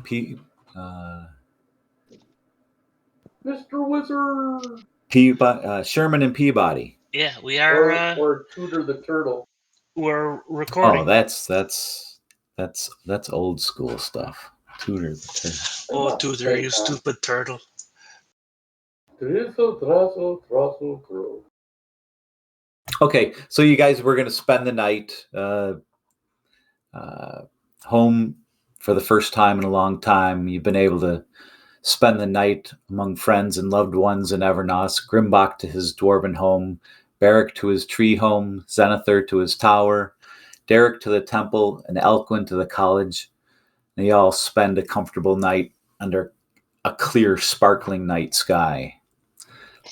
P, uh, Mr. Wizard. Sherman and Peabody. Yeah, we are. Or Tudor the Turtle. We're recording. Oh, that's old school stuff. Tudor the Turtle. Oh, Tudor, you stupid turtle. Okay, so you guys were going to spend the night home for the first time in a long time. You've been able to spend the night among friends and loved ones in Evernos. Grimbach to his dwarven home, Beric to his tree home, Zenithar to his tower, Derek to the temple, and Elquin to the college. They all spend a comfortable night under a clear, sparkling night sky.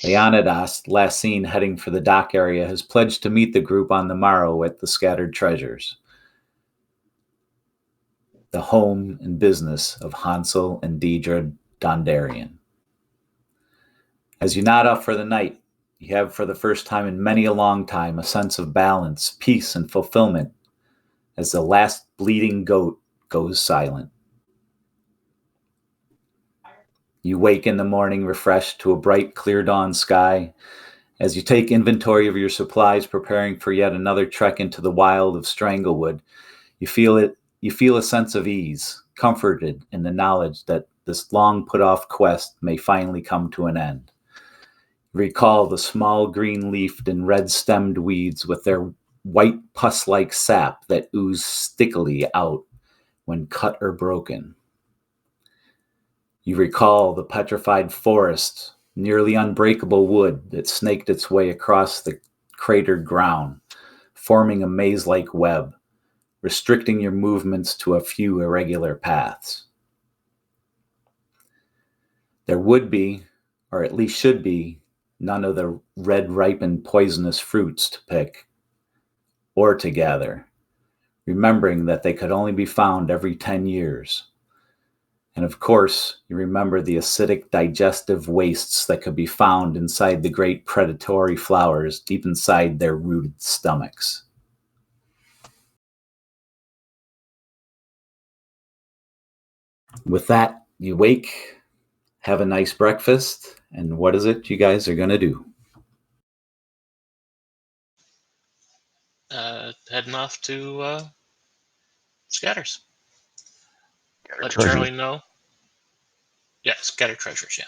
Leonidas, last seen heading for the dock area, has pledged to meet the group on the morrow at the Scattered Treasures, the home and business of Hansel and Deidre Dondarrion. As you nod off for the night, you have for the first time in many a long time a sense of balance, peace, and fulfillment as the last bleeding goat goes silent. You wake in the morning refreshed to a bright, clear dawn sky. As you take inventory of your supplies, preparing for yet another trek into the wild of Stranglewood, you feel a sense of ease, comforted in the knowledge that this long put-off quest may finally come to an end. Recall the small green-leafed and red-stemmed weeds with their white pus-like sap that ooze stickily out when cut or broken. You recall the petrified forest, nearly unbreakable wood that snaked its way across the cratered ground, forming a maze-like web, restricting your movements to a few irregular paths. There would be, or at least should be, none of the red-ripened poisonous fruits to pick or to gather, remembering that they could only be found every 10 years. And of course, you remember the acidic digestive wastes that could be found inside the great predatory flowers deep inside their rooted stomachs. With that, you wake, have a nice breakfast, and what is it you guys are going to do? Heading off to Scatters. Let Treasure. Charlie know. Yeah, Scattered Treasures,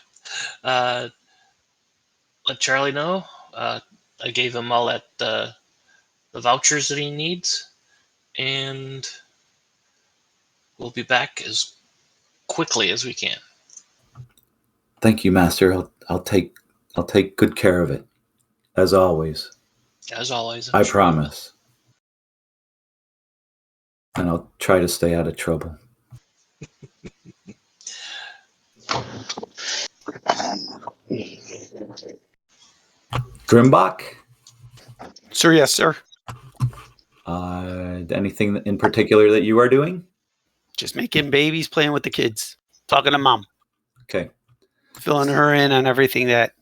yeah. Let Charlie know. I gave him all that the vouchers that he needs, and we'll be back as quickly as we can. Thank you, Master. I'll take good care of it, as always. As always, I promise. And I'll try to stay out of trouble. Grimbach? Sir, yes, sir. Anything in particular that you are doing? Just making babies, playing with the kids, talking to mom. Okay. Filling her in on everything that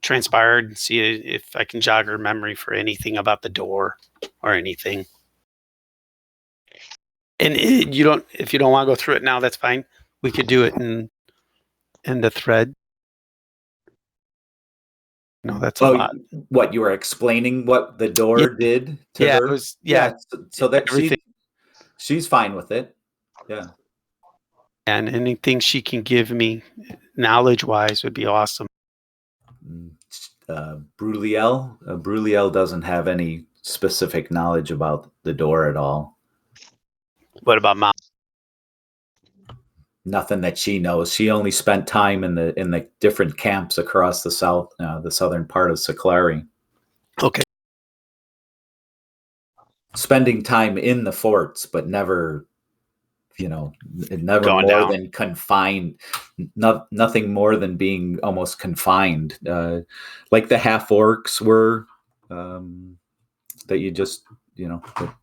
transpired, see if I can jog her memory for anything about the door or anything. And if you don't want to go through it now, that's fine. We could do it in the thread. No, that's a lot. What, you were explaining what the door did to her? It was, so that everything. She's fine with it. Yeah. And anything she can give me knowledge-wise would be awesome. Bruliel doesn't have any specific knowledge about the door at all. What about mom? Nothing that she knows. She only spent time in the different camps across the southern part of Seclari. Okay. Spending time in the forts, but never, never Gone more down. than confined. Nothing more than being almost confined, like the half orcs were. That you just, that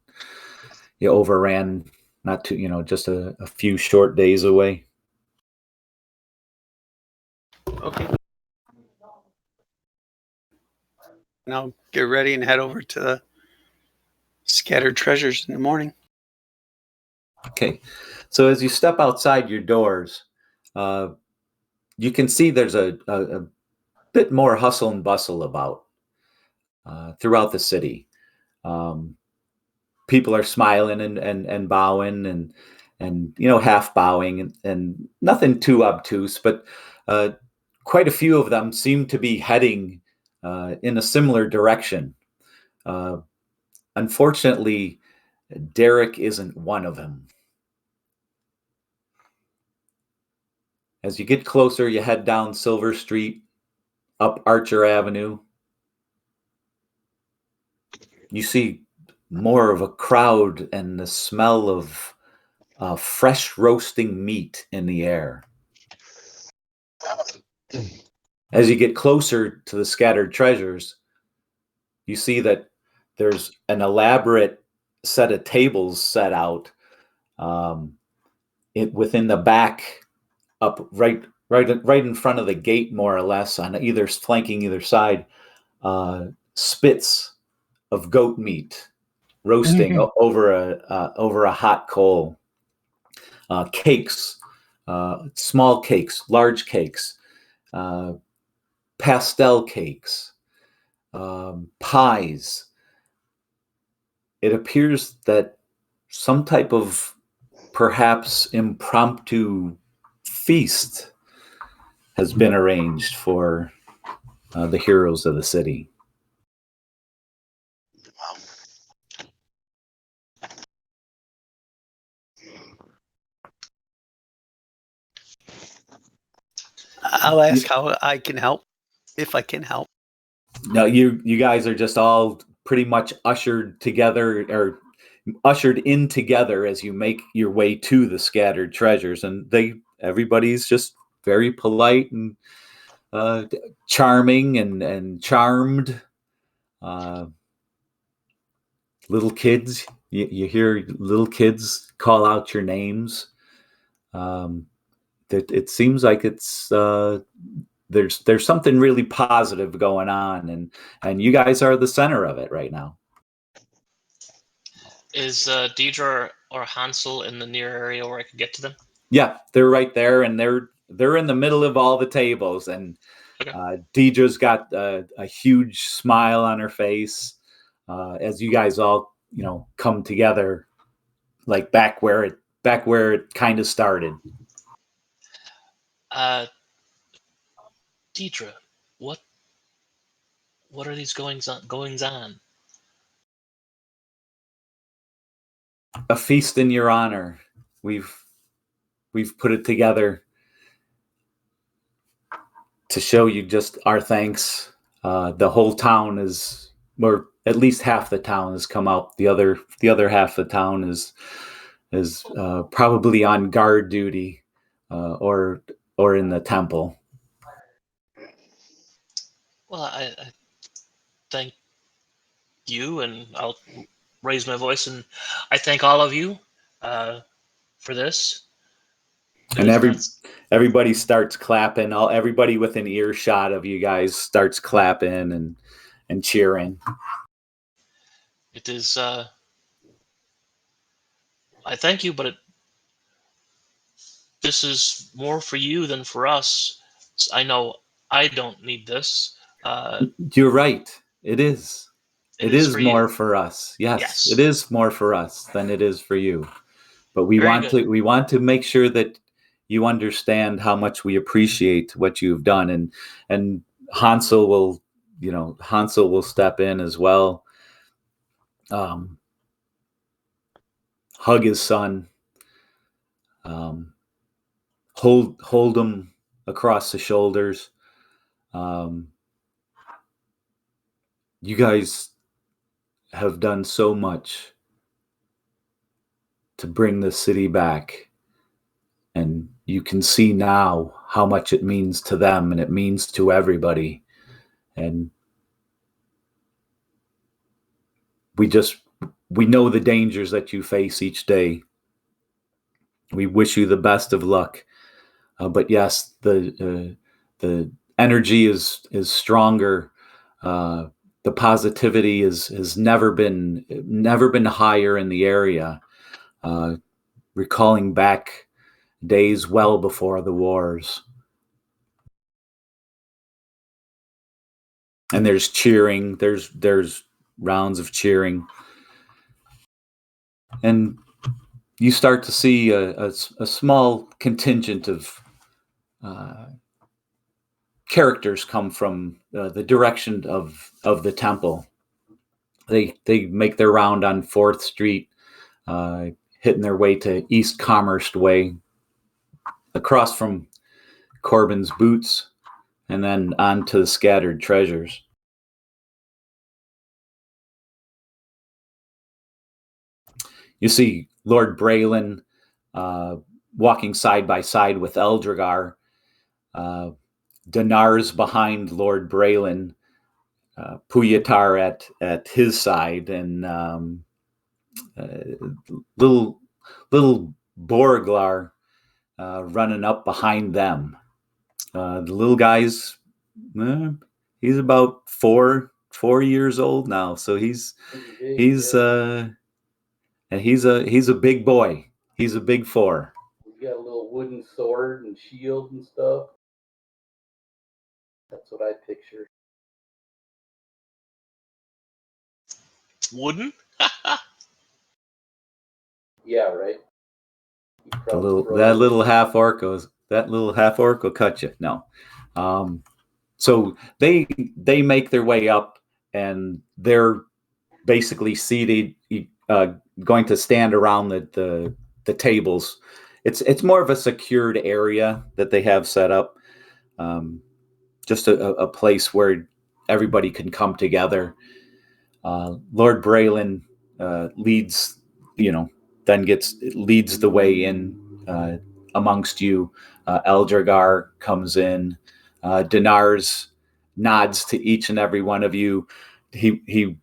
you overran. Not too, just a few short days away. Okay. Now get ready and head over to the Scattered Treasures in the morning. Okay. So as you step outside your doors, you can see there's a bit more hustle and bustle about throughout the city. Um, People are smiling and bowing and half bowing and nothing too obtuse, but quite a few of them seem to be heading in a similar direction. Uh, Unfortunately, Derek isn't one of them. As you get closer, you head down Silver Street, up Archer Avenue. You see more of a crowd and the smell of fresh roasting meat in the air. As you get closer to the scattered treasures, you see that there's an elaborate set of tables set out within the back, up right in front of the gate, more or less, on either flanking either side. Spits of goat meat roasting over a hot coal. Cakes, small cakes, large cakes, pastel cakes, pies. It appears that some type of perhaps impromptu feast has been arranged for the heroes of the city. I'll ask how I can help, if I can help. No, you guys are just all pretty much ushered in together as you make your way to the scattered treasures, and everybody's just very polite and charming and charmed. Little kids, you hear little kids call out your names. It seems like it's there's something really positive going on, and you guys are the center of it right now. Is Deidre or Hansel in the near area where I could get to them? Yeah, they're right there, and they're in the middle of all the tables, and Okay. Deidre's got a huge smile on her face as you guys all come together, like back where it kind of started. Deidre, what are these goings on? A feast in your honor. We've put it together to show you just our thanks. The whole town or at least half the town has come out. The other half of the town is probably on guard duty or in the temple. Well, I thank you, and I'll raise my voice, and I thank all of you for this. And everybody starts clapping. Everybody within earshot of you guys starts clapping and cheering. It is. I thank you, but this is more for you than for us. I know I don't need this. You're right. It is. It is for more you. for us. Yes, it Yes. is more for us than it is for you. But we Very want good. to make sure that you understand how much we appreciate what you've done, and Hansel will step in as well. Hug his son. Hold him across the shoulders. You guys have done so much to bring the city back, and you can see now how much it means to them, and it means to everybody. And we know the dangers that you face each day. We wish you the best of luck. But yes, the energy is stronger. The positivity has never been higher in the area. recalling back days well before the wars. And there's cheering, there's rounds of cheering. And you start to see a small contingent of characters come from the direction of the temple. They make their round on 4th Street, hitting their way to East Commerce Way, across from Corbin's Boots, and then on to the Scattered Treasures. You see Lord Braylon walking side by side with Eldrigar. Dinar's behind Lord Braylon, Puyatar at his side, and little Borglar running up behind them. The little guy's he's about four years old now, so he's a big boy. He's a big 4. He's got a little wooden sword and shield and stuff. That's what I picture. Wooden? Yeah, right. That little half orc will cut you. No. So they make their way up, and they're basically seated, going to stand around the tables. It's more of a secured area that they have set up, just a place where everybody can come together. Lord Braylon leads the way in amongst you. Eldrigar comes in. Dinar's nods to each and every one of you. He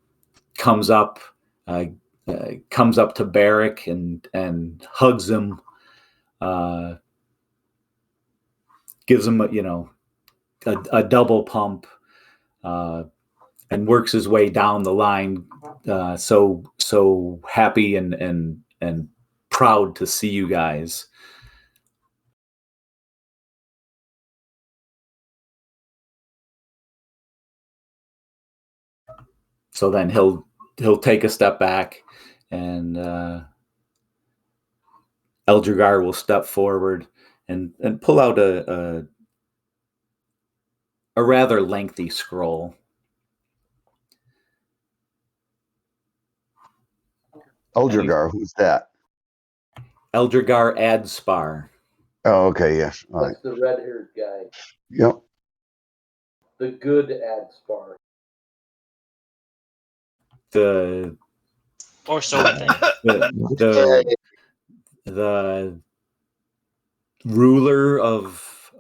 comes up to Barrick and hugs him, gives him a double pump, and works his way down the line. So happy and proud to see you guys. So then he'll take a step back, and Eldrigar will step forward and pull out a rather lengthy scroll. Eldrigar, who's that? Eldrigar Adspar. Oh, okay, yeah. All right. That's the red-haired guy. Yep. The good Adspar. Or so I think. The ruler of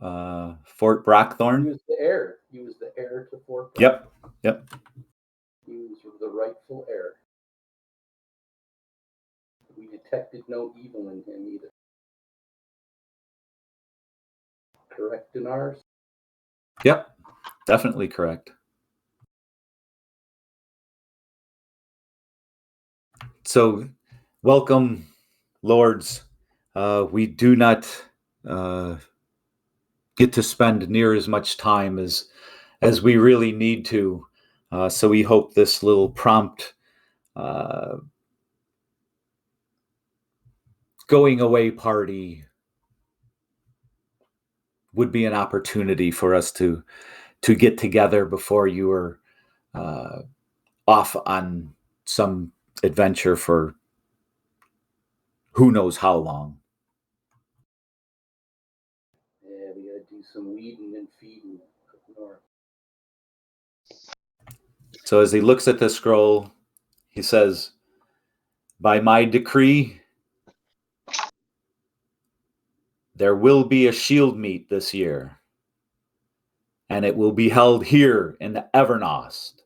Fort Brockthorn. He was the heir. He was the heir to Fort Brockthorn. Yep. He was the rightful heir. We detected no evil in him either. Correct in ours? Yep, definitely correct. So, welcome, lords. We do not get to spend near as much time as we really need to. So we hope this little prompt going away party would be an opportunity for us to get together before you were off on some adventure for who knows how long. Yeah, we gotta do some weeding and feeding up north. So as he looks at the scroll, he says, "By my decree, there will be a shield meet this year, and it will be held here in the Evernost."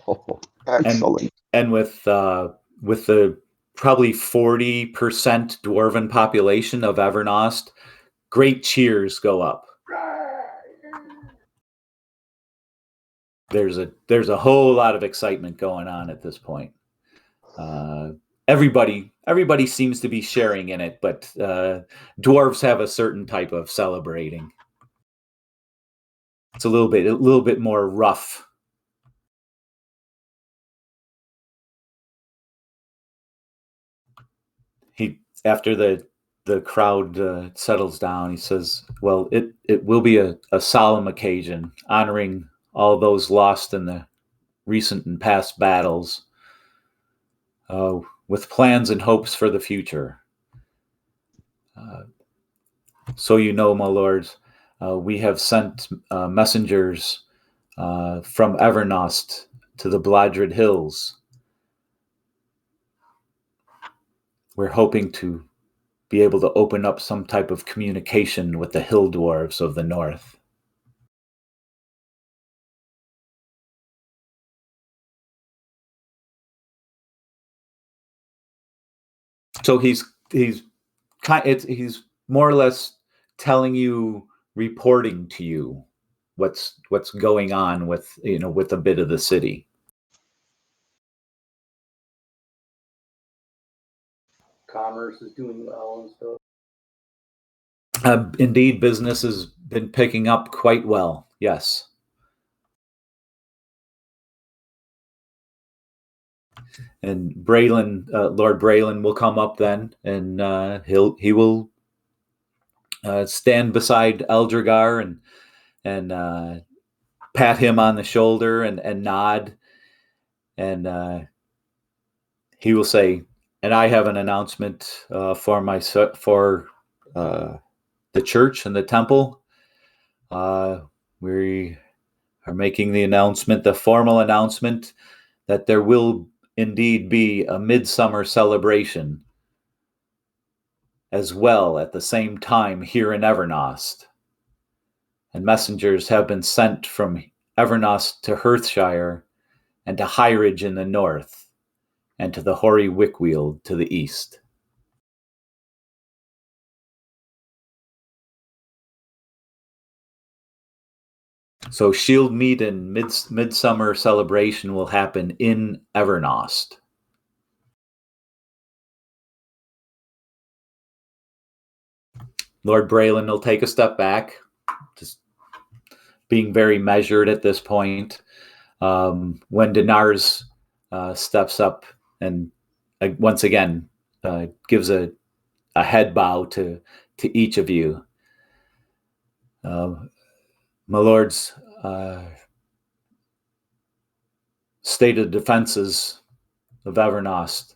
Oh, excellent. And with the probably 40% dwarven population of Evernost, great cheers go up. There's a whole lot of excitement going on at this point. Everybody seems to be sharing in it, but dwarves have a certain type of celebrating. It's a little bit more rough. After the crowd settles down, he says, well, it will be a solemn occasion, honoring all those lost in the recent and past battles, with plans and hopes for the future. So you know, my lords, we have sent messengers from Evernost to the Bladrid Hills. We're hoping to be able to open up some type of communication with the hill dwarves of the north. So he's more or less telling you, reporting to you what's going on with a bit of the city. Commerce is doing well and stuff. Indeed, business has been picking up quite well. Yes. And Braylon, Lord Braylon, will come up then, and he will stand beside Eldrigar and pat him on the shoulder and nod, and he will say, "And I have an announcement for the church and the temple. We are making the formal announcement that there will indeed be a midsummer celebration as well at the same time here in Evernost. And messengers have been sent from Evernost to Hearthshire and to Highridge in the north and to the Hoary Wickweald to the east." So Shield Meet and Midsummer Celebration will happen in Evernost. Lord Braylon will take a step back, just being very measured at this point. When Dinars steps up and once again gives a head bow to each of you. My lords, stated defenses of Evernost.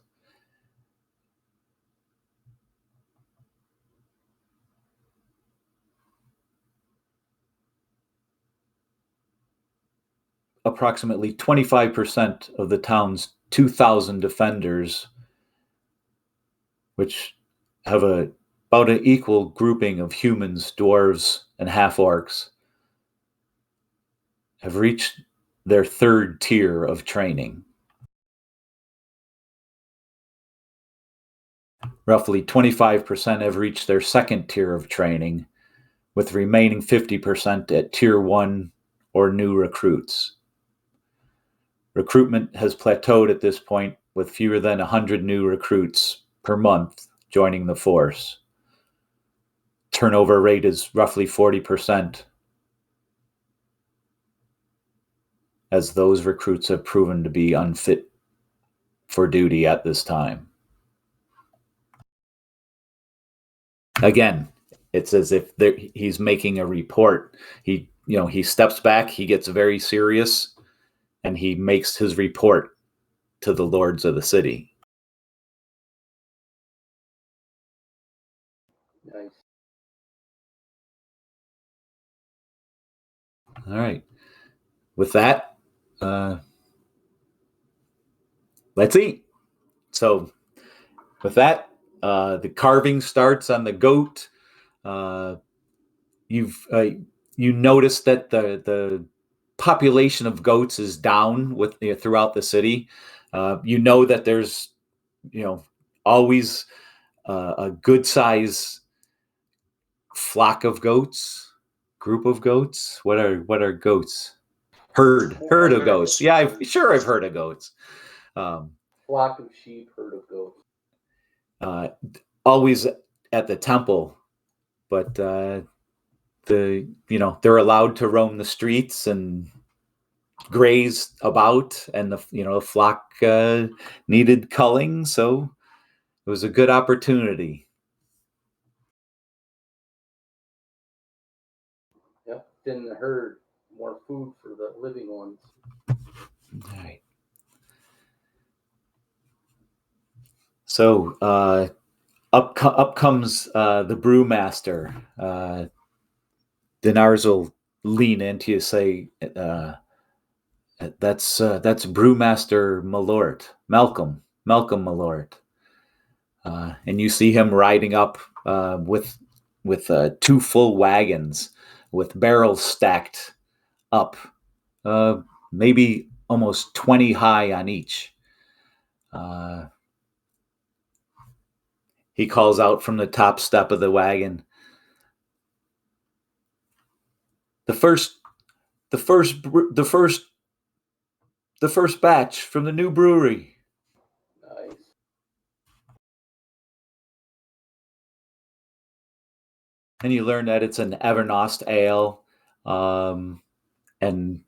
Approximately 25% of the town's 2,000 defenders, which have about an equal grouping of humans, dwarves, and half-orcs, have reached their third tier of training. Roughly 25% have reached their second tier of training, with the remaining 50% at tier 1 or new recruits. Recruitment has plateaued at this point, with fewer than 100 new recruits per month joining the force. Turnover rate is roughly 40%, as those recruits have proven to be unfit for duty at this time. Again, it's as if he's making a report. He steps back, he gets very serious, and he makes his report to the lords of the city. Nice. All right. With that, let's eat. So with that, the carving starts on the goat. You notice that the population of goats is down throughout the city. You know that there's always a good size flock of goats, group of goats. What are goats? Herd of goats. Yeah, I've heard of goats. flock of sheep, herd of goats. Always at the temple, but they're allowed to roam the streets and graze about, and the flock needed culling, so it was a good opportunity. Yep. Didn't herd more food for the living ones. All right. So up comes the brewmaster. Dinars will lean into you, say, that's Brewmaster Malcolm Malort, and you see him riding up with two full wagons with barrels stacked up, maybe almost 20 high on each. He calls out from the top step of the wagon, the first batch from the new brewery. Nice. And you learn that it's an Evernost ale, and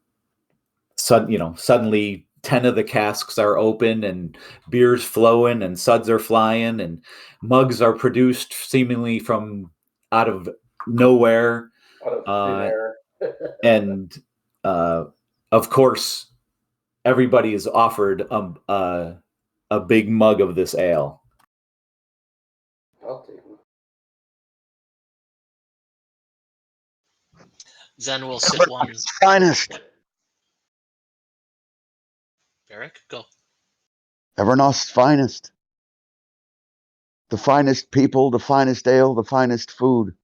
suddenly 10 of the casks are open and beer's flowing and suds are flying and mugs are produced seemingly from out of nowhere. Out of thin air. And of course, everybody is offered a big mug of this ale. I'll take one. Zen will sip one. Evernorth's finest. Eric, go. Evernorth's finest. The finest people, the finest ale, the finest food.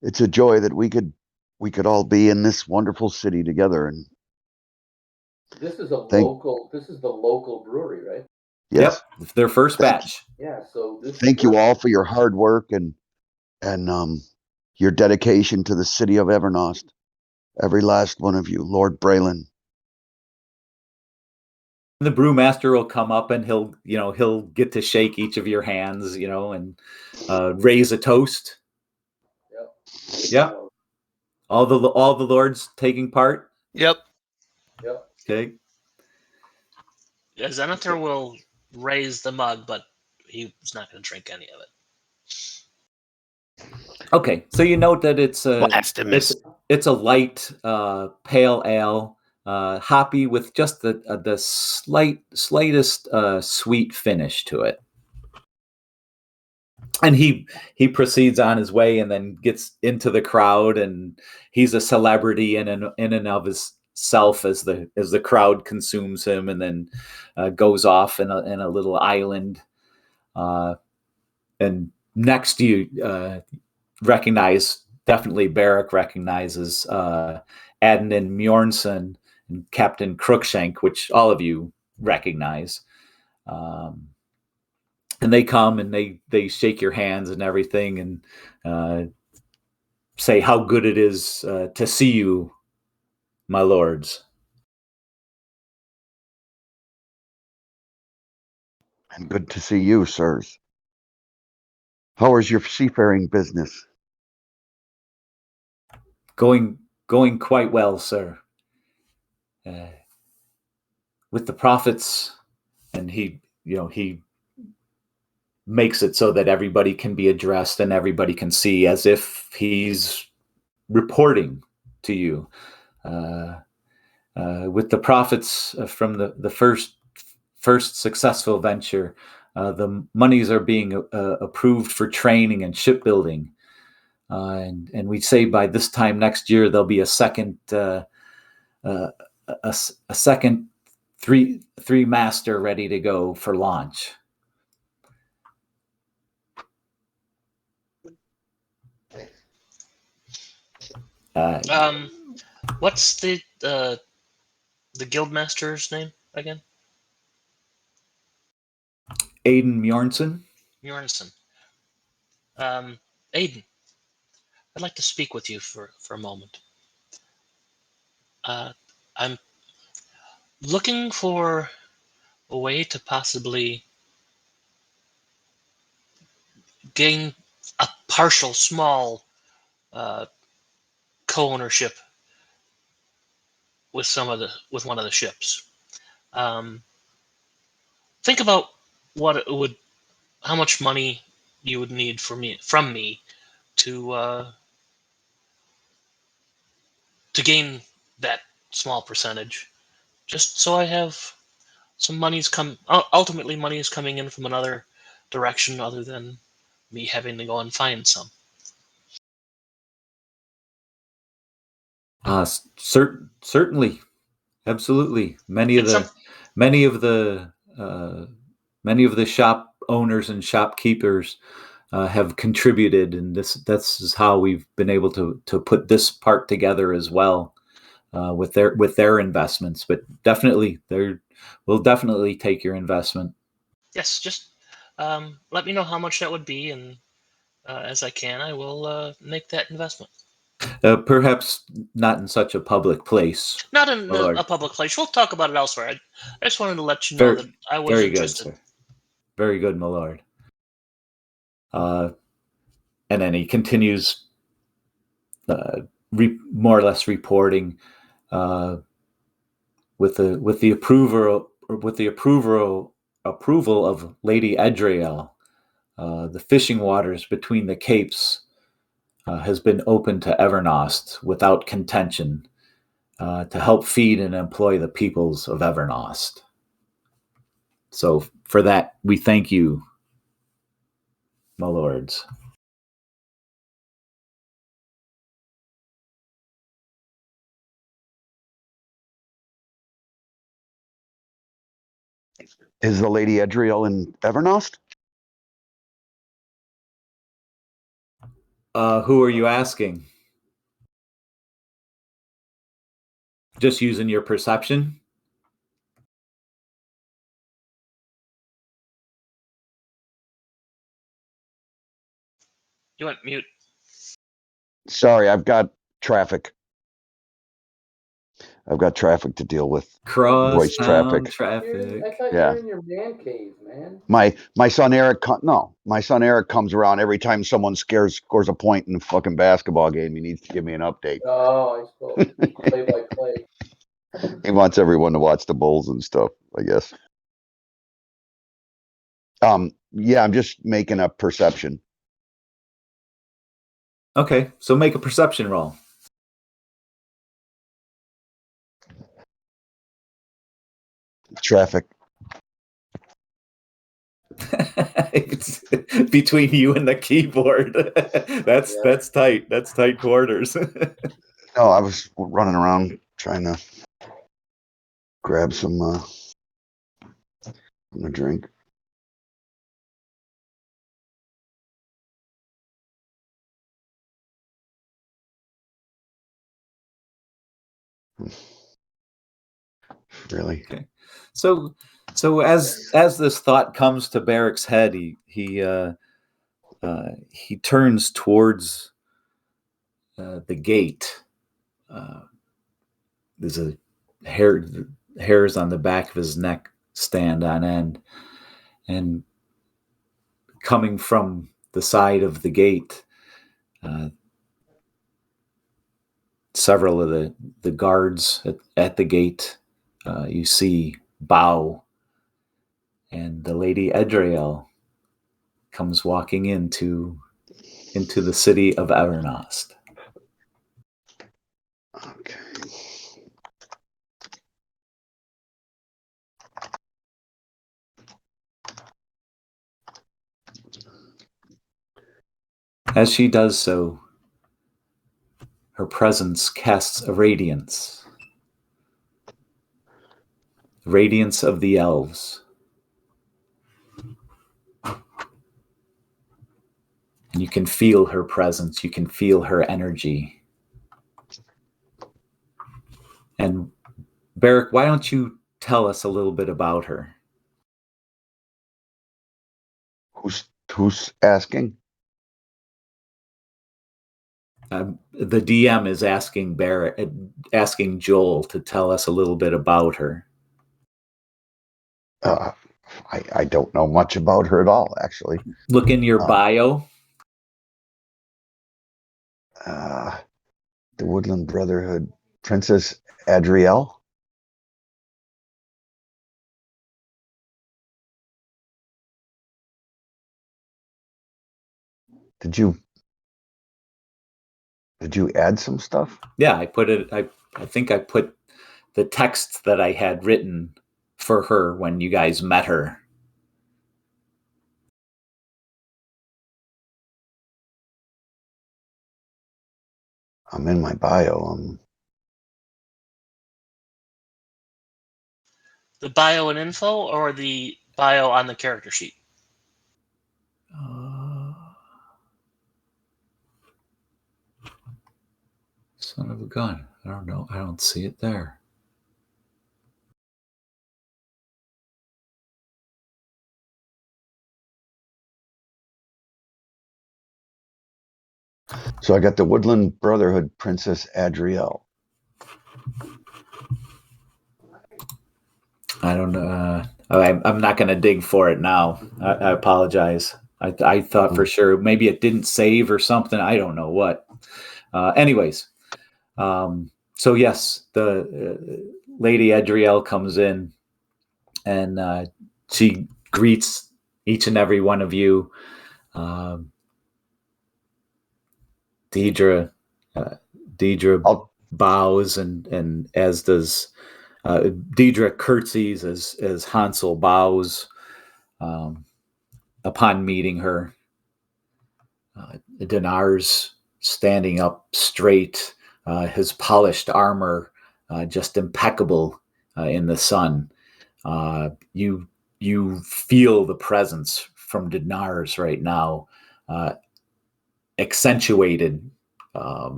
It's a joy that we could all be in this wonderful city together. And This is the local brewery, right? yes, Yep, their first batch. Yeah, so thank you all for your hard work and your dedication to the city of Evernost. Every last one of you, Lord Braylon. The brewmaster will come up and he'll get to shake each of your hands, and raise a toast. Yep. Yeah. All the lords taking part. Yep. Yep. Okay. Yeah, Zenithor will raise the mug, but he's not going to drink any of it. Okay, so you note that it's a light pale ale, hoppy with just the slightest sweet finish to it. And he proceeds on his way and then gets into the crowd, and he's a celebrity in and of himself as the crowd consumes him, and then goes off in a little island. And next you definitely Barrick recognizes Adnan Mjornsson and Captain Crookshank, which all of you recognize. And they come and they shake your hands and everything, and say how good it is to see you, my lords. And good to see you, sirs. How is your seafaring business? Going quite well, sir. With the prophets, and he makes it so that everybody can be addressed and everybody can see as if he's reporting to you. With the profits from the first successful venture, the monies are being approved for training and shipbuilding, and we say by this time next year there'll be a second three master ready to go for launch. What's the guildmaster's name again? Aiden Mjornsson. Mjornsson. Aiden, I'd like to speak with you for a moment. looking for a way to possibly gain a partial, small uh, co-ownership with one of the ships. Um, think about what it would, how much money you would need from me to to gain that small percentage, just so I have some ultimately money is coming in from another direction other than me having to go and find some. Certainly, absolutely. Many of And some, the many of the many of the shop owners and shopkeepers have contributed, and this is how we've been able to put this part together as well with their investments. But definitely, we'll definitely take your investment. yes, just let me know how much that would be, and as I can, I will make that investment. Perhaps not in such a public place, Not in my lord. a public place. We'll talk about it elsewhere. I just wanted to let you know Very, that I was very good, interested. sir. Very good, my lord. And then he continues, more or less reporting with the approval of Lady Edriel. The fishing waters between the capes has been open to Evernost without contention to help feed and employ the peoples of Evernost. So for that, we thank you, my lords. Is the Lady Edriel in Evernost? Who are you asking? Just using your perception? You went mute. Sorry, I've got traffic. I've got traffic to deal with. Voice Crosstown traffic. I thought Yeah. you were in your man cave, man. My son Eric. My son Eric comes around every time someone scores a point in a fucking basketball game. He needs to give me an update. Oh, I suppose. Play by play. He wants everyone to watch the Bulls and stuff, I guess. Yeah, I'm just making a perception. Okay, so make a perception roll. Traffic. It's between you and the keyboard. That's tight. That's tight quarters. No, I was running around trying to grab some a drink. Really? Okay. So as this thought comes to Barrick's head, he turns towards the gate. There's a hairs on the back of his neck stand on end, and coming from the side of the gate, several of the guards at the gate, you see bow, and the Lady Edriel comes walking into the city of Evernost. Okay. As she does so, her presence casts a radiance of the elves. And you can feel her presence, you can feel her energy. And Barrick, why don't you tell us a little bit about her? Who's asking? The DM is asking Joel to tell us a little bit about her. Uh, I don't know much about her at all, actually. Look in your Um, bio. The Woodland Brotherhood, Princess Adriel. Did you add some stuff? Yeah, I put it. I think I put the text that I had written for her when you guys met her. I'm in my bio. The bio and info, or the bio on the character sheet? Son of a gun. I don't know. I don't see it there. So I got the Woodland Brotherhood, Princess Adriel. I don't know. I'm not going to dig for it now. I apologize. I thought for sure maybe it didn't save or something. I don't know what. Anyways, so yes, the Lady Adriel comes in and she greets each and every one of you. Deidre bows and as does Deidre curtsies as Hansel bows upon meeting her. Dinar's standing up straight, his polished armor just impeccable in the sun. You feel the presence from Dinar's right now, accentuated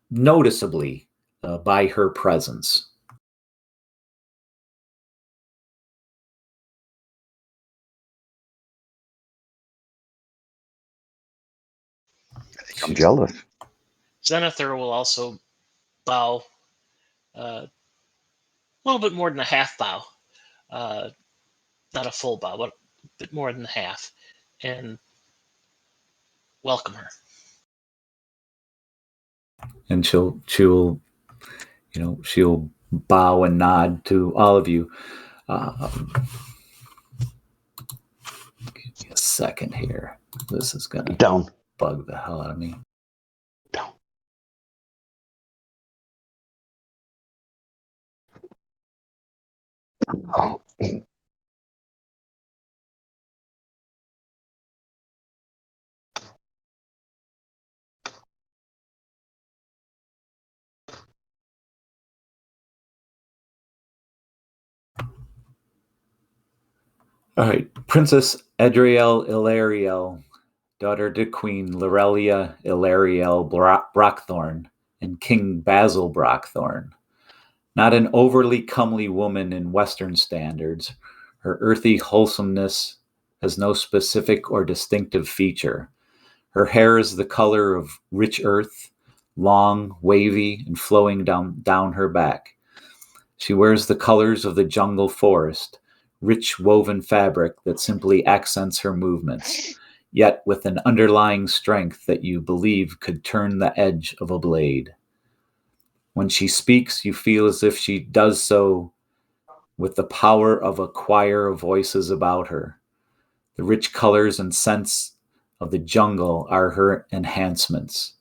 noticeably by her presence. I'm jealous. Zenithar will also bow, a little bit more than a half bow, not a full bow, but a bit more than half, and welcome her. And she'll bow and nod to all of you. Give me a second here. This is gonna Down. bug the hell out of me. Down. Oh. All right, Princess Adriel Ilariel, daughter to Queen Lorelia Ilariel Brockthorn and King Basil Brockthorn. Not an overly comely woman in Western standards, her earthy wholesomeness has no specific or distinctive feature. Her hair is the color of rich earth, long, wavy, and flowing down her back. She wears the colors of the jungle forest, rich woven fabric that simply accents her movements, yet with an underlying strength that you believe could turn the edge of a blade. When she speaks, you feel as if she does so with the power of a choir of voices about her. The rich colors and scents of the jungle are her enhancements,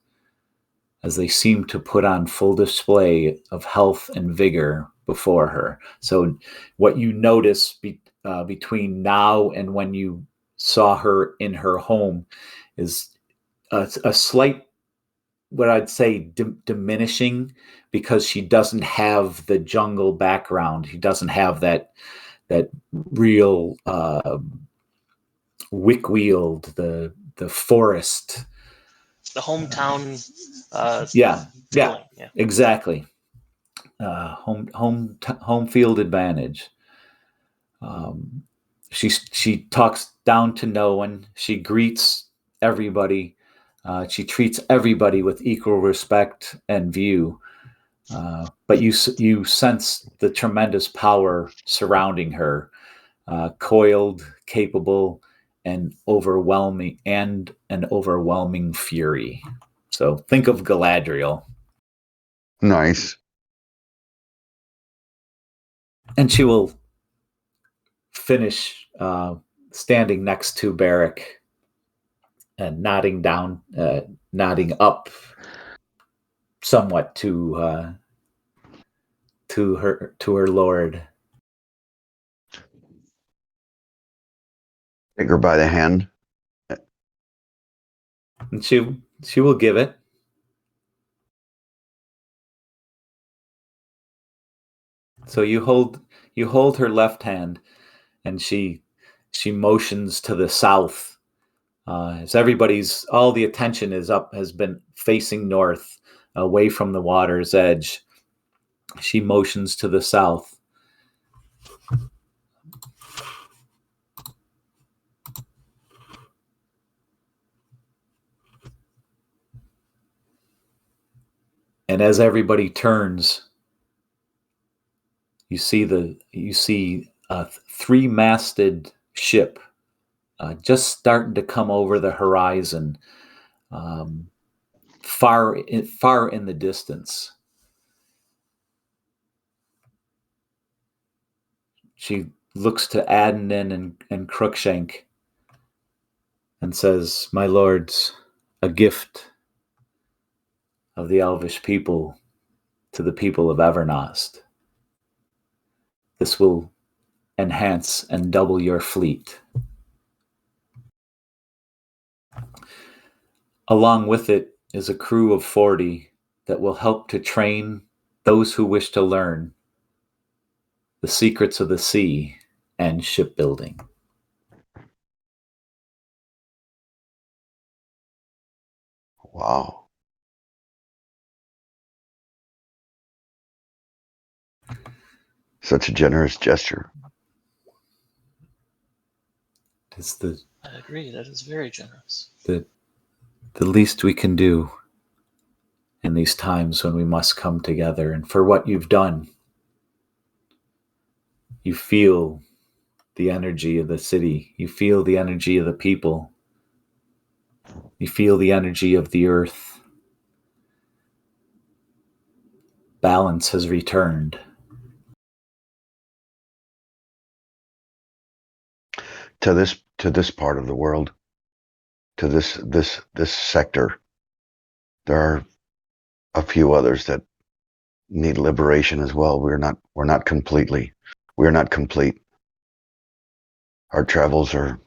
as they seem to put on full display of health and vigor before her. So what you notice between now and when you saw her in her home is a slight, what I'd say, diminishing, because she doesn't have the jungle background. She doesn't have that real wick-wield, the forest. The hometown. Yeah, feeling. Yeah, exactly. Home field advantage. She talks down to no one. She greets everybody. She treats everybody with equal respect and view. But you sense the tremendous power surrounding her. coiled, capable, and an overwhelming fury. So think of Galadriel. Nice. And she will finish standing next to Barrick and nodding up somewhat to her lord. Take her by the hand. And she will give it. So you hold her left hand, and she motions to the south. As all the attention has been facing north, away from the water's edge. She motions to the south. And as everybody turns, you see a three-masted ship just starting to come over the horizon, far in the distance. She looks to Adnan and Crookshank and says, "My lords, a gift of the Elvish people to the people of Evernost. This will enhance and double your fleet. Along with it is a crew of 40 that will help to train those who wish to learn the secrets of the sea and shipbuilding." Wow. Such a generous gesture. It's I agree. That is very generous. the least we can do in these times when we must come together. And for what you've done, you feel the energy of the city. You feel the energy of the people. You feel the energy of the earth. Balance has returned. To this part of the world, to this sector, there are a few others that need liberation as well. We're not complete. Our travels are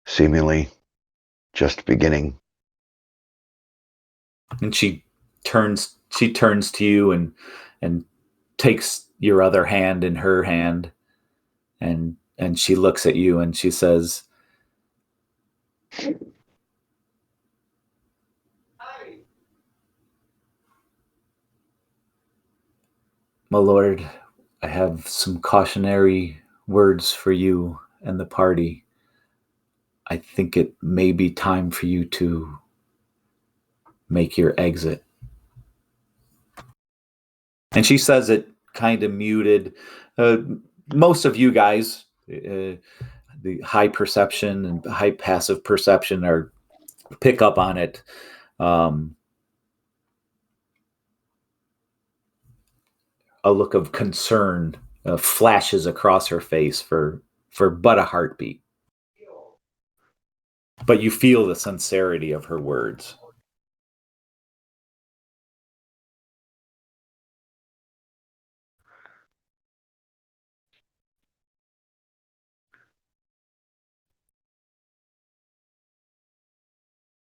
seemingly just beginning. And she turns to you and takes your other hand in her hand, and she looks at you and she says, "My lord, I have some cautionary words for you and the party. I think it may be time for you to make your exit." And she says it kind of muted. Most of you guys, the high perception and high passive perception, pick up on it. A look of concern flashes across her face for but a heartbeat. But you feel the sincerity of her words.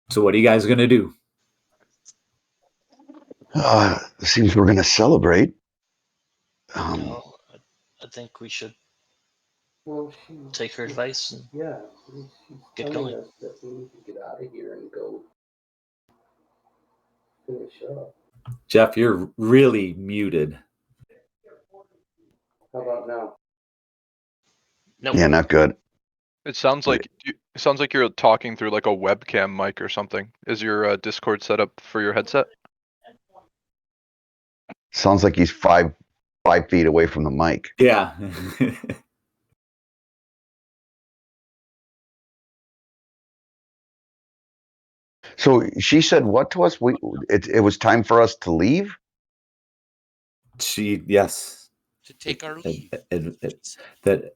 So what are you guys going to do? It seems we're going to celebrate. No, I think we should Well, take her advice and yeah, she's Get telling going. us that we need to get out of here and go finish up. Jeff, you're really muted. How about now? nope. Yeah, not good. It sounds like you're talking through like a webcam mic or something. Is your Discord set up for your headset? Sounds like he's 5 feet away from the mic. Yeah. So she said what to us? It was time for us to leave? Yes, To take our leave. that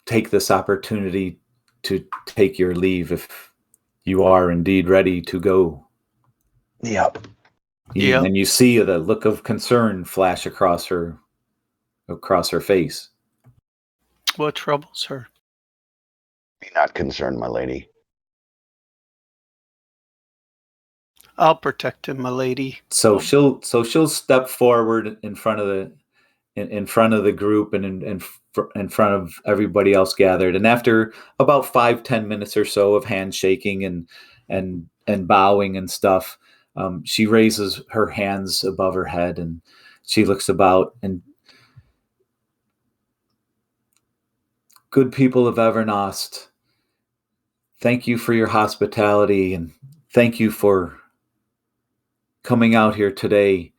take this opportunity to take your leave if you are indeed ready to go. Yep. Yep. And you see the look of concern flash across her face. What troubles her? Be not concerned, my lady. I'll protect him, my lady. So she'll step forward in front of the group and in front of everybody else gathered. And after about 5-10 minutes or so of handshaking and bowing and stuff, she raises her hands above her head and she looks about. And good people of Evernost, thank you for your hospitality and thank you for coming out here today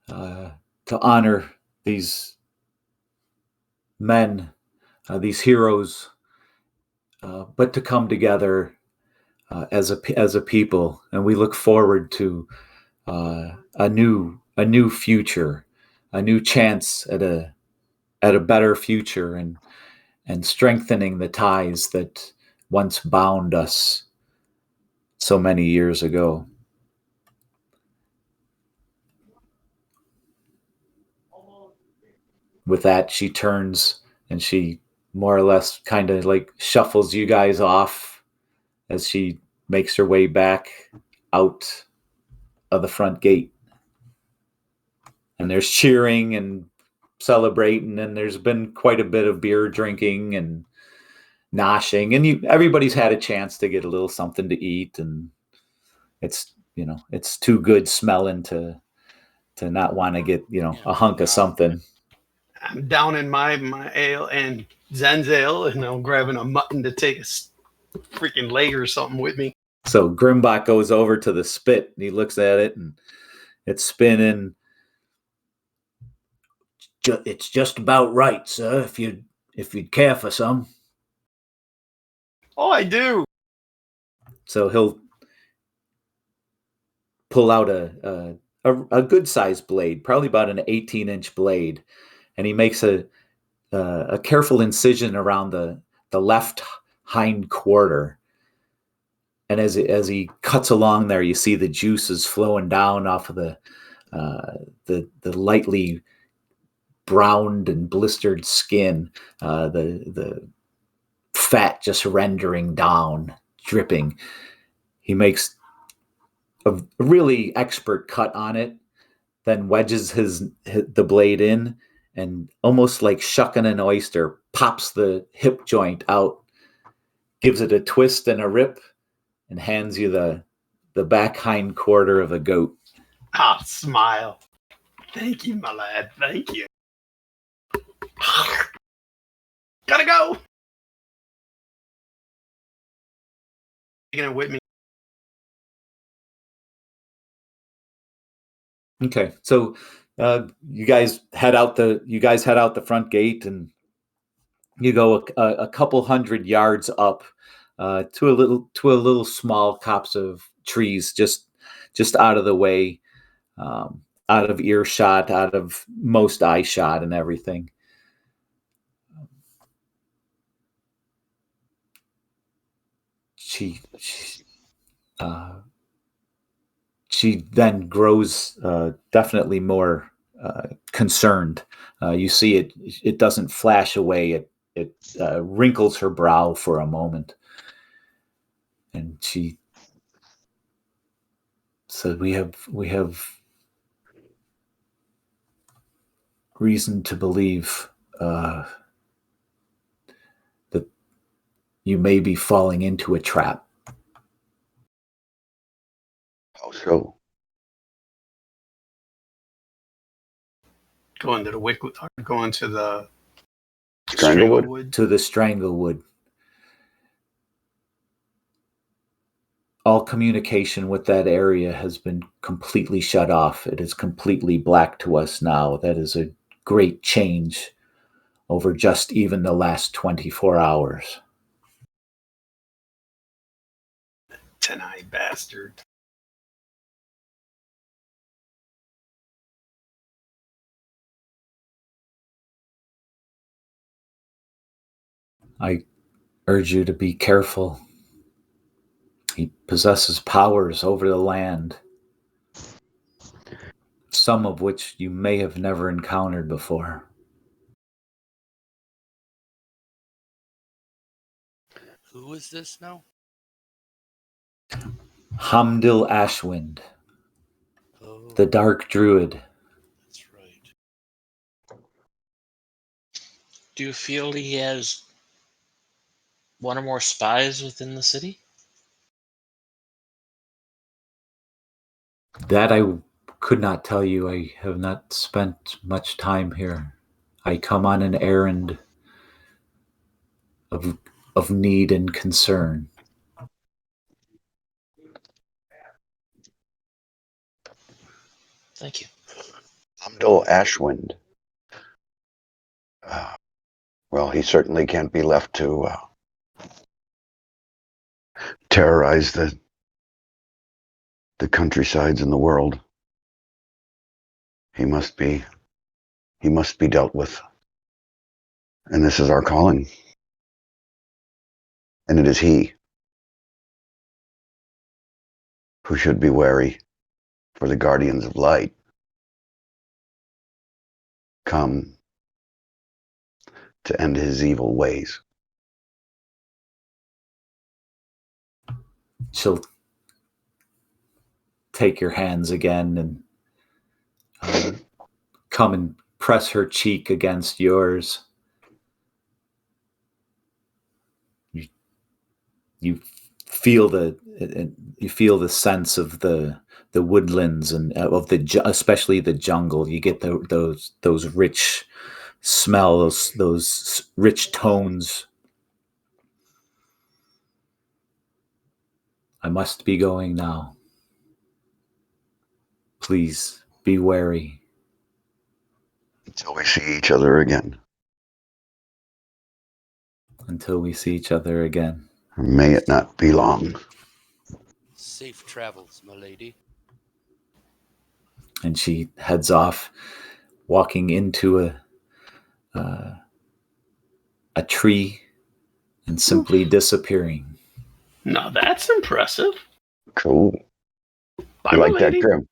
to honor these men, these heroes, but to come together as a people, and we look forward to a new future, a new chance at a better future, and strengthening the ties that once bound us so many years ago. With that, she turns and she more or less kind of like shuffles you guys off as she makes her way back out of the front gate. And there's cheering and celebrating, and there's been quite a bit of beer drinking and noshing, and everybody's had a chance to get a little something to eat, and it's too good smelling to not want to get a hunk of something. I'm down in my ale and Zen's ale, and I'm grabbing a mutton to take a freaking leg or something with me. So Grimbach goes over to the spit and he looks at it and it's spinning. It's just about right, sir, if you'd care for some. Oh, I do. So he'll pull out a good sized blade, probably about an 18-inch blade, and he makes a careful incision around the left hind quarter. And as he cuts along there, you see the juices flowing down off of the lightly browned and blistered skin, the fat just rendering down, dripping. He makes a really expert cut on it, then wedges the blade in, and almost like shucking an oyster, pops the hip joint out, gives it a twist and a rip, and hands you the back hind quarter of a goat. Ah, smile. Thank you, my lad. Thank you. Gotta go. Taking it with me. Okay, so you guys head out the front gate, and you go a couple hundred yards up to a little small copse of trees, just out of the way, out of earshot, out of most eye shot, and everything. She then grows definitely more concerned. You see it doesn't flash away. It wrinkles her brow for a moment. And she said, we have reason to believe that you may be falling into a trap. How so? Going to the Wickwood, going to the Stranglewood? To the Stranglewood. All communication with that area has been completely shut off. It is completely black to us now. That is a great change over just even the last 24 hours. Ten-eyed bastard. I urge you to be careful. He possesses powers over the land, some of which you may have never encountered before. Who is this now? Hamdil Ashwind, Oh, the Dark Druid. that's right. Do you feel he has one or more spies within the city? That I could not tell you. I have not spent much time here. I come on an errand of need and concern. Thank you. Amdul Ashwind. Well, he certainly can't be left to terrorize the countrysides in the world. He must be dealt with. And this is our calling. And it is he who should be wary, for the guardians of light come to end his evil ways. She'll take your hands again and come and press her cheek against yours. You feel the sense of the woodlands and of especially the jungle. You get those rich smells, those rich tones. I must be going now. Please be wary. Until we see each other again. Until we see each other again. May it not be long. Safe travels, my lady. And she heads off, walking into a tree and simply disappearing. Now that's impressive. Cool. Bye, You my like that, lady. Grim?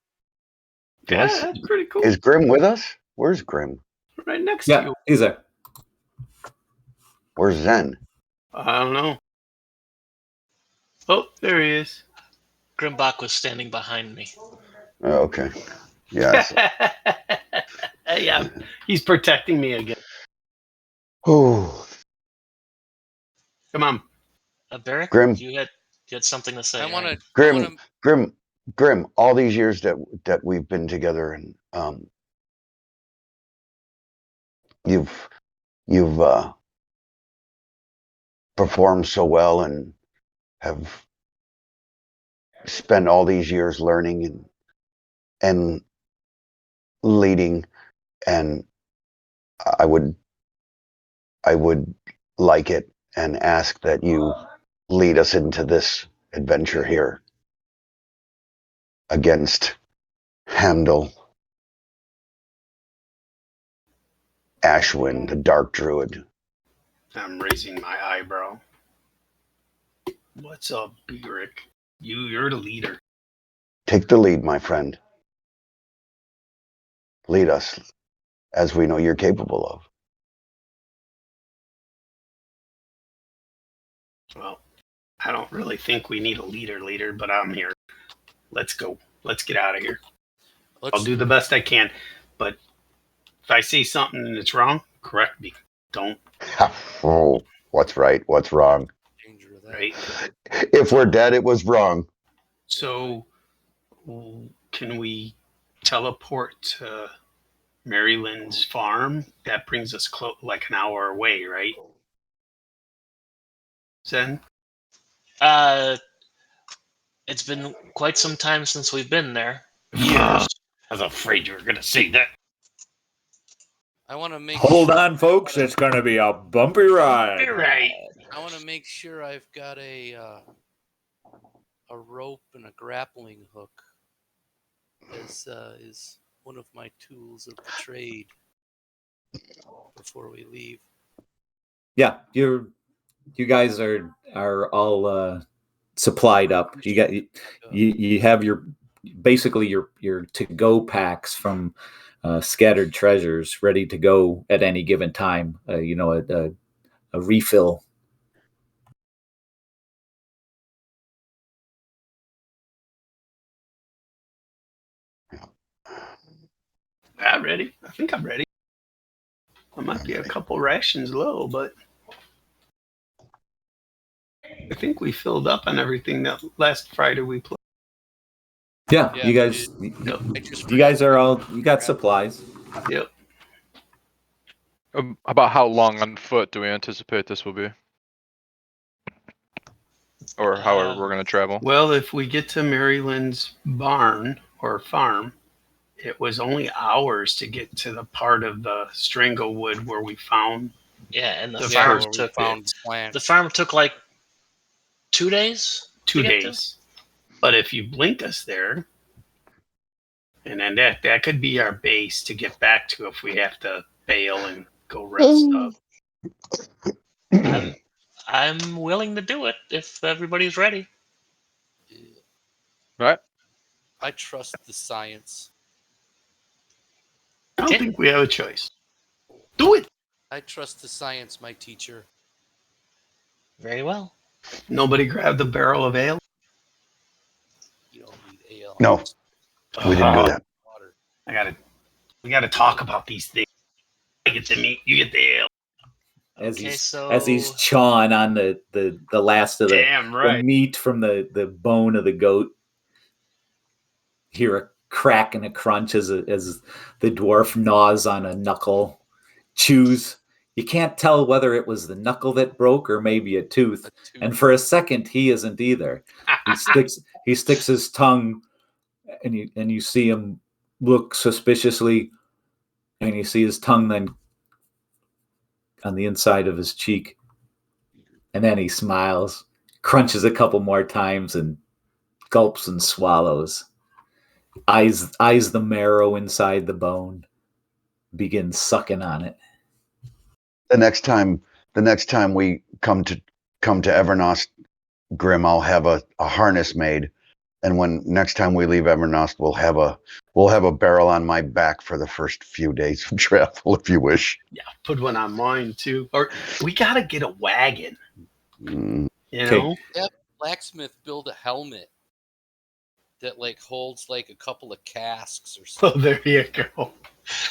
Yeah, Yes. that's pretty cool. Is Grim with us? Where's Grim? Right next to Yeah, you. he's there. Where's Zen? I don't know. Oh, there he is. Grimbach was standing behind me. Oh, okay. Yes. Yeah, he's protecting me again. Oh, Come on. Barrick, Grim. you had something to say. I want right? to. Grim. All these years that we've been together, and you've performed so well, and have spent all these years learning and leading, and I would like it and ask that you lead us into this adventure here against Hamdil Ashwind, the Dark Druid. I'm raising my eyebrow. What's up, Beric? You're the leader. Take the lead, my friend. Lead us as we know you're capable of. Well, I don't really think we need a leader, but I'm here. Let's go. Let's get out of here. I'll do the best I can, but if I say something and it's wrong, correct me. Don't. Oh, what's right? What's wrong? Danger of that. Right? If we're dead, it was wrong. So, can we teleport to Mary Lynn's farm? That brings us like an hour away, right? Zen? It's been quite some time since we've been there. I was afraid you were going to say that. I want to make. Hold sure on, folks. It's going to be a bumpy ride. You're right. I want to make sure I've got a a rope and a grappling hook is one of my tools of the trade before we leave. Yeah, you guys are all supplied up. You have your basically your to go packs from scattered treasures ready to go at any given time. A refill. I'm ready. I think I'm ready. I might be a couple rations low, but I think we filled up on everything that last Friday we played. Yeah, Yeah, you guys, Yep. you guys are all, you got supplies. Yep. About how long on foot do we anticipate this will be? Or however we're going to travel? Well, if we get to Maryland's barn or farm, it was only hours to get to the part of the Stranglewood where we found. Yeah, and the The farm first took found the plant. the farm took like 2 days. 2 to get to? days. But if you blink us there, and then that could be our base to get back to if we have to bail and go rest up. I'm willing to do it if everybody's ready. Right? I trust the science. I don't Okay. think we have a choice. Do it. I trust the science, my teacher. Very well. Nobody grabbed the barrel of ale. You don't need ale. No, we didn't do Uh, that. Water. We gotta talk about these things. I get the meat, you get the ale. As Okay, he's so as he's chawing on the last of the Damn right. meat from the bone of the goat. Hear a crack and a crunch as the dwarf gnaws on a knuckle, chews. You can't tell whether it was the knuckle that broke or maybe a tooth. A tooth. And for a second, he isn't either. He sticks his tongue, and you see him look suspiciously, and you see his tongue then on the inside of his cheek, and then he smiles, crunches a couple more times, and gulps and swallows. Eyes the marrow inside the bone, begins sucking on it. The next time we come to Evernost, Grim, I'll have a harness made, and when next time we leave Evernost, we'll have a barrel on my back for the first few days of travel, if you wish. Yeah, put one on mine too. Or we gotta get a wagon. Mm, You Okay. know? Blacksmith build a helmet that like holds like a couple of casks or So something there you go.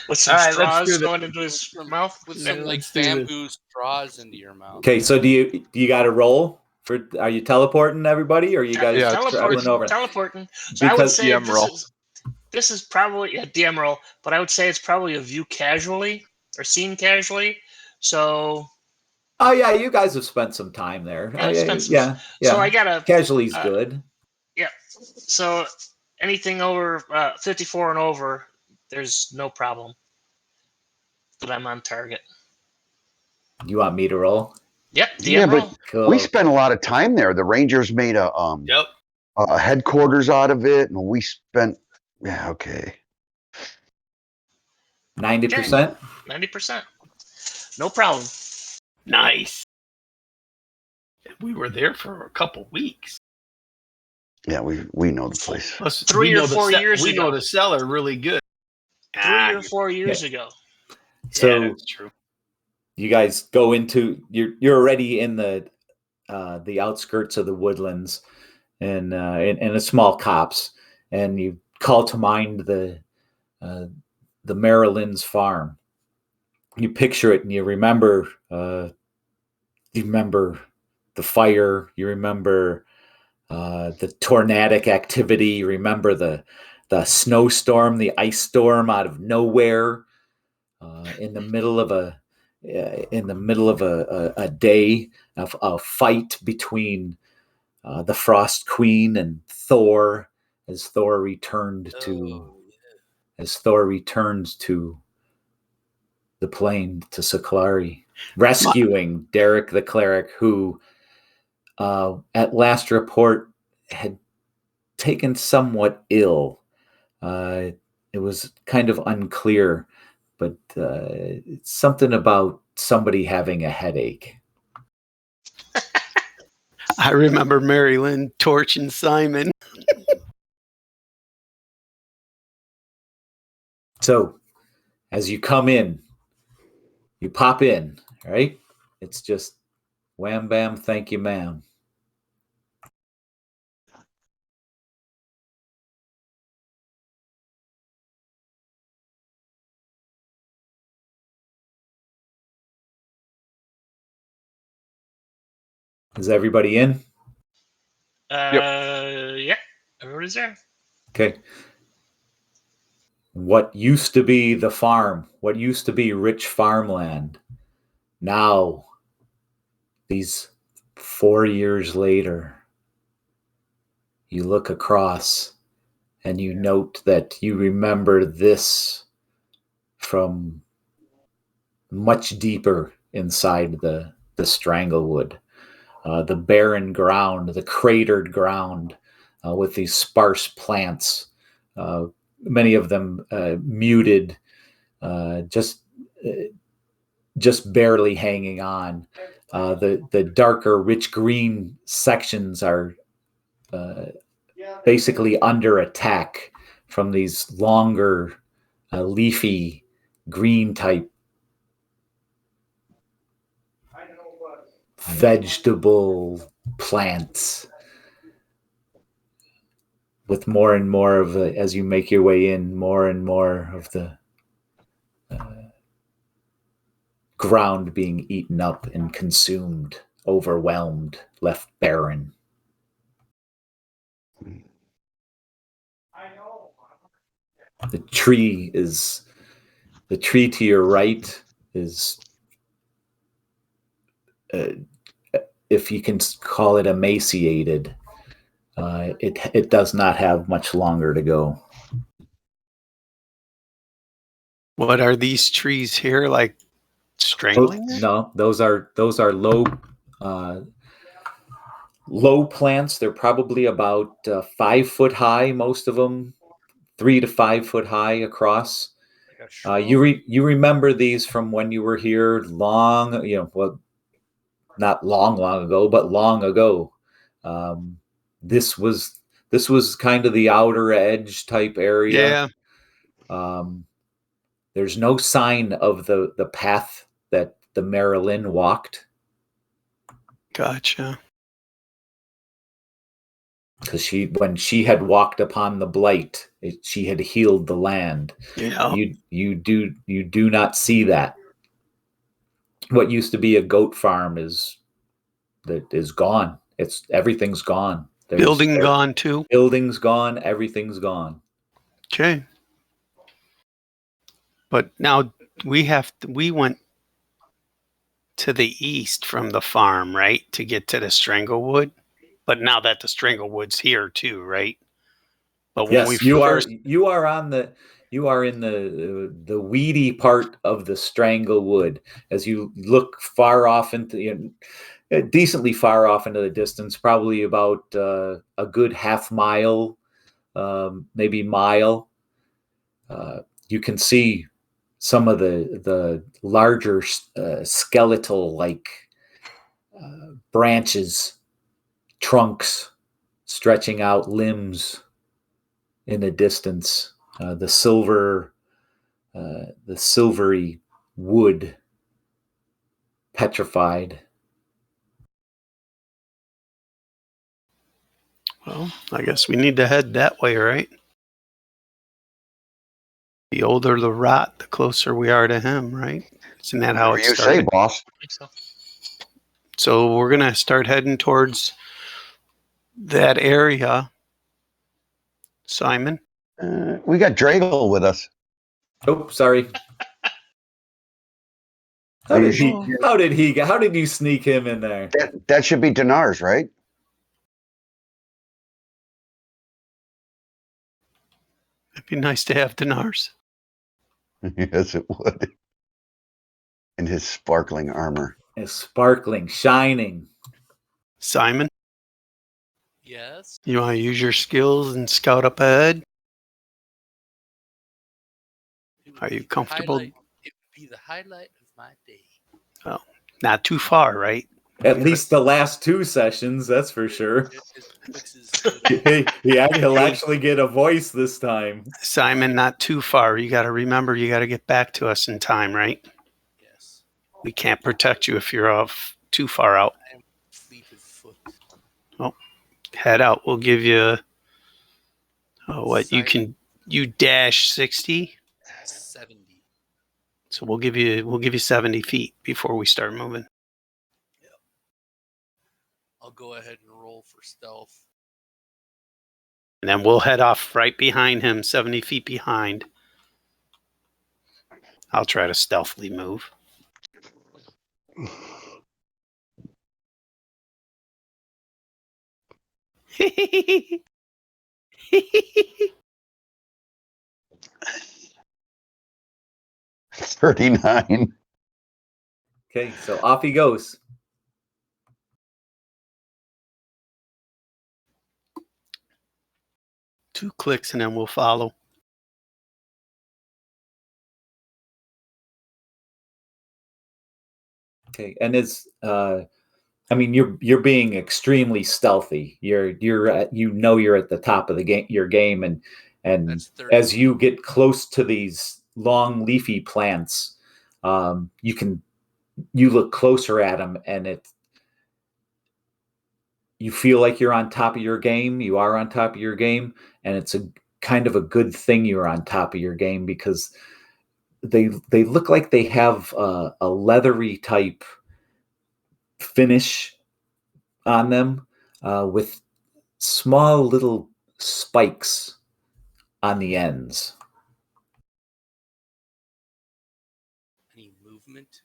with some All right, let's straws do this. going into his mouth. with Yeah, some like let's do this. bamboo straws into your mouth. Okay, so do you got to roll for? Are you teleporting everybody, or are you guys Yeah, traveling over? Teleporting. So I would Because say DM roll. this is probably a DM roll, but I would say it's probably a view casually or seen casually. So oh yeah, you guys have spent some time there. Yeah, I've spent some- yeah. so I got a Casually's good. so anything over 54 and over, there's no problem that I'm on target. You want me to roll? Yep, DM Yeah, but- roll. Cool. We spent a lot of time there. The Rangers made a Yep. headquarters out of it, and we spent. Yeah, okay. 90%. 90%. No problem. Nice. We were there for a couple weeks. Yeah, we know the place. Plus, 3 we or know the 4 years we ago. know the cellar really good. 3 or 4 years ago. So yeah, that's true. you guys go into you're already in the outskirts of the woodlands and in a small copse, and you call to mind the Maryland's farm. You picture it, and you remember the fire. You remember the tornadic activity. You remember the snowstorm, the ice storm out of nowhere in the middle of a day of a fight between the Frost Queen and Thor as Thor returned to the plane to Saklari, rescuing Derek the cleric, who at last report had taken somewhat ill. It was kind of unclear, but it's something about somebody having a headache. I remember Mary Lynn torching Simon. So, as you come in, you pop in, right? It's just wham, bam, thank you, ma'am. Is everybody in? Yeah, everybody's there. Okay. What used to be the farm, what used to be rich farmland, now, these 4 years later, you look across and you note that you remember this from much deeper inside the Stranglewood. The barren ground, the cratered ground with these sparse plants, many of them muted, just barely hanging on. The darker, rich green sections are basically under attack from these longer, leafy, green type vegetable plants, with more and more of the, as you make your way in, more and more of the ground being eaten up and consumed, overwhelmed, left barren. The tree to your right is, if you can call it, emaciated. It does not have much longer to go. What are these trees here, like strangling? No, those are low plants. They're probably about 5 foot high, most of them 3 to 5 foot high across. You remember these from when you were here long, well, not long ago, but long ago. This was kind of the outer edge type area. Yeah. There's no sign of the path that the Marilyn walked. Gotcha. Because when she had walked upon the blight, she had healed the land. Yeah. You do not see that. What used to be a goat farm is gone. Everything's gone. Building gone too. Building's gone. Everything's gone. Okay. But now we went to the east from the farm, right, to get to the Stranglewood. But now that the Stranglewood's here too, right? But when yes, you are in the weedy part of the Stranglewood. As you look far off into, decently far off into the distance, probably about a good half mile, maybe mile. You can see some of the larger skeletal like branches, trunks, stretching out limbs in the distance. The silvery wood, petrified. Well, I guess we need to head that way, right? The older the rot, the closer we are to him, right? Isn't that how it started? You say, boss? I think so. So we're gonna start heading towards that area. Simon? We got Dragle with us. Oh, sorry. How did you sneak him in there? That should be Dinars, right? It'd be nice to have Dinars. Yes, it would. In his sparkling armor. It's sparkling, shining. Simon? Yes. You want to use your skills and scout up ahead? It would Are be you the comfortable? highlight- It would be the highlight of my day. Not too far, right? At least the last 2 sessions, that's for sure. It puts his foot in. He'll Hey. actually get a voice this time. Simon, not too far. You got to remember, you got to get back to us in time, right? Yes. We can't protect you if you're off too far out. I am fleet of foot. Head out. We'll give you Simon, you dash 60. 70. So we'll give you 70 feet before we start moving. I'll go ahead and roll for stealth. And then we'll head off right behind him, 70 feet behind. I'll try to stealthily move. $39. Okay, so off he goes. Two clicks and then we'll follow. Okay, and I mean, you're being extremely stealthy. You're at the top of your game, and That's 30. as you get close to these long leafy plants, you look closer at them, and you feel like you're on top of your game. You are on top of your game, and it's a kind of a good thing you're on top of your game, because they look like they have a leathery type finish on them, with small little spikes on the ends. Any movement?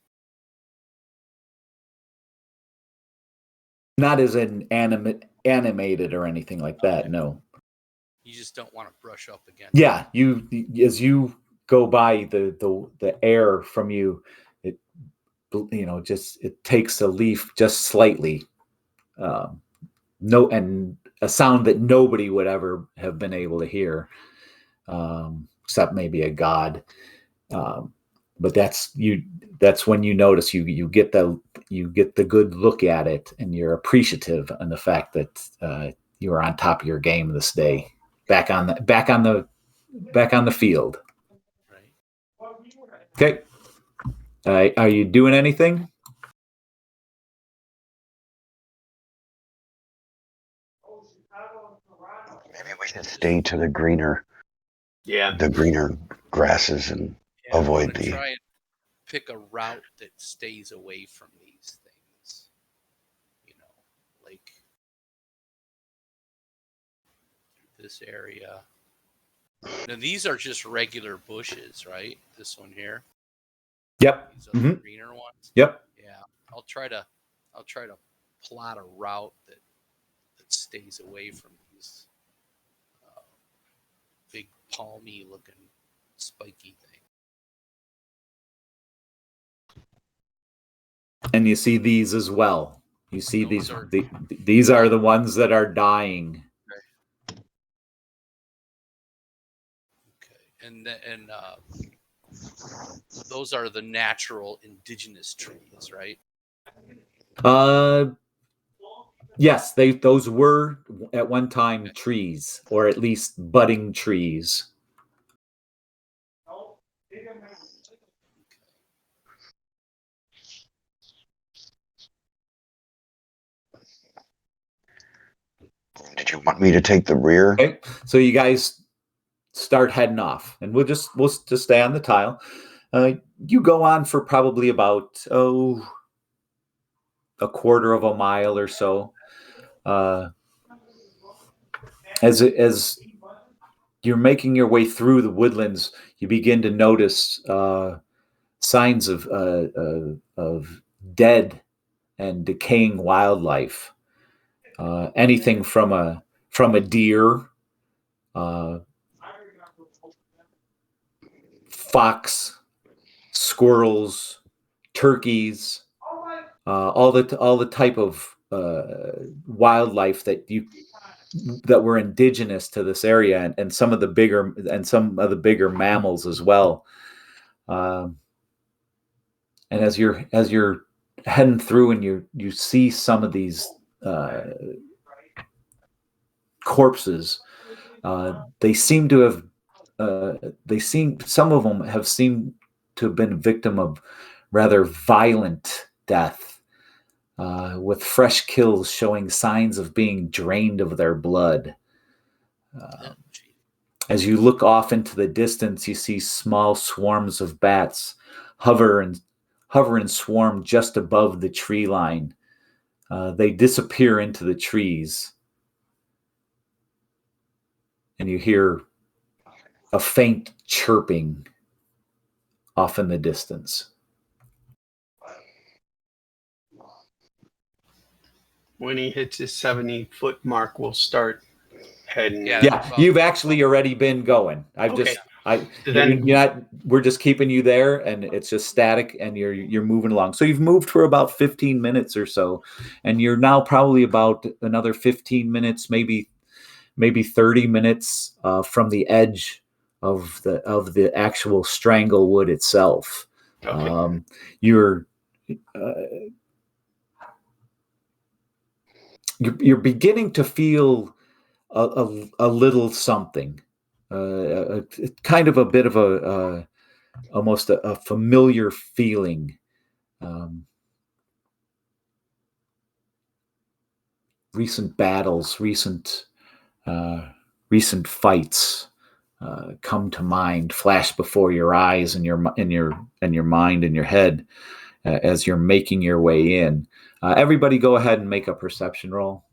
Not as an animated or anything like that. Okay. No. You just don't want to brush up against. Yeah, as you go by, the air from you, it takes a leaf just slightly. And a sound that nobody would ever have been able to hear, except maybe a god. But that's when you notice you get the good look at it, and you're appreciative on the fact that you are on top of your game this day, back on the field. Right. Okay. Are you doing anything? Maybe we should stay to the greener Yeah. grasses and I avoid want to the. try and pick a route that stays away from these things. Like this area. Now these are just regular bushes, right? This one here. Yep. These are the greener ones. Yep. Yeah. I'll try to plot a route that stays away from these big palmy looking spiky things. And you see these as well. You see Those these are the ones that are dying. Okay. And those are the natural indigenous trees, right? Yes, those were at one time trees, or at least budding trees. Did you want me to take the rear? Okay, so you guys start heading off, and we'll just stay on the tile. You go on for probably about a quarter of a mile or so. As you're making your way through the woodlands, you begin to notice signs of dead and decaying wildlife. Anything from a deer, fox, squirrels, turkeys, all the type of wildlife that that were indigenous to this area, and some of the bigger mammals as well. And as you're heading through, and you see some of these corpses, they seem to have some of them have seemed to have been victim of rather violent death, with fresh kills showing signs of being drained of their blood. As you look off into the distance, you see small swarms of bats hover and swarm just above the tree line. They disappear into the trees, and you hear a faint chirping off in the distance. When he hits his 70-foot mark, we'll start heading. Yeah, you've actually already been going. We're just keeping you there, and it's just static, and you're moving along. So you've moved for about 15 minutes or so, and you're now probably about another 15 minutes, maybe 30 minutes from the edge of the actual Stranglewood itself. Okay. You're beginning to feel a little something, kind of a bit of almost a familiar feeling. Recent battles, recent fights come to mind, flash before your eyes and your mind and your head as you're making your way in. Everybody, go ahead and make a perception roll.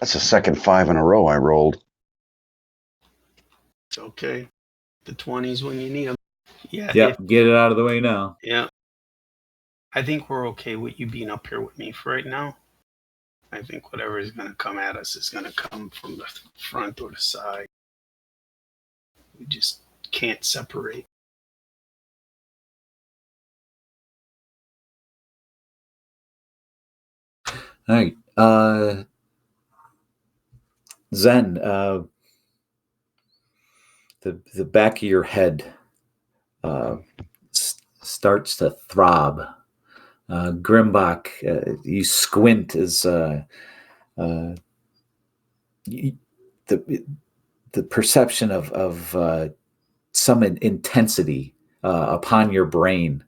That's the second 5 in a row I rolled. It's okay. The 20s when you need them. Yeah. Yep, get it out of the way now. Yeah. I think we're okay with you being up here with me for right now. I think whatever is going to come at us is going to come from the front or the side. We just can't separate. All right. Zen, the back of your head starts to throb. Grimbach, you squint as the perception of some intensity upon your brain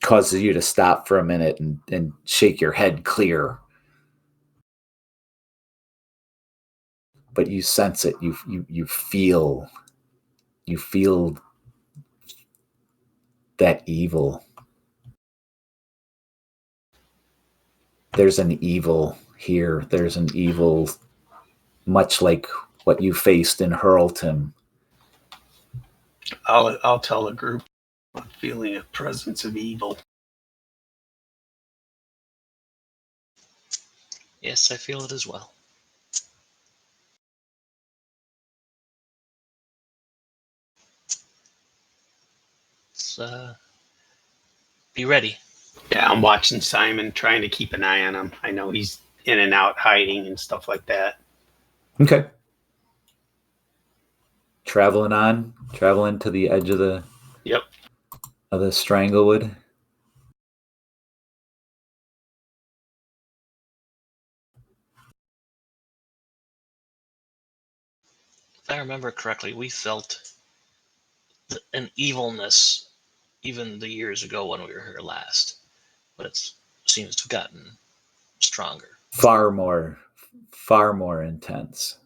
causes you to stop for a minute and shake your head clear. But you sense it. You feel that evil. There's an evil here. There's an evil, much like what you faced in Hurlton. I'll tell the group I'm feeling a presence of evil. Yes, I feel it as well. So, be ready. Yeah, I'm watching Simon, trying to keep an eye on him. I know he's in and out hiding and stuff like that. Okay. Traveling to the edge of the Stranglewood. If I remember correctly, we felt an evilness even the years ago when we were here last, but it seems to have gotten stronger. Far more intense.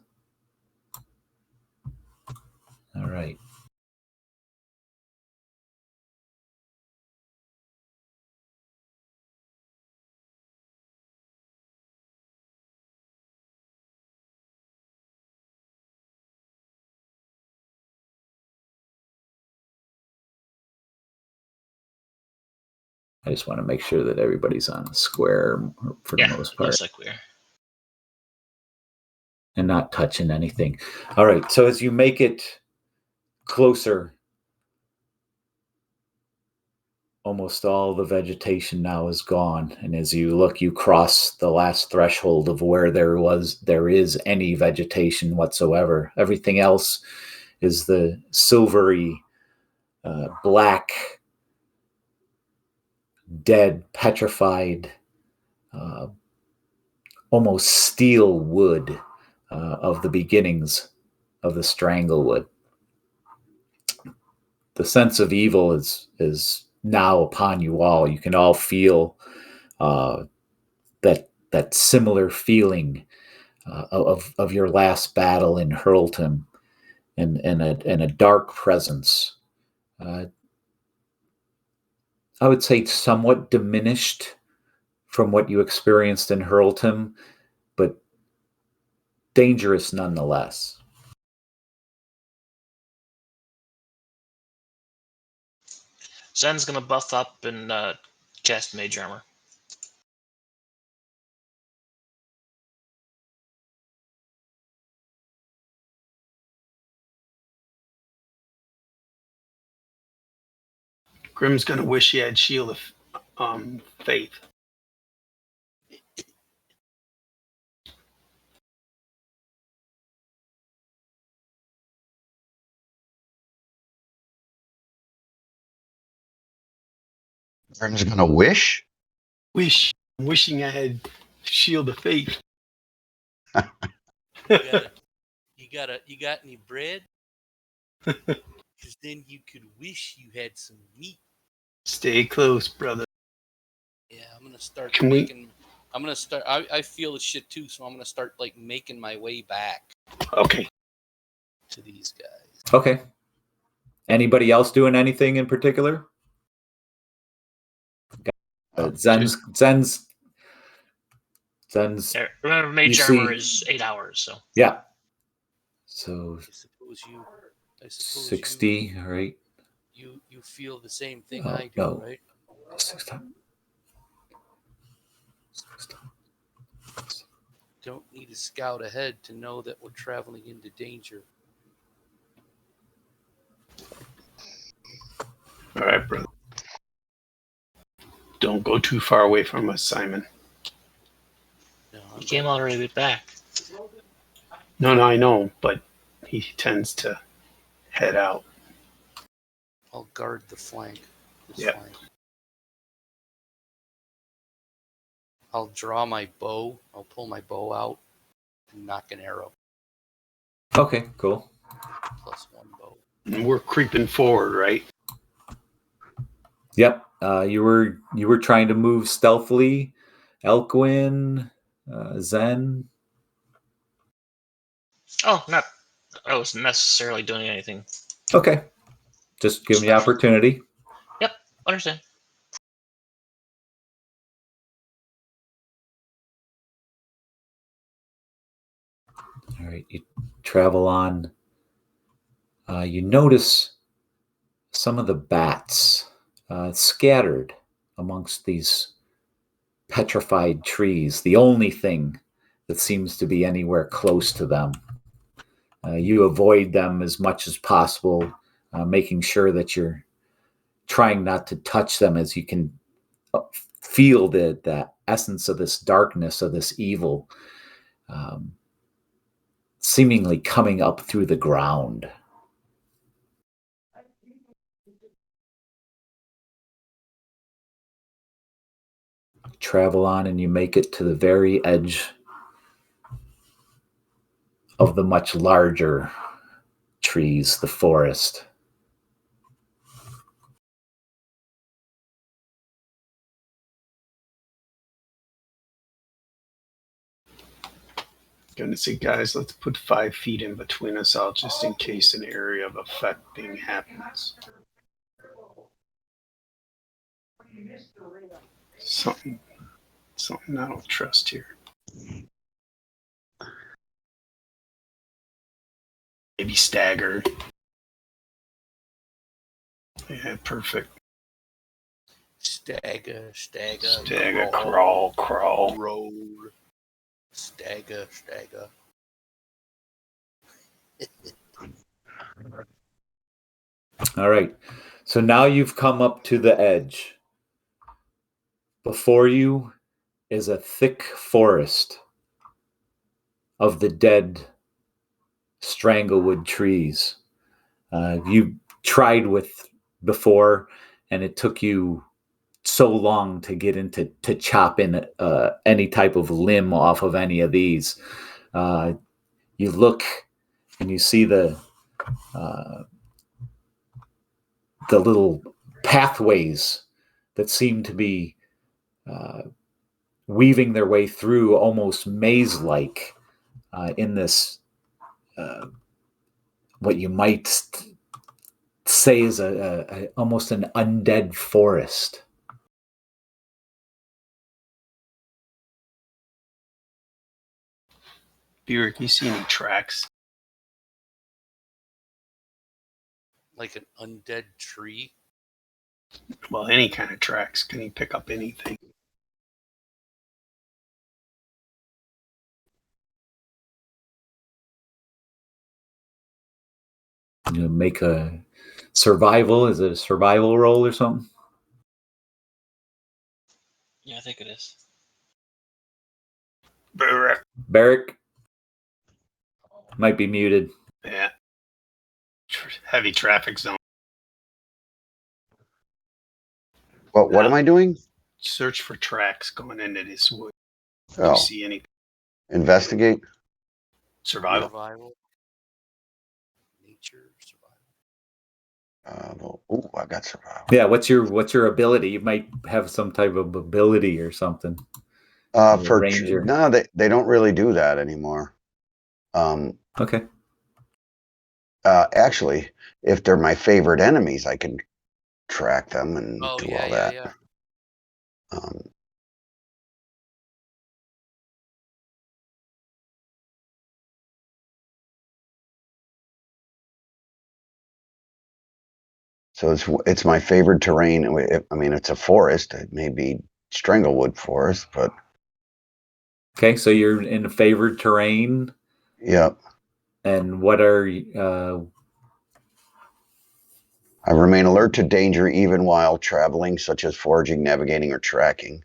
All right. I just want to make sure that everybody's on the square for the most part. Looks like we are. And not touching anything. All right. So as you make it closer, almost all the vegetation now is gone. And as you look, you cross the last threshold of where there is any vegetation whatsoever. Everything else is the silvery, black, dead, petrified, almost steel wood of the beginnings of the Stranglewood. The sense of evil is now upon you all. You can all feel that similar feeling of your last battle in Hurlton, and a dark presence. I would say somewhat diminished from what you experienced in Hurlton, but dangerous nonetheless. Zen's gonna buff up and cast Mage Armor. Grim's gonna wish he had Shield of Faith. Grim's gonna wish. Wishing I had Shield of Faith. You got any bread? Because then you could wish you had some meat. Stay close, brother. Yeah, I'm gonna start Can we- making. I'm gonna start. I feel the shit too, so I'm gonna start like making my way back Okay. to these guys. Okay. Anybody else doing anything in particular? Zen's. Yeah, remember, Mage You Armor see- is 8 hours, so Yeah. So I suppose 60, all right. You feel the same thing Oh, I do, no. right? 60. Don't need a scout ahead to know that we're traveling into danger. All right, brother. Don't go too far away from us, Simon. No, you came all the way back. No, I know, but he tends to head out. I'll guard the flank. This Yep. flank. I'll draw my bow. I'll pull my bow out and knock an arrow. Okay, cool. +1 bow. And we're creeping forward, right? Yep. You were trying to move stealthily. Elkwin, Zen. Oh, not. I wasn't necessarily doing anything. Okay. Just give me the opportunity. Yep, understand. All right. You travel on. You notice some of the bats scattered amongst these petrified trees, the only thing that seems to be anywhere close to them. You avoid them as much as possible, making sure that you're trying not to touch them, as you can feel the essence of this darkness, of this evil, seemingly coming up through the ground. Travel on and you make it to the very edge of the much larger trees, the forest. Gonna say, guys, let's put 5 feet in between us all just in case an area of affecting happens. Something I don't trust here. Maybe stagger. Yeah, perfect. Stagger. Stagger, crawl. Roll. Stagger. All right. So now you've come up to the edge. Before you is a thick forest of the dead stranglewood trees. You tried with before, and it took you so long to get into to chop in any type of limb off of any of these. You look and you see the little pathways that seem to be weaving their way through, almost maze-like, in this what you might say is almost an undead forest. Buick, you see any tracks? Like an undead tree. Well, any kind of tracks. Can you pick up anything? You make a survival. Is it a survival roll or something? Yeah, I think it is. Barrick might be muted. Yeah. Heavy traffic zone. What am I doing? Search for tracks going into this wood. Do Oh, you see any investigate. survival? Survival. Nature. Survival. I got survival. Yeah. What's your ability? You might have some type of ability or something. For ranger. No, they don't really do that anymore. Okay. Actually, if they're my favorite enemies, I can track them and Oh do yeah, all yeah, that. yeah. So it's my favorite terrain. I mean, it's a forest. It may be Stranglewood Forest, but Okay. So you're in a favored terrain, yeah, and what are I remain alert to danger even while traveling, such as foraging, navigating, or tracking.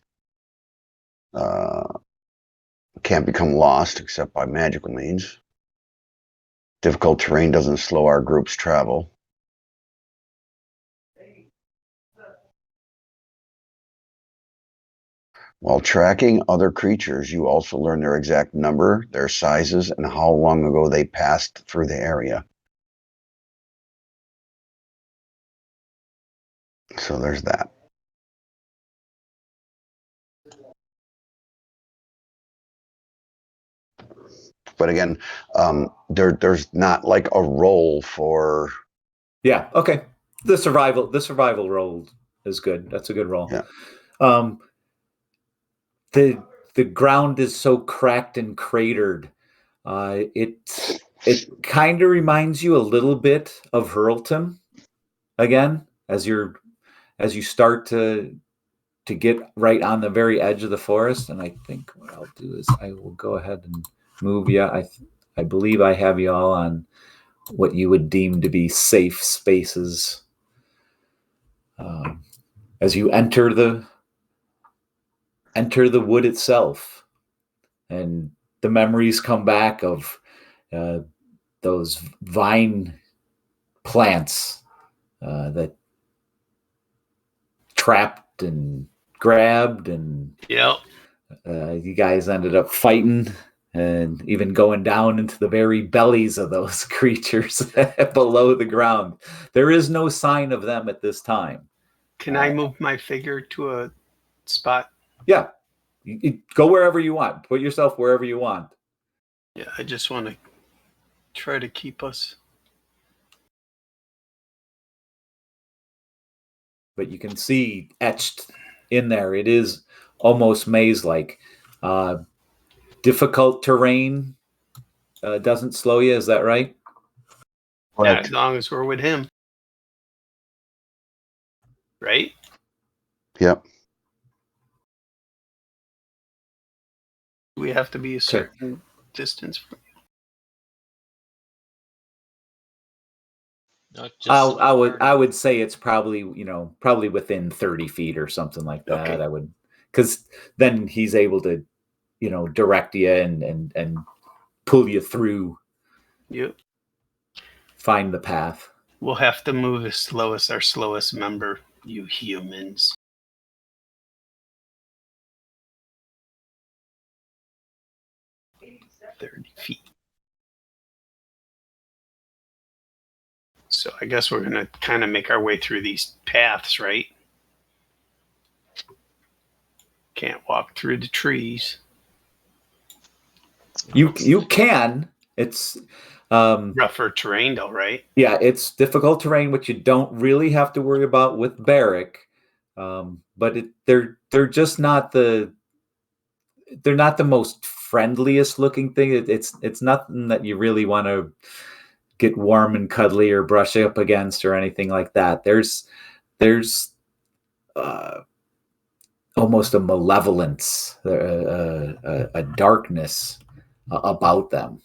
Can't become lost except by magical means. Difficult terrain doesn't slow our group's travel. While tracking other creatures, you also learn their exact number, their sizes, and how long ago they passed through the area. So there's that. But again, there's not like a role for. Yeah. Okay. The survival roll is good. That's a good roll. Yeah. The ground is so cracked and cratered. It kind of reminds you a little bit of Hurlton again as you start to get right on the very edge of the forest. And I think what I'll do is I will go ahead and move you. I believe I have you all on what you would deem to be safe spaces. As you enter the wood itself, and the memories come back of those vine plants that trapped and grabbed, and Yep. you guys ended up fighting and even going down into the very bellies of those creatures below the ground. There is no sign of them at this time. Can I move my figure to a spot? Yeah. Go wherever you want. Put yourself wherever you want. Yeah, I just want to try to keep us. But you can see etched in there, it is almost maze-like. Difficult terrain doesn't slow you. Is that right? Yeah, as long as we're with him. Right? Yep. We have to be a certain distance from you. No, just I would say it's probably probably within 30 feet or something like that. Okay. I would, because then he's able to direct you and pull you through, Yep. find the path. We'll have to move as slow as our slowest member, you humans. "30 feet. So I guess we're going to kind of make our way through these paths, right? Can't walk through the trees. You can. It's Rougher terrain, though, right? yeah, it's difficult terrain, which you don't really have to worry about with Barrick. But they're just not the most friendliest looking thing. It's nothing that you really want to get warm and cuddly or brush up against or anything like that. There's almost a malevolence, a darkness about them.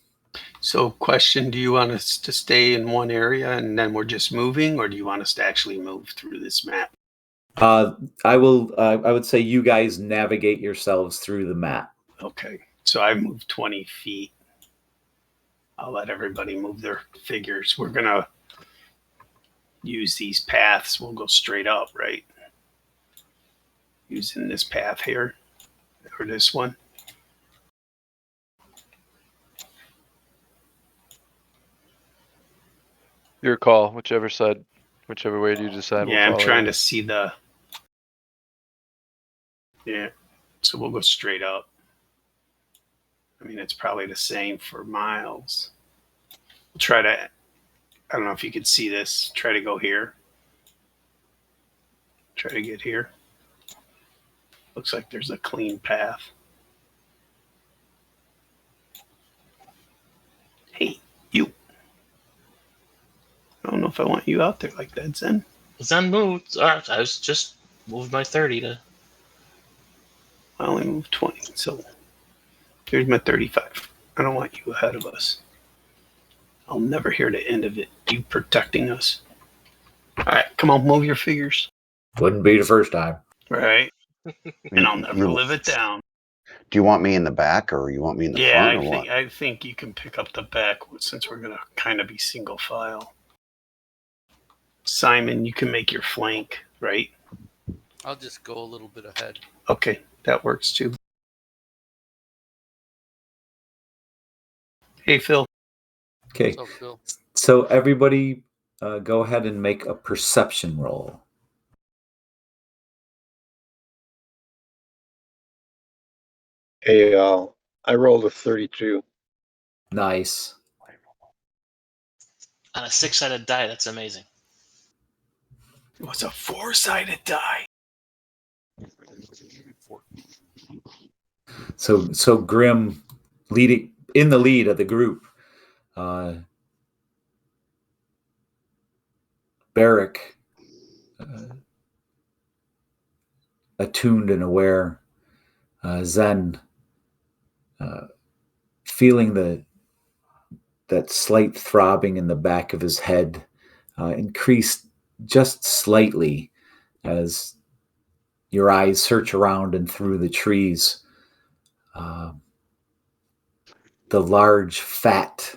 So, question, do you want us to stay in one area and then we're just moving, or do you want us to actually move through this map? I would say you guys navigate yourselves through the map. Okay. So I moved 20 feet. I'll let everybody move their figures. We're going to use these paths. We'll go straight up, right? Using this path here, or this one. Your call, whichever way you decide. Yeah, I'm trying to see the. Yeah, so we'll go straight up. I mean, it's probably the same for miles. We'll try to. I don't know if you can see this. Try to go here. Try to get here. Looks like there's a clean path. Hey, you. I don't know if I want you out there like that, Zen. Zen moved. I was just moved my 30 to. I only moved 20, so here's my 35. I don't want you ahead of us. I'll never hear the end of it. You protecting us. All right, come on, move your figures. Wouldn't be the first time. Right. And I'll never live it down. Do you want me in the back or you want me in the front or what? I think you can pick up the back since we're going to kind of be single file. Simon, you can make your flank, right? I'll just go a little bit ahead. Okay, that works too. Hey, Phil. Okay, So, Phil, so everybody go ahead and make a perception roll. Hey, I rolled a 32. Nice. On a 6-sided die, that's amazing. It was a 4-sided die. So Grim leading in the lead of the group. Barrick, attuned and aware. Zen, feeling that slight throbbing in the back of his head, increased just slightly as your eyes search around and through the trees. The large, fat,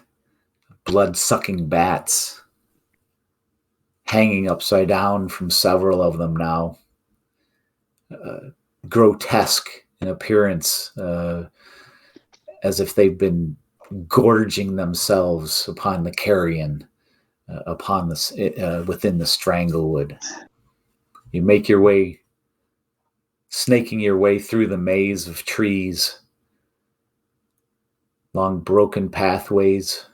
blood-sucking bats hanging upside down from several of them now, grotesque in appearance, as if they've been gorging themselves upon the carrion, within the stranglewood. You make your way, snaking your way through the maze of trees, long broken pathways,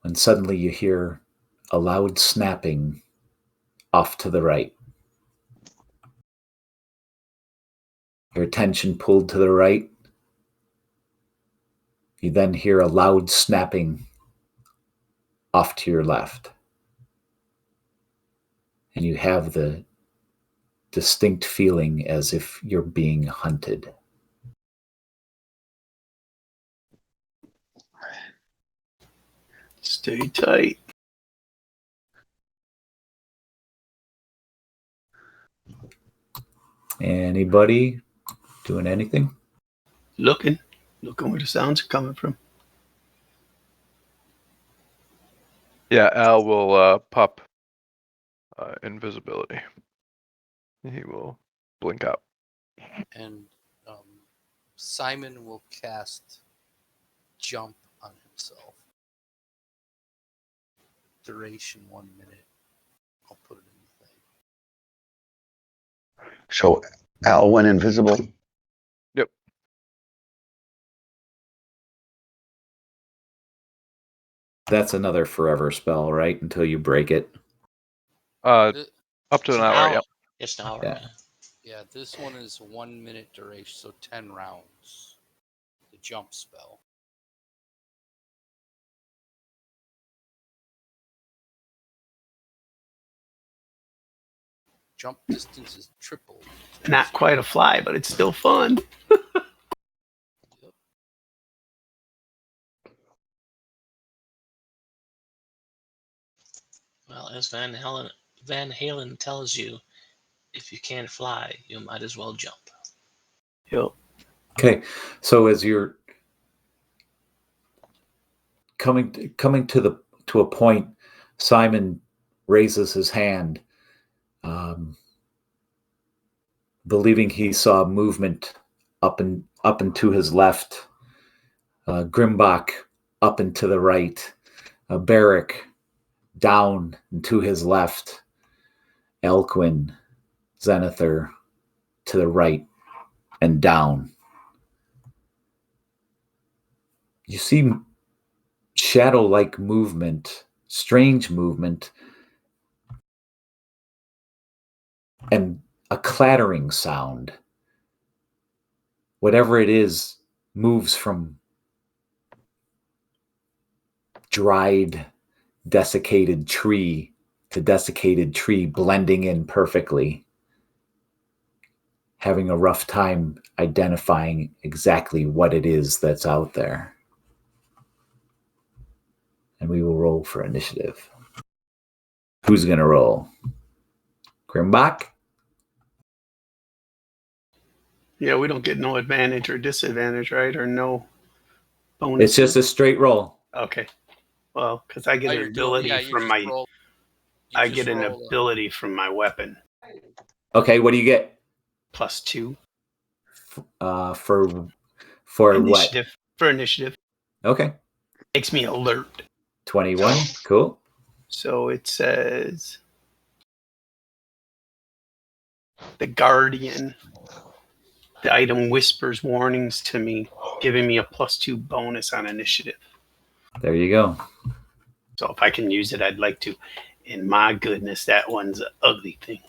when suddenly you hear a loud snapping off to the right. Your attention pulled to the right. You then hear a loud snapping off to your left. And you have the distinct feeling as if you're being hunted. Stay tight. Anybody doing anything? Looking where the sounds are coming from. Yeah, Al will pop invisibility. He will blink out. And Simon will cast jump on himself. Duration 1 minute. I'll put it in the thing. So Al went invisible. Yep. That's another forever spell, right? Until you break it. Up to It's an hour. Yep. It's an hour. Yeah. Yeah, this one is 1 minute duration, so 10 rounds. The jump spell. Jump distance is tripled. Not quite a fly, but it's still fun. Well, as Van Halen tells you, if you can't fly, you might as well jump. Yep. Okay, so as you're coming to a point, Simon raises his hand, believing he saw movement up and to his left. Grimbach up and to the right. Barrick down and to his left. Elquin, Zenithar to the right and down. You see shadow-like movement, strange movement, and a clattering sound. Whatever it is moves from dried, desiccated tree to desiccated tree, blending in perfectly, having a rough time identifying exactly what it is that's out there. And we will roll for initiative. Who's going to roll? Grimbach? Yeah, we don't get no advantage or disadvantage, right? Or no bonus. It's just a straight roll. Okay. Well, because I get an ability from my ability from my weapon. Okay, what do you get? +2. For initiative. what? For initiative. Okay. Makes me alert. 21. Cool. So it says the Guardian. The item whispers warnings to me, giving me a +2 bonus on initiative. There you go. So if I can use it, I'd like to. And my goodness, that one's an ugly thing.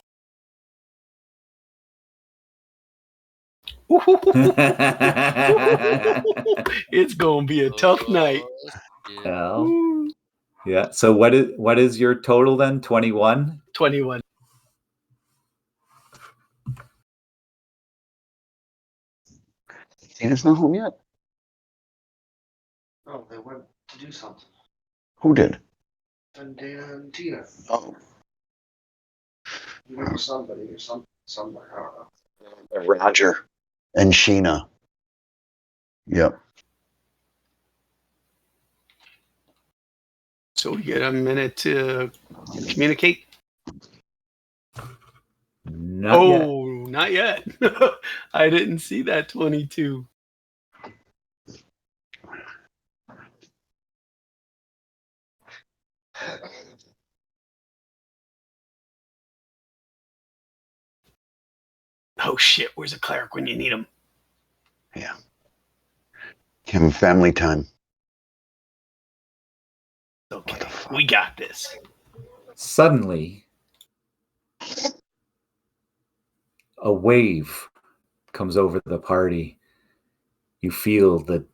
It's gonna be a tough night. Well, yeah. So what is your total then? 21? 21. Tina's not home yet. Oh, they went to do something. Who did? And Dana and Tina. Oh, You know, somebody or somewhere. I don't know. Roger and Sheena. Yep. So we get a minute to communicate. Not yet. I didn't see that 22. Oh shit, where's a cleric when you need him? Yeah. Having family time. Okay, we got this. Suddenly, a wave comes over the party. You feel the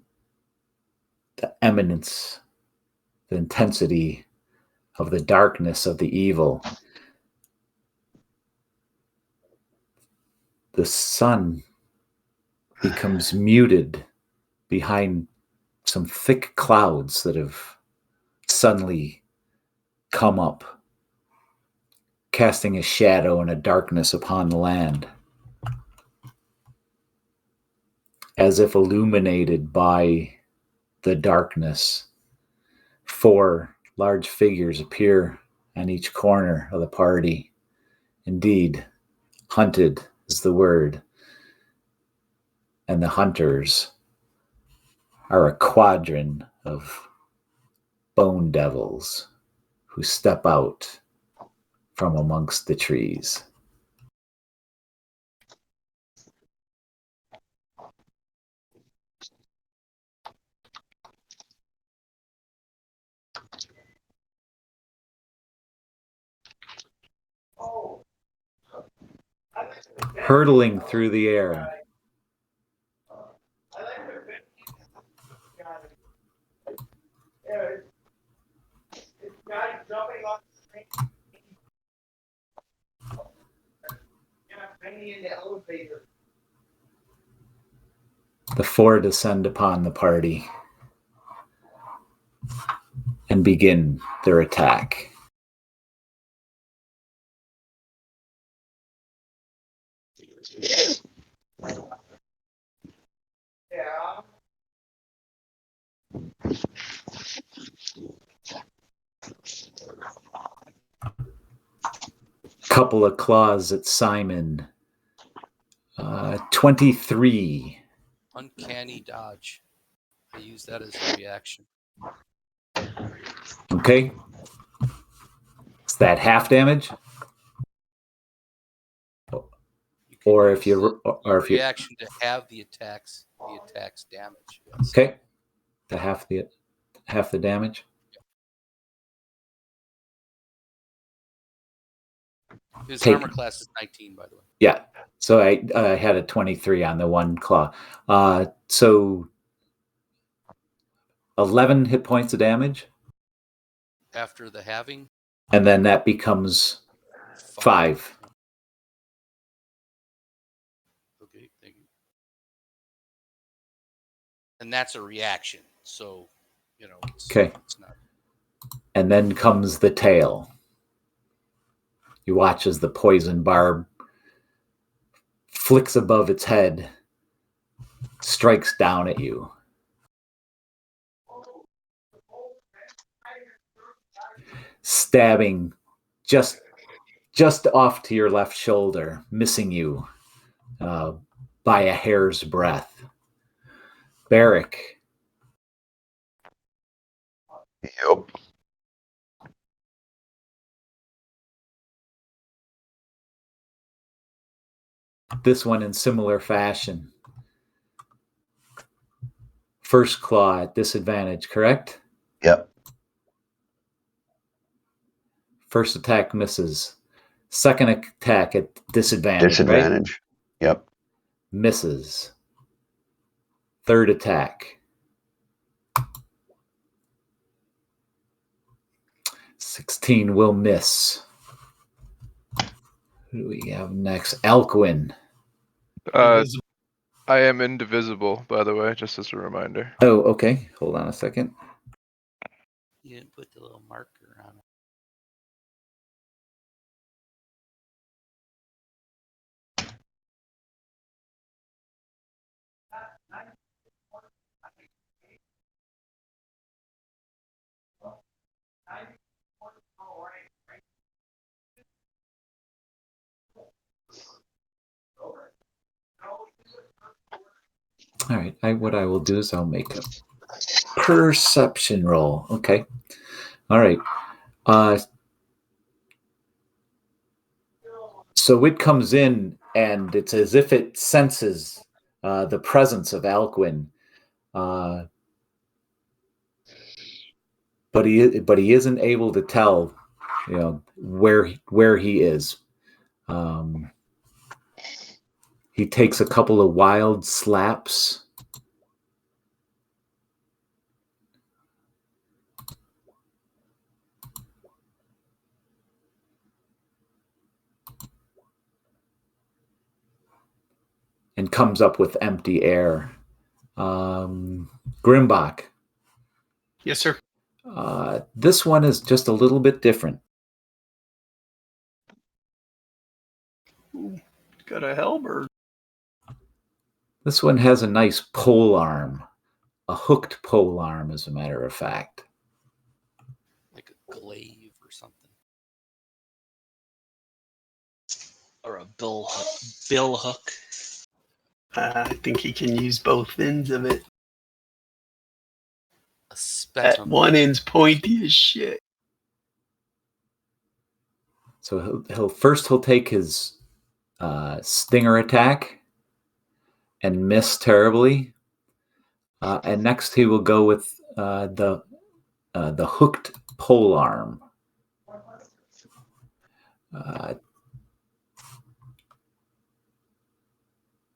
eminence, the intensity of the darkness of the evil. The sun becomes muted behind some thick clouds that have suddenly come up, casting a shadow and a darkness upon the land. As if illuminated by the darkness, 4 large figures appear on each corner of the party. Indeed, hunted is the word. And the hunters are a quadrant of bone devils who step out from amongst the trees. Hurtling through the air, the 4 descend upon the party and begin their attack. Couple of claws at Simon. 23. Uncanny dodge. I use that as a reaction. Okay. Is that half damage? Or if you reaction to have the attacks damage. Yes. Okay. The half the damage. His armor class is 19, by the way. Yeah. So I had a 23 on the one claw. So 11 hit points of damage. After the halving. And then that becomes 5. Okay, thank you. And that's a reaction. So, Okay. It's not. And then comes the tail. You watch as the poison barb flicks above its head, strikes down at you. Stabbing just off to your left shoulder, missing you by a hair's breadth. Barrick. Yep. This one in similar fashion. First claw at disadvantage, correct? Yep. First attack misses. Second attack at disadvantage. Disadvantage. Right? Yep. Misses. Third attack. 16 will miss. Who do we have next? Alcuin. I am indivisible, by the way, just as a reminder. Oh, okay. Hold on a second. You didn't put the little marker on it. All right. What I will do is I'll make a perception roll. Okay. All right. So it comes in and it's as if it senses the presence of Alcuin. But he isn't able to tell, where he is. He takes a couple of wild slaps. And comes up with empty air. Grimbach. Yes, sir. This one is just a little bit different. Ooh, got a halberd. This one has a nice pole arm, a hooked pole arm, as a matter of fact. Like a glaive or something. Or a bill hook. I think he can use both ends of it. A That spetum. one end's pointy as shit. So he'll take his stinger attack and miss terribly, and next he will go with the hooked pole arm.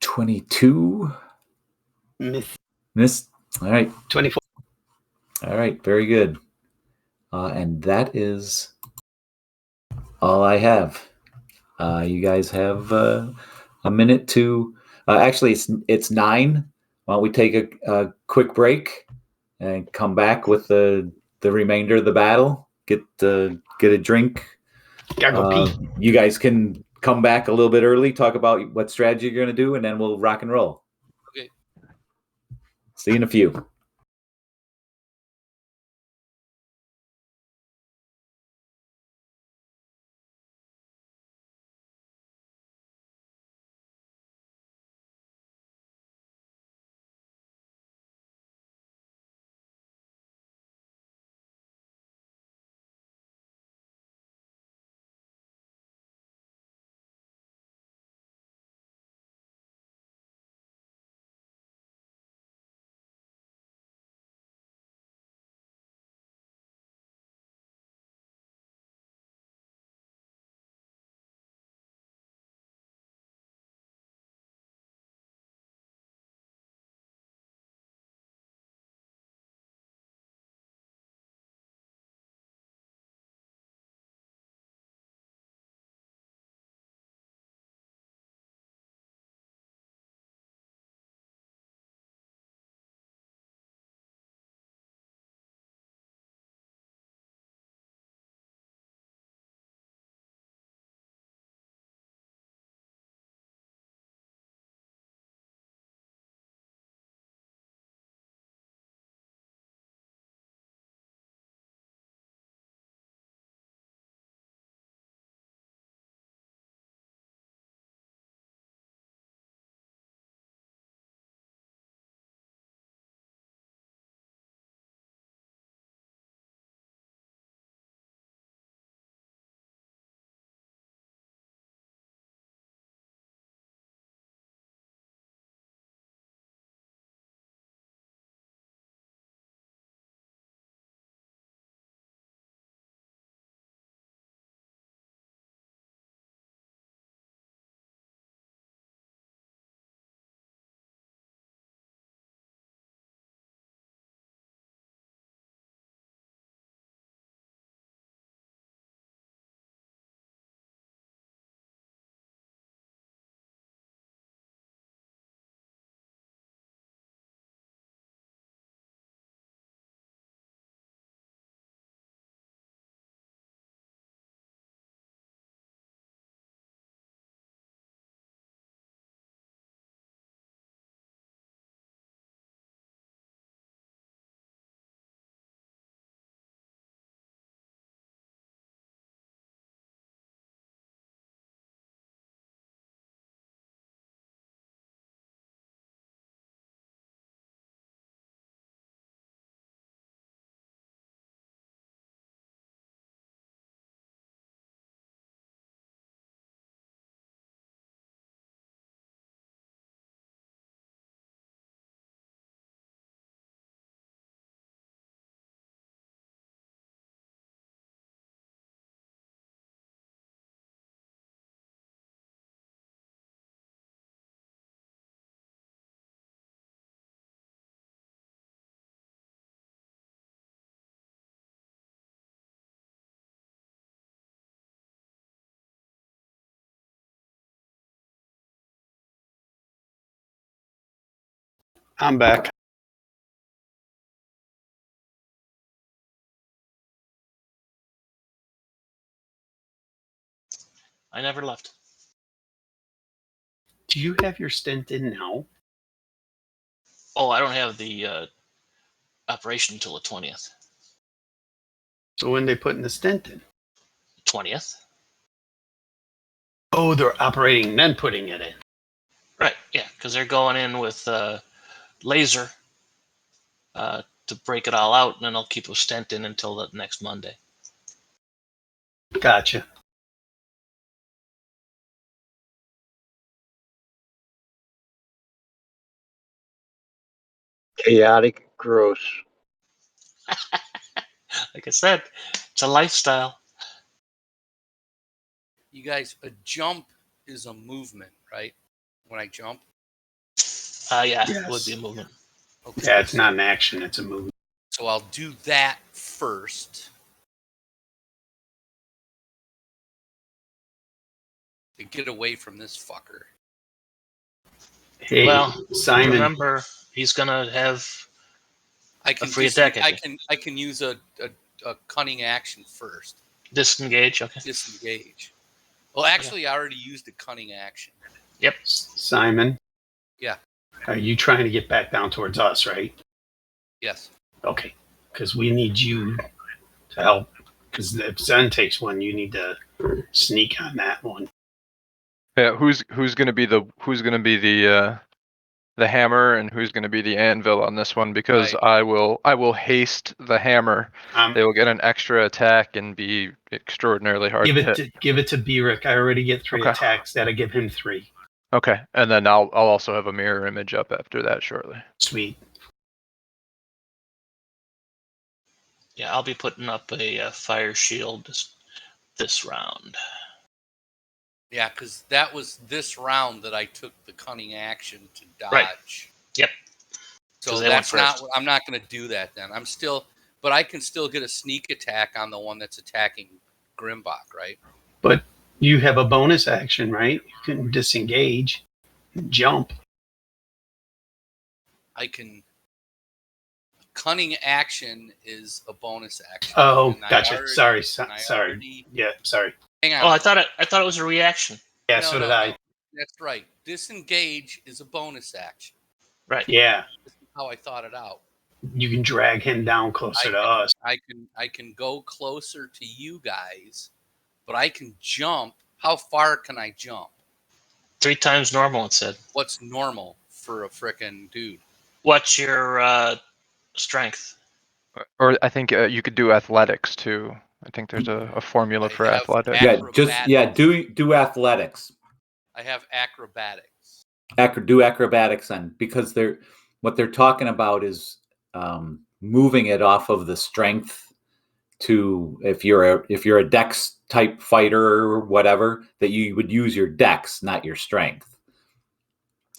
22. Miss. All right. 24. All right. Very good. And that is all I have. You guys have a minute to. Actually, it's 9. Why don't we take a quick break and come back with the remainder of the battle? Get a drink. Gotta go pee. You guys can come back a little bit early, talk about what strategy you're going to do, and then we'll rock and roll. Okay. See you in a few. I'm back. I never left. Do you have your stent in now? Oh, I don't have the operation until the 20th. So when they putting the stent in? 20th. Oh, they're operating and then putting it in. Right. Yeah, because they're going in with laser to break it all out, and then I'll keep a stent in until the next Monday. Gotcha. Chaotic, gross. Like I said, it's a lifestyle. You guys, a jump is a movement, right? When I jump. Yeah, Yes. it would be a movement. Okay. Yeah, it's not an action, it's a movement. So I'll do that first. To get away from this fucker. Hey, Well, Simon. remember, he's gonna have I can a free attack. I can use a cunning action first. Disengage. Okay. Disengage. Well, actually, I already used a cunning action. Yep. Simon. Yeah. Are you trying to get back down towards us, right? Yes. Okay. Because we need you to help. Because if Zen takes one, you need to sneak on that one. Yeah, who's gonna be the hammer and who's gonna be the anvil on this one? Because Right. I will haste the hammer. They will get an extra attack and be extraordinarily hard Give to it hit. to Beric. I already get 3 Okay. attacks. That'll give him 3. Okay, and then I'll also have a mirror image up after that shortly. Sweet. Yeah, I'll be putting up a fire shield this round. Yeah, because that was this round that I took the cunning action to dodge. Right. Yep. So 'Cause they went that's not. first. I'm not going to do that then. But I can still get a sneak attack on the one that's attacking Grimbach, right? But you have a bonus action, right? You can disengage, jump. I can. Cunning action is a bonus action. Oh, and I gotcha. already- Sorry. and I Sorry. already- Yeah, sorry. Hang on. Oh, I thought it was a reaction. Yeah, No, so did no, I. no. That's right. Disengage is a bonus action. Right. Yeah. This is how I thought it out. You can drag him down closer to us. I can go closer to you guys, but I can jump. How far can I jump? 3 times normal, it said. What's normal for a frickin' dude? What's your strength? Or I think you could do athletics too. I think there's a formula I for have athletics. Do athletics. I have acrobatics. Do acrobatics on, because what they're talking about is moving it off of the strength to, if you're a dex type fighter or whatever, that you would use your dex, not your strength.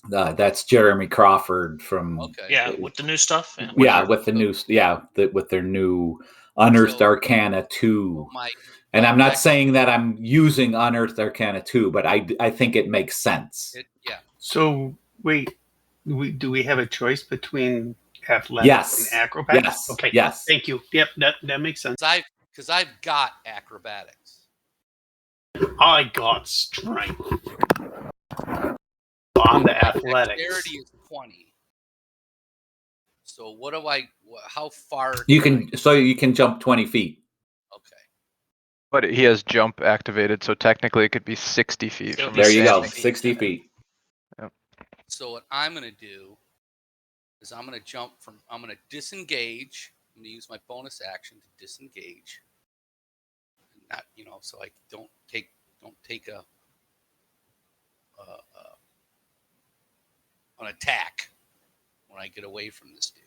That's Jeremy Crawford from Okay. Yeah, with the new stuff. with their new Unearthed So- Arcana 2. My And I'm not saying that I'm using Unearthed Arcana 2, but I think it makes sense. yeah. So, wait. Do we have a choice between athletics Yes. and acrobatics? Yes. Okay. Yes. Thank you. Yep, that makes sense. Because I've got acrobatics. I got strength. On the athletics. Dexterity is 20. So what do how far? You can jump 20 feet. Okay. But he has jump activated, so technically it could be 60 feet. It'll From be There you go. 60 60 feet. So what I'm going to do is I'm going to disengage. I'm going to use my bonus action to disengage. Not, so I don't take an attack when I get away from this dude.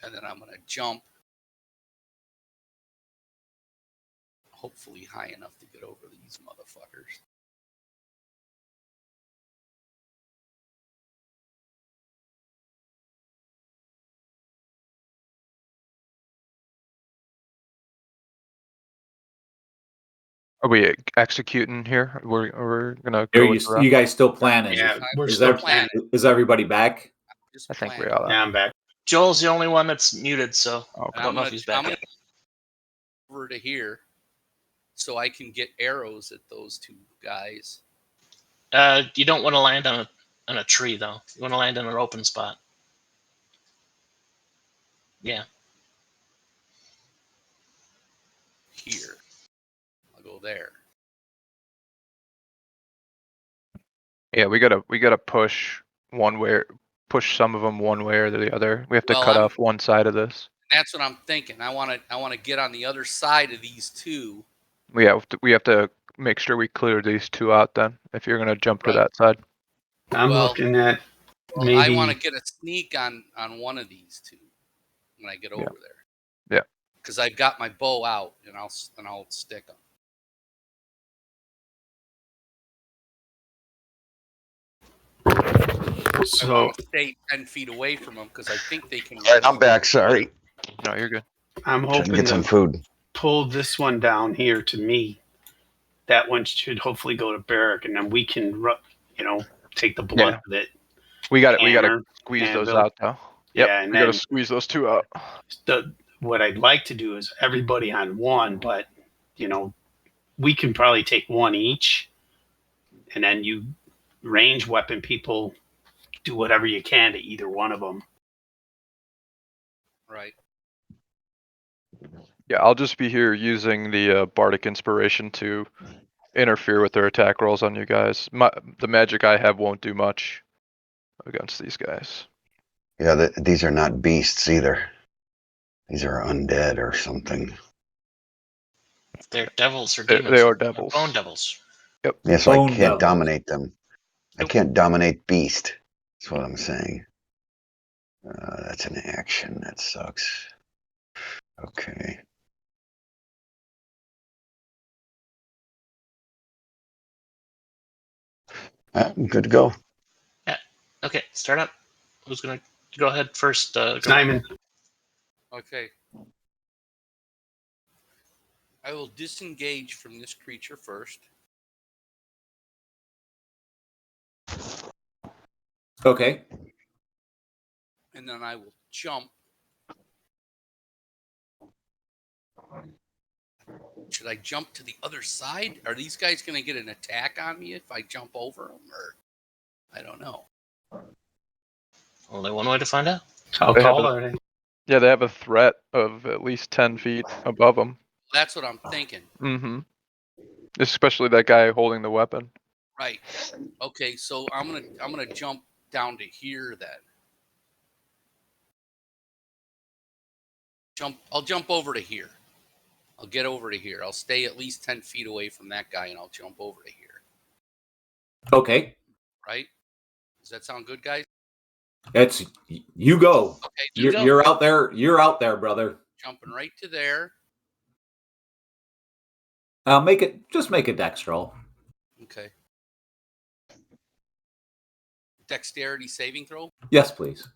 And then I'm going to jump, hopefully high enough to get over these motherfuckers. Are we executing here? We're gonna Are go you, with the you guys still planning? Yeah, we're is, still there- planning. is everybody back? Just I think we plan. are. Yeah, I'm back. Joel's the only one that's muted, so Okay. I don't know if he's back. I'm over to here. so I can get arrows at those two guys. You don't want to land on a tree though. You want to land in an open spot. Yeah. Here. I'll go there. Yeah, we gotta push some of them one way or the other. We have to Well, cut I'm- off one side of this. That's what I'm thinking. I want to get on the other side of these two. We have to make sure we clear these two out then, if you're gonna jump to Right. that side. I'm Well, looking at I maybe. want to get a sneak on one of these two when I get over there. Yeah. Because I've got my bow out and I'll stick them. So Stay 10 feet away from them because I think they can. All right, I'm back. Sorry. No, you're good. I'm Trying to hoping get some to food. pull this one down here to me. That one should hopefully go to Barrick, and then we can, take the blunt of it. We gotta Hammer, squeeze those anvil. out though. Yep, Yeah, and we gotta then squeeze those two out. what I'd like to do is everybody on one, but we can probably take one each, and then you range weapon people do whatever you can to either one of them. Right. Yeah, I'll just be here using the Bardic Inspiration to interfere with their attack rolls on you guys. The magic I have won't do much against these guys. Yeah, these are not beasts either. These are undead or something. They're devils or They demons. are devils. Bone devils. Yep. Yeah, so I Bone can't devils. dominate them. I Nope. can't dominate beast. That's what I'm saying. That's an action. That sucks. Okay. I'm good to go. Okay, start up. Who's gonna go ahead first? Simon, Okay. I will disengage from this creature first. Okay. And then I will jump. Should I jump to the other side? Are these guys going to get an attack on me if I jump over them? Or I don't know. Only one way to find out. how They have tall a- are they? Yeah, they have a threat of at least 10 feet above them. That's what I'm thinking. Mm-hmm. Especially that guy holding the weapon. Right. Okay, so I'm gonna jump down to here then. I'll jump over to here. I'll get over to here. I'll stay at least 10 feet away from that guy and I'll jump over to here. Okay. Right? Does that sound good, guys? That's you go. Okay, You're out there. You're out there, brother. jumping right to there. Make a dex roll. Okay. Dexterity saving throw. Yes, please.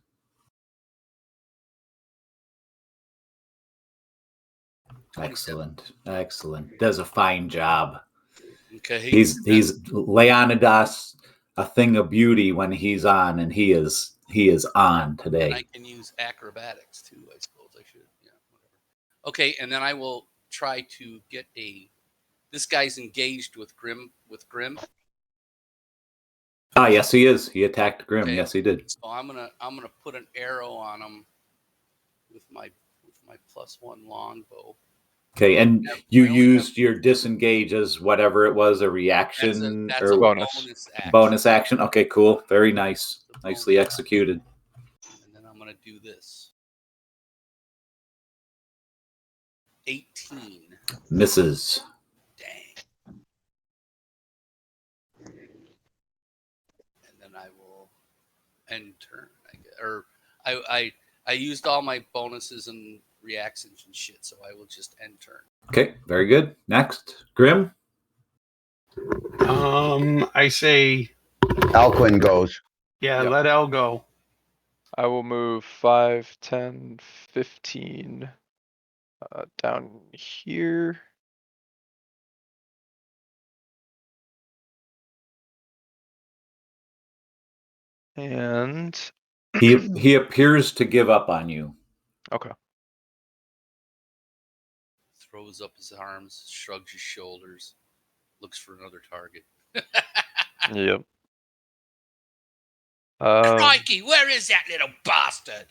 Excellent. Does a fine job. Okay. He's Leonidas, a thing of beauty when he's on, and he is on And today. I can use acrobatics too, I suppose I should. Yeah, whatever. Okay, and then I will try to get this guy's engaged with Grim. Ah, yes, he is. He attacked Grim. Okay. Yes, he did. So I'm gonna put an arrow on him with my +1 longbow. Okay, and Yeah, you I only used your disengage as whatever it was, a reaction That's or a bonus. action. bonus action. Okay, cool. Very nice. It's a Nicely bonus executed. action. And then I'm gonna do this. 18. Misses. Dang. And then I will end turn. I used all my bonuses and reactions and shit, so I will just end turn. Okay, very good. Next, Grim. I say, Alquin goes. yeah, Yep. let L go. I will move 5, 10, 15 down here. And He appears to give up on you. okay. throws up his arms, shrugs his shoulders, looks for another target. Yep. Crikey, where is that little bastard?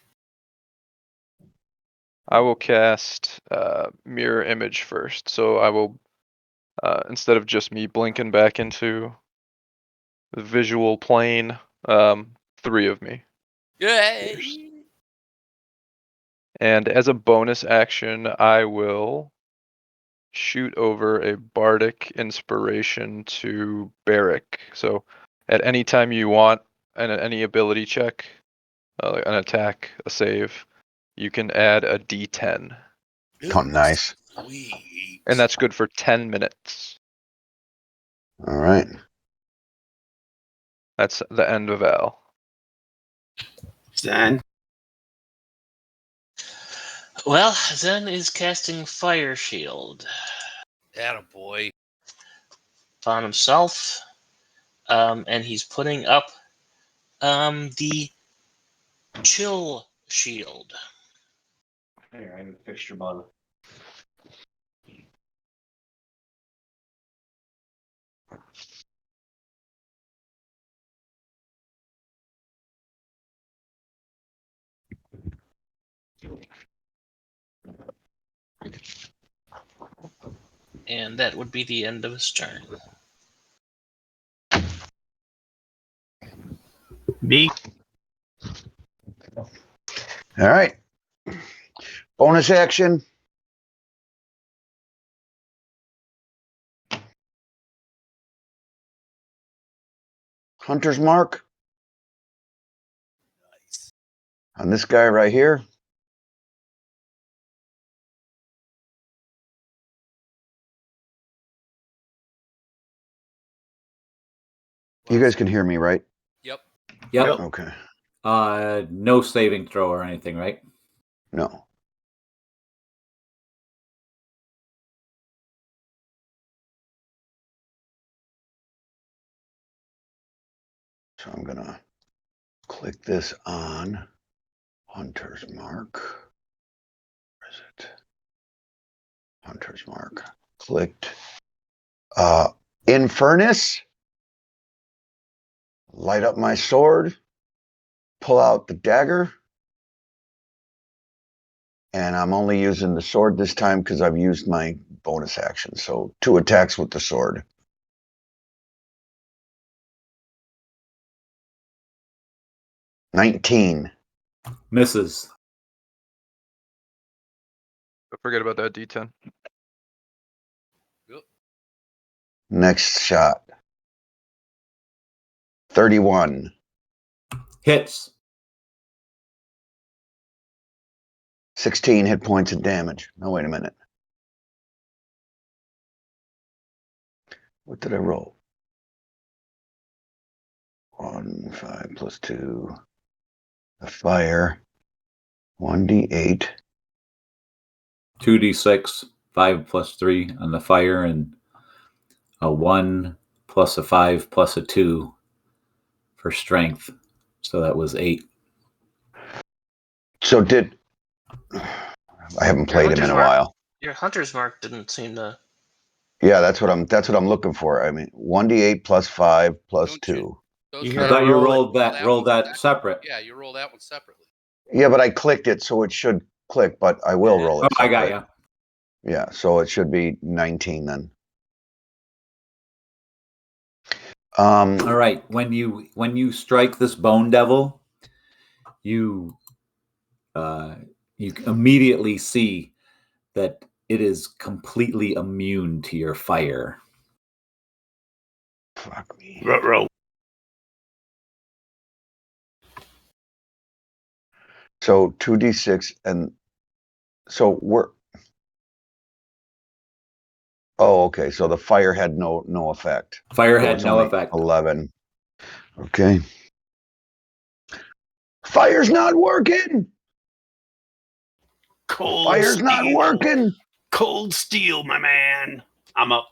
I will cast mirror image first. So I will, instead of just me blinking back into the visual plane, 3 of me. Yay! And as a bonus action, I will shoot over a bardic inspiration to Barrick. So at any time you want, and any ability check, an attack, a save, you can add a D10. Oh, nice. Sweet. And that's good for 10 minutes. All right. That's the end of Al. Zen. Well, Zen is casting Fire Shield Attaboy. upon himself, and he's putting up the Chill Shield. Here, I have a fixture bottle. And that would be the end of his turn. B. All right. Bonus action. Hunter's mark. Nice. On this guy right here. You guys can hear me, right? Yep. Yep. Okay. No saving throw or anything, right? No. So I'm gonna click this on Hunter's mark. Where is it? Hunter's mark. Clicked. In furnace. Light up my sword. Pull out the dagger. And I'm only using the sword this time because I've used my bonus action. So 2 attacks with the sword. $19. Misses. Don't forget about that D10. Yep. Next shot. 31. Hits. 16 hit points of damage. No, wait a minute. What did I roll? 1, 5 plus 2. The fire. 1d8. 2d6, 5 plus 3 on the fire, and a 1 plus a 5 plus a 2 for strength. So that was 8. So did I haven't played him in a while. Your Hunter's Mark didn't seem to. Yeah, that's what I'm looking for. I mean, 1d8 plus 5 plus Don't 2. Those I are- thought you roll rolled that separate. Yeah, you roll that one separately. Yeah, but I clicked it, so it should click, but I will roll it. Oh, I got separate. you. Yeah, so it should be 19 then. All right. When you strike this bone devil, you immediately see that it is completely immune to your fire. Fuck me. Roll. So 2d6 and so we're. Oh, okay. So the fire had no effect. Fire So had it's no only effect. 11. Okay. Fire's not working. Cold Fire's steel. not working. Cold steel, my man. I'm up.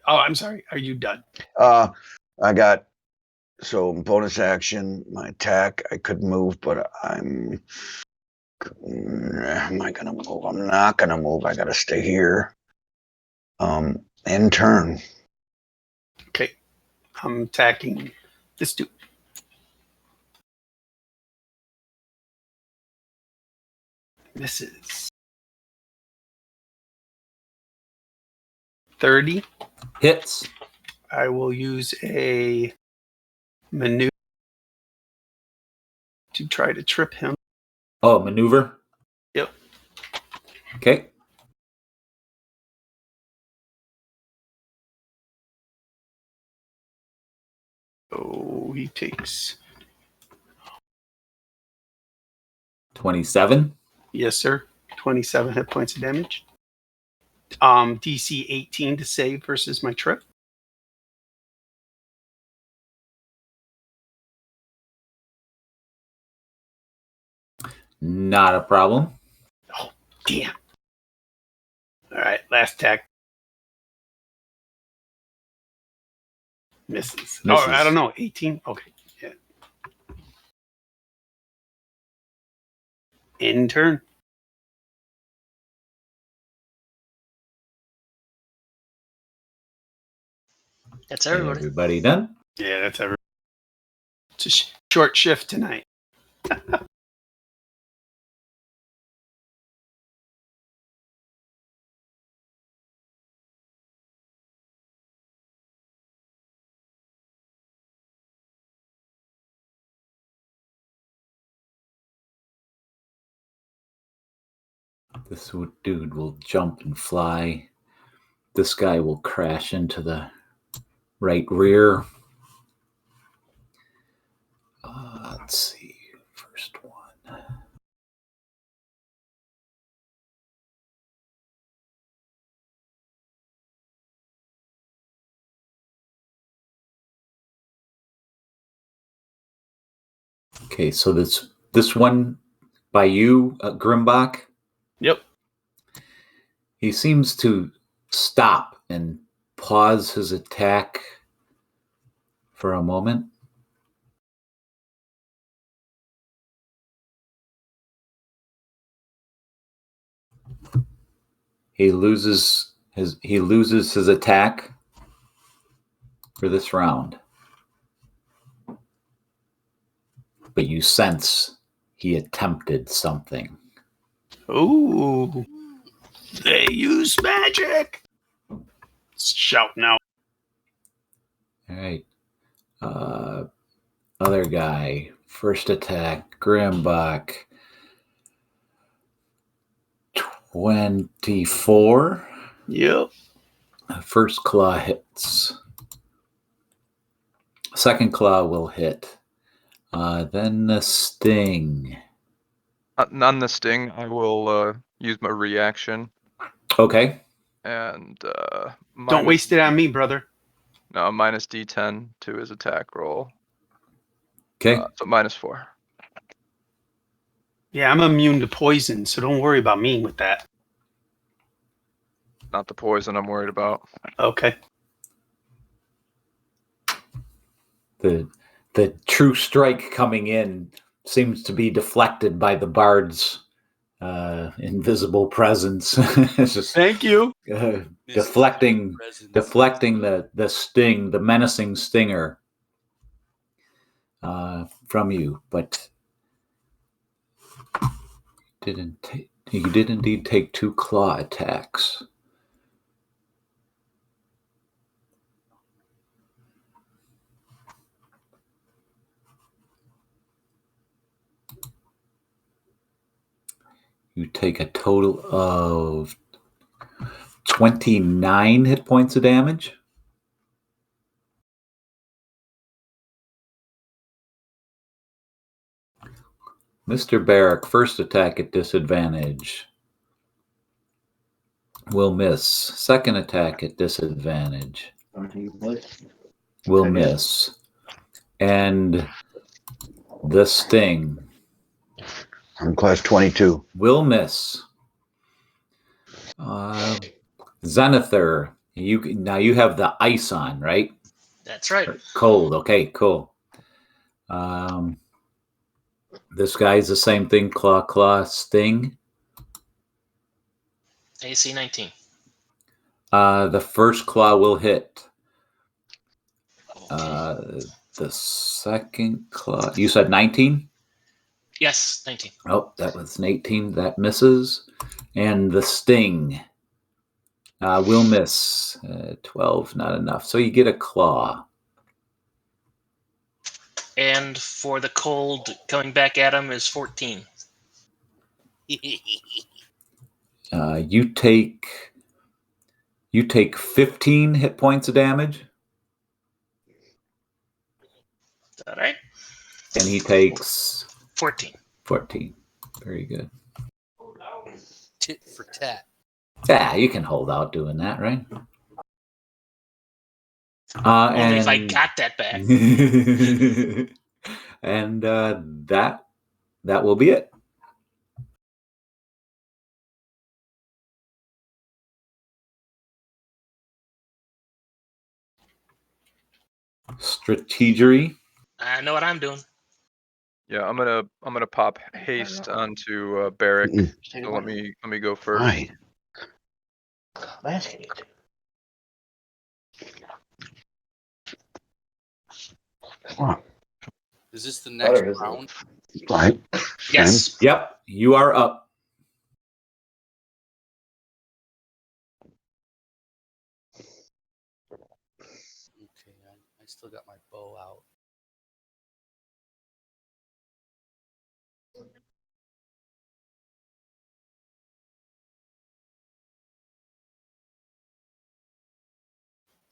Oh, I'm sorry. Are you done? I got so bonus action, my attack. I could move, but am I gonna move? I'm not gonna move. I gotta stay here. In turn. Okay. I'm attacking this dude. Misses. 30. Hits. I will use a maneuver to try to trip him. Oh, maneuver? Yep. Okay. Oh, he takes. 27. Yes, sir. 27 hit points of damage. DC 18 to save versus my trip. Not a problem. Oh, damn. All right, last attack. Misses. Oh, I don't know. 18? Okay. Yeah. In turn. That's everybody. Everybody done? Yeah, that's every. It's a short shift tonight. This dude will jump and fly. This guy will crash into the right rear. Let's see. First one. Okay, so this one by you, Grimbach. Yep. He seems to stop and pause his attack for a moment. He loses his attack for this round. But you sense he attempted something. Ooh. They use magic. Shout now. All right. Other guy. First attack. Grimbach. 24. Yep. First claw hits. Second claw will hit. Then the sting. On the sting, I will use my reaction Okay. and Don't waste it on me, brother. No, minus D10 to his attack roll. Okay. So -4. Yeah, I'm immune to poison, so don't worry about me with that. Not the poison I'm worried about. Okay. The true strike coming in seems to be deflected by the bard's invisible presence. It's just, thank you. deflecting the sting, the menacing stinger from you, but you did indeed take 2 claw attacks. You take a total of 29 hit points of damage. Mr. Barrick, first attack at disadvantage. Will miss. Second attack at disadvantage. Will miss. And the sting. I'm class 22. Will miss. Zenithar, now you have the ice on, right? That's right. Cold. Okay, cool. This guy's the same thing. Claw, sting. AC 19. The first claw will hit. Okay. The second claw. You said 19? Yes, 19. Oh, that was an 18. That misses. And the sting will miss. 12, not enough. So you get a claw. And for the cold, coming back at him is 14. You take 15 hit points of damage. Is that right? And he takes 14. 14. Very good. Tit for tat. Yeah, you can hold out doing that, right? Only if I got that back. And that will be it. Strategery. I know what I'm doing. Yeah, I'm gonna pop haste onto Barrick. So let me go first. Why? I'm asking you to. Come on. Is this the next Better, isn't it? round? Right. Yes. Yep, you are up. Okay, I still got my bow out.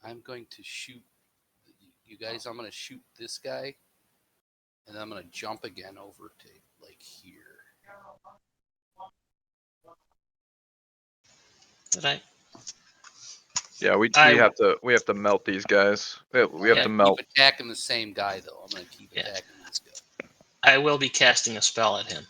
I'm going to shoot you guys. I'm going to shoot this guy, and I'm going to jump again over to like here. Did I? Yeah, we I- have to melt these guys. We have Yeah, to melt. keep attacking the same guy though. I'm going to keep Yeah. attacking this guy. I will be casting a spell at him.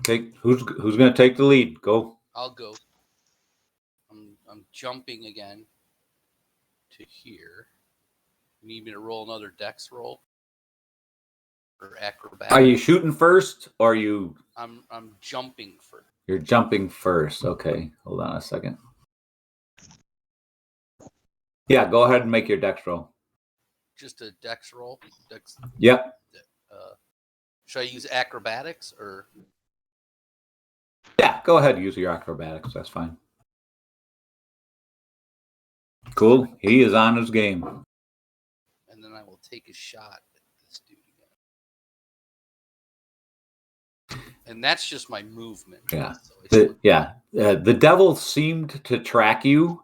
Okay, who's going to take the lead? Go. I'll go. I'm jumping again to here. You need me to roll another dex roll or acrobatics? Are you shooting first, or you? I'm jumping first. You're jumping first. Okay, hold on a second. Yeah, go ahead and make your dex roll. Just a dex roll. Dex. Yep. Should I use acrobatics or? Yeah, go ahead and use your acrobatics. That's fine. Cool. He is on his game. And then I will take a shot at this dude again. And that's just my movement. Yeah. So it's The devil seemed to track you,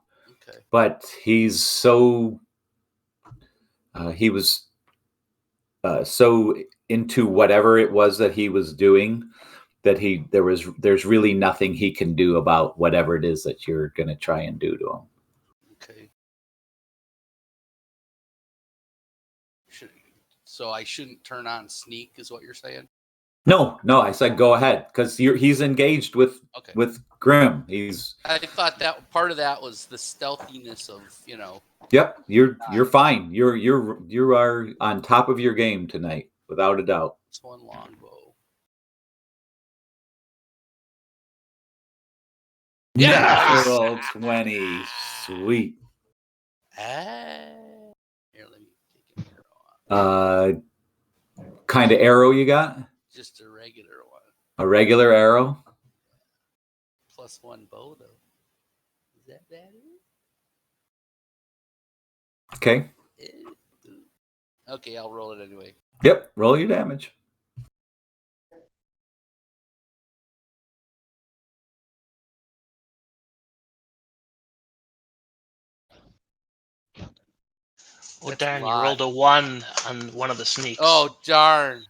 okay. but he's so he was so into whatever it was that he was doing that there's really nothing he can do about whatever it is that you're going to try and do to him. Okay. So I shouldn't turn on sneak, is what you're saying? No, I said go ahead because he's engaged with Grim. I thought that part of that was the stealthiness of Yep, you're fine. You are on top of your game tonight, without a doubt. It's one longbow. Yeah, roll 20. Sweet. Here, let me take an arrow. Kind of arrow you got? Just a regular one. A regular arrow? +1 bow though. Is that bad? Okay. Okay, I'll roll it anyway. Yep, roll your damage. Oh, That's darn, a you lot. rolled a 1 on one of the sneaks. Oh, darn.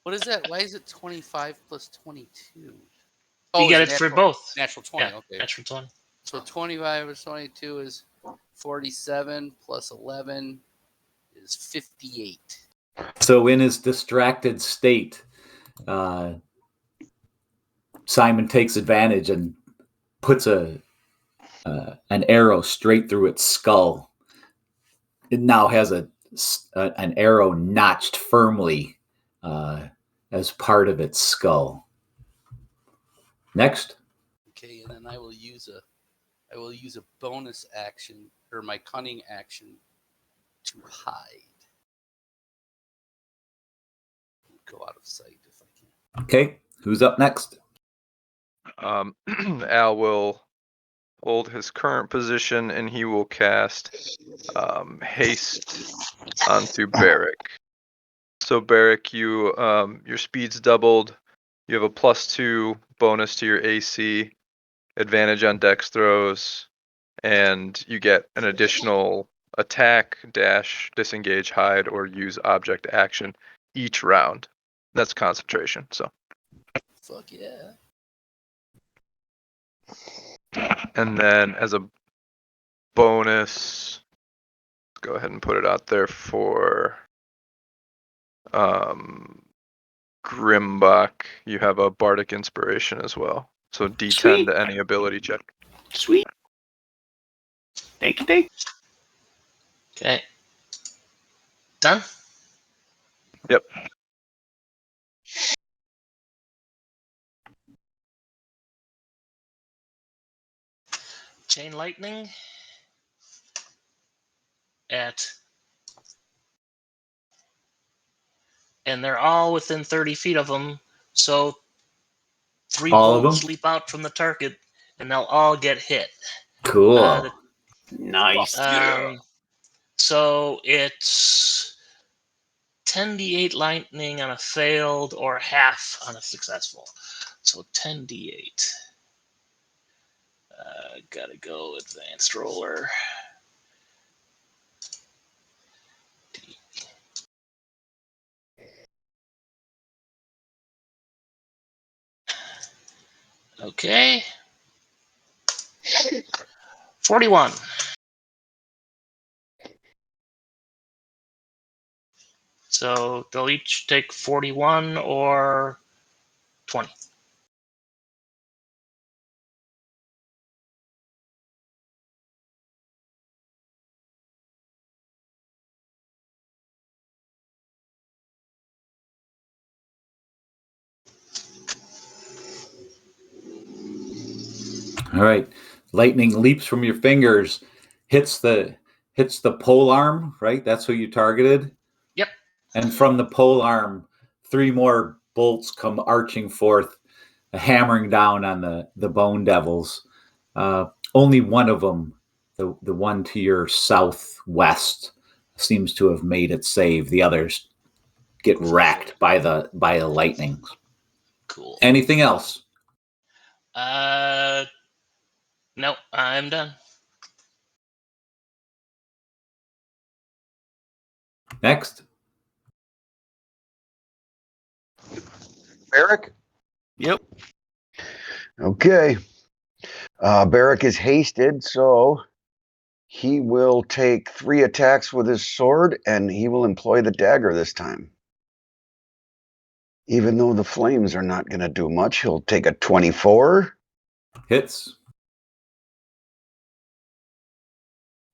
What is that? Why is it 25 plus 22? You get it for both. Natural 20, Yeah, okay. natural 20. So 25 plus 22 is 47 plus 11 is 58. So in his distracted state, Simon takes advantage and puts an arrow straight through its skull. It now has a an arrow notched firmly as part of its skull. Next. Okay, and then I will use a bonus action, or my cunning action, to hide. Go out of sight if I can. Okay, who's up next? Al will hold his current position and he will cast haste onto Barrick. So Barrick, you your speed's doubled. You have a +2 bonus to your AC, advantage on dex throws, and you get an additional attack, dash, disengage, hide, or use object action each round. That's concentration. So. Fuck yeah. And then as a bonus, go ahead and put it out there for Grimbach. You have a bardic inspiration as well. So D10 Sweet. to any ability check. Sweet. Thank you. Okay. Done? Yep. Chain lightning and they're all within 30 feet of them, so 3 All of bolts them? leap out from the target, and they'll all get hit. Cool. Nice. So it's 10d8 lightning on a failed or half on a successful. So 10d8. Gotta go advanced roller. Okay. 41. So they'll each take 41 or 20. All right. Lightning leaps from your fingers, hits the pole arm, right? That's who you targeted? Yep. And from the pole arm, 3 more bolts come arching forth, hammering down on the bone devils. Only one of them, the one to your southwest, seems to have made it save. The others get racked by the lightning. Cool. Anything else? No, I'm done. Next. Barrick? Yep. Okay. Barrick is hasted, so he will take 3 attacks with his sword, and he will employ the dagger this time. Even though the flames are not going to do much, he'll take a 24. Hits.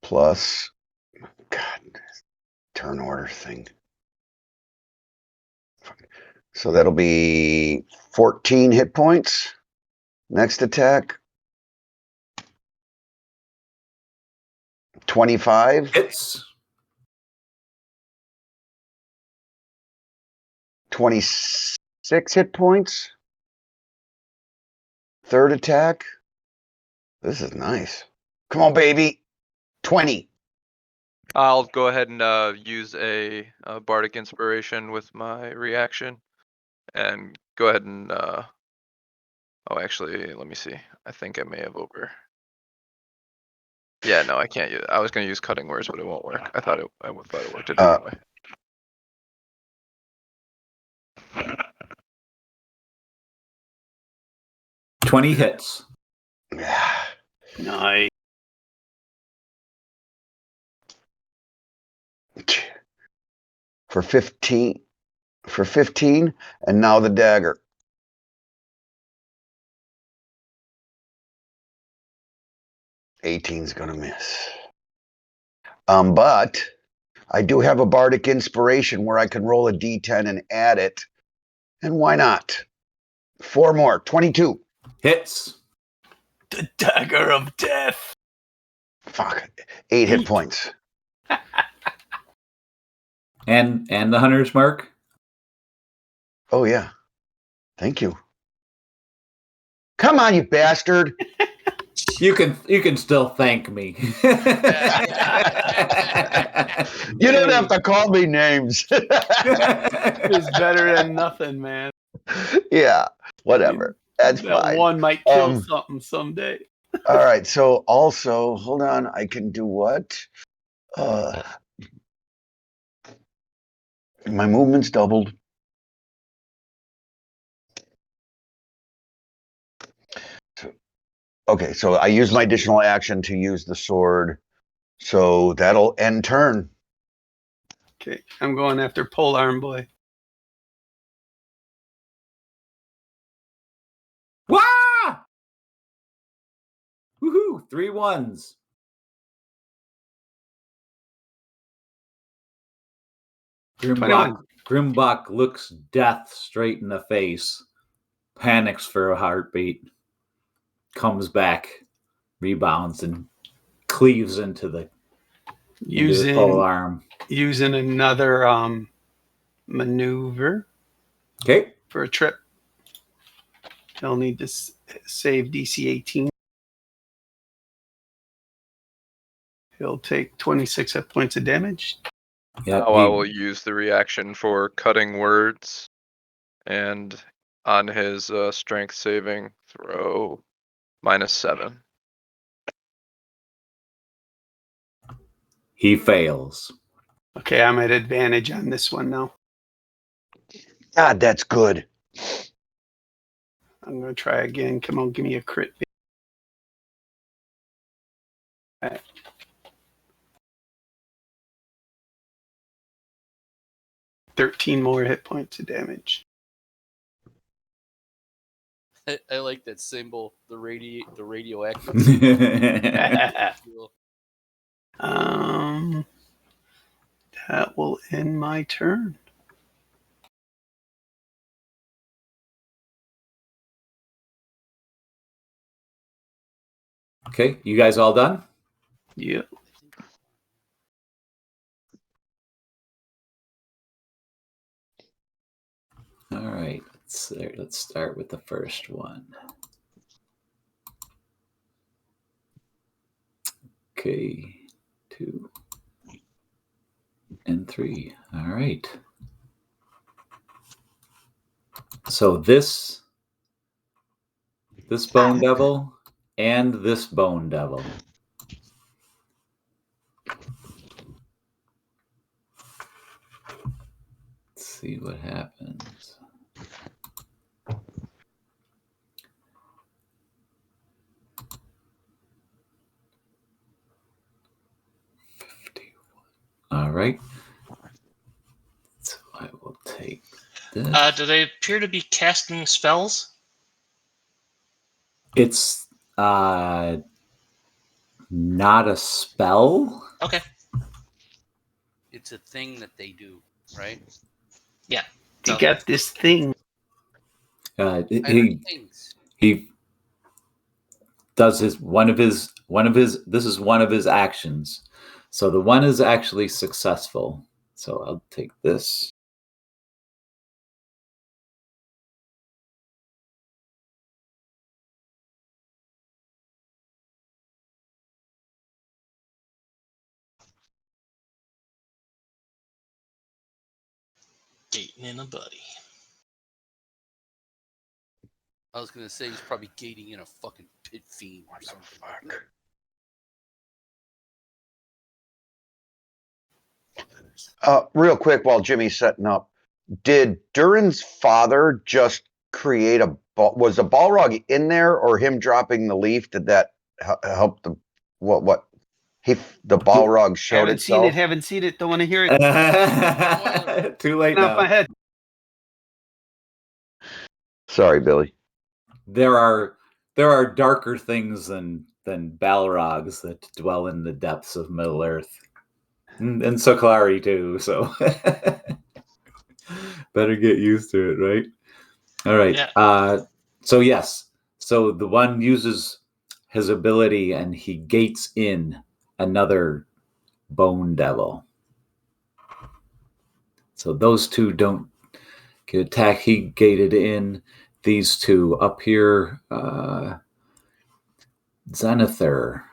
Plus, God, turn order thing. So that'll be 14 hit points. Next attack, 25. Hits. 26 hit points. Third attack. This is nice. Come on, baby. 20. I'll go ahead and use a bardic inspiration with my reaction, and go ahead and oh, actually, let me see. I think I may have over. Yeah, no, I can't use. I was going to use cutting words, but it won't work. I thought it worked a different way. 20 hits. Nice. For 15. For 15, and now the dagger. '18's gonna miss. But I do have a bardic inspiration where I can roll a d10 and add it. And why not? 4 more. 22. Hits. The dagger of death. Fuck. 8 hit points. And the hunter's mark. Oh, yeah. Thank you. Come on, you bastard. You can still thank me. You don't have to call me names. It's better than nothing, man. Yeah, whatever. That's That fine. one might kill something someday. All right. So also, hold on. I can do what? My movement's doubled. Okay, so I use my additional action to use the sword. So that'll end turn. Okay, I'm going after Polearm Boy. Wah! Woohoo! 3 1s. Grimbach looks death straight in the face, panics for a heartbeat, comes back, rebounds, and cleaves into the pole arm. Using another maneuver. Okay. For a trip. He'll need to save DC 18. He'll take 26 hit points of damage. Yep, Now I will use the reaction for cutting words, and on his strength saving throw, -7. He fails. Okay, I'm at advantage on this one now. God, that's good. I'm going to try again. Come on, give me a crit. Right. 13 more hit points of damage. I like that symbol, the radioactive. That will end my turn. Okay, you guys all done? Yeah. All right, let's start with the first one. Okay, 2 and 3. All right. So this bone devil and this bone devil. Let's see what happens. All right. So I will take this. Do they appear to be casting spells? It's not a spell. Okay. It's a thing that they do, right? Yeah. He got this thing. He does this is one of his actions. So the one is actually successful. So I'll take this. Gating in a buddy. I was gonna say he's probably gating in a fucking pit fiend or something. Real quick, while Jimmy's setting up, did Durin's father just create was the Balrog in there, or him dropping the leaf? Did that help the what? The Balrog showed itself. Haven't seen it. Don't want to hear it. Too late now. now. My head. Sorry, Billy. There are darker things than Balrogs that dwell in the depths of Middle Earth. And Soklari too, so better get used to it, right? All right. Yeah. So yes. So the one uses his ability and he gates in another bone devil. So those two don't get attacked. He gated in these two up here. Zenithar.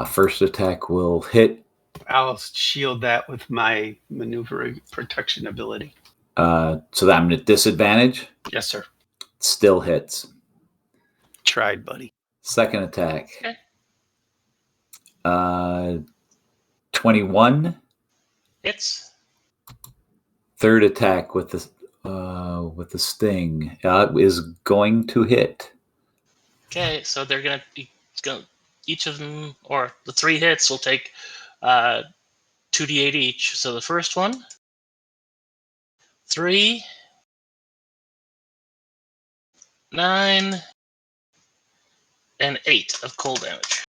First attack will hit. I'll shield that with my maneuver protection ability. So that I'm at disadvantage. Yes, sir. Still hits. Tried, buddy. Second attack. Okay. 21. Hits. Third attack with the sting is going to hit. Okay, so they're gonna be each of them, or the 3 hits, will take 2d8 each. So the first one, 3, 9, and 8 of cold damage.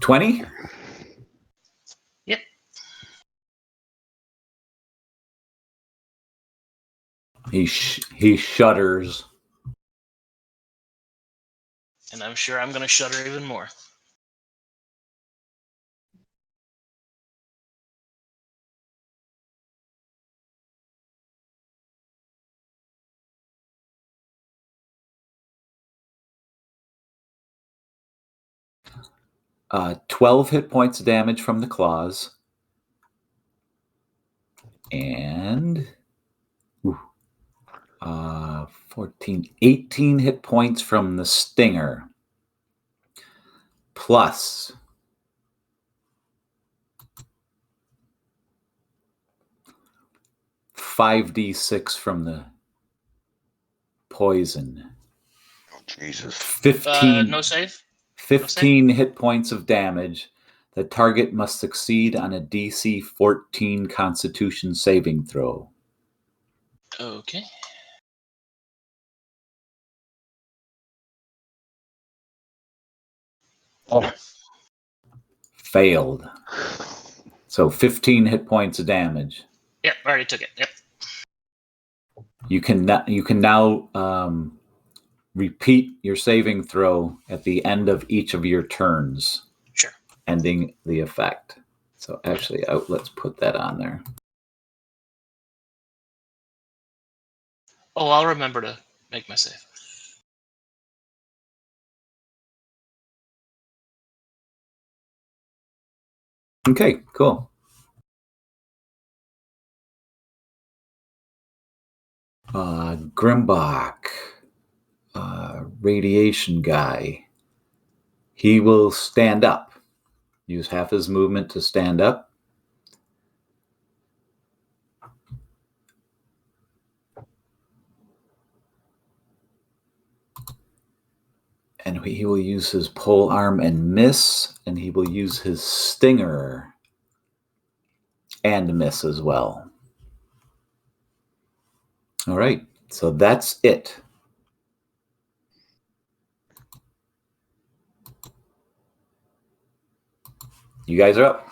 20? Yep. He shudders. And I'm sure I'm gonna shudder even more. Uh, 12 hit points of damage from the claws. And 14, 18 hit points from the stinger. Plus 5d6 from the poison. Oh, Jesus. 15. No save? 15 hit points of damage. The target must succeed on a DC 14 Constitution saving throw. Okay. Oh. Failed. So 15 hit points of damage. Yep, already took it. Yep. You can now repeat your saving throw at the end of each of your turns. Sure. Ending the effect. So actually, let's put that on there. Oh, I'll remember to make my save. Okay, cool. Grimbach, radiation guy. He will stand up. Use half his movement to stand up. And he will use his pole arm and miss, and he will use his stinger and miss as well. All right, so that's it. You guys are up.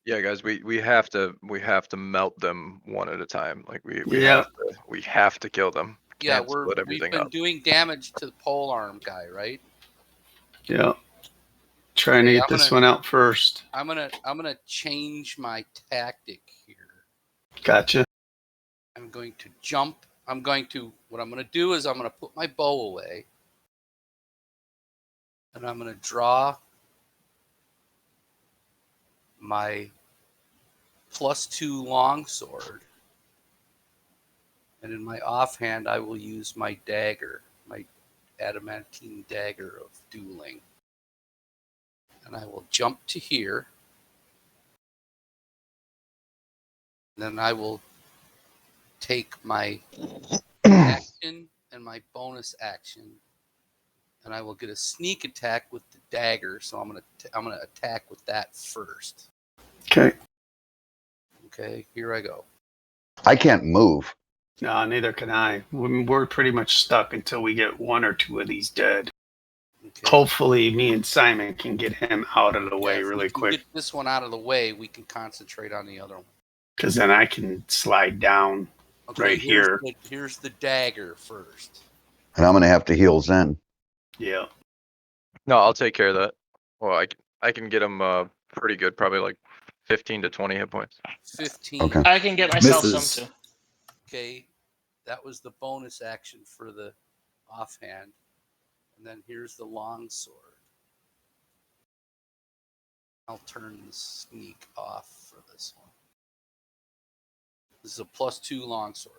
Yeah, guys, we have to melt them one at a time. Like we Yeah. have to kill them. Yeah, Can't split we've everything been up. doing damage to the pole arm guy, right? Yeah. Trying to Okay, get this one out first. I'm gonna change my tactic here. Gotcha. I'm going to jump. What I'm gonna do is I'm gonna put my bow away, and I'm gonna draw my +2 longsword, and in my offhand I will use my dagger, my adamantine dagger of dueling, and I will jump to here. Then I will take my action and my bonus action, and I will get a sneak attack with the dagger. So I'm gonna attack with that first. Okay. Okay, here I go. I can't move. No, neither can I. We're pretty much stuck until we get 1 or 2 of these dead. Hopefully, me and Simon can get him out of the way if we really can quick, Get this one out of the way. We can concentrate on the other one. because then I can slide down right here. Here's the dagger first. And I'm gonna have to heal Zen. Yeah. No, I'll take care of that. Well, I can get him pretty good, probably like 15 to 20 hit points. 15. Okay. I can get myself Misses. some too. Okay, that was the bonus action for the offhand. And then here's the long sword. I'll turn the sneak off for this one. This is a +2 longsword.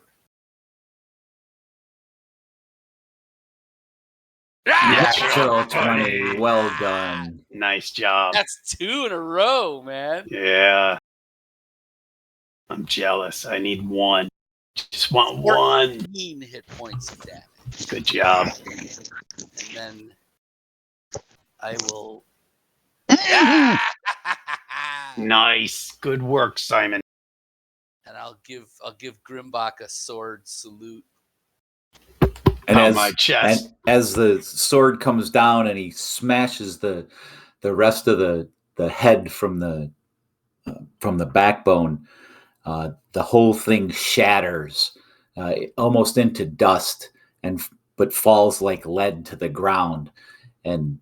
Natural 20. Well done. Nice job. That's 2 in a row, man. Yeah. I'm jealous. I need one. Just want one. 14 hit points of damage. Good job. And then I will. Nice. Good work, Simon. And I'll give Grimbach a sword salute. And On as, my chest. and as the sword comes down and he smashes the rest of the head from the backbone, the whole thing shatters almost into dust, but falls like lead to the ground, and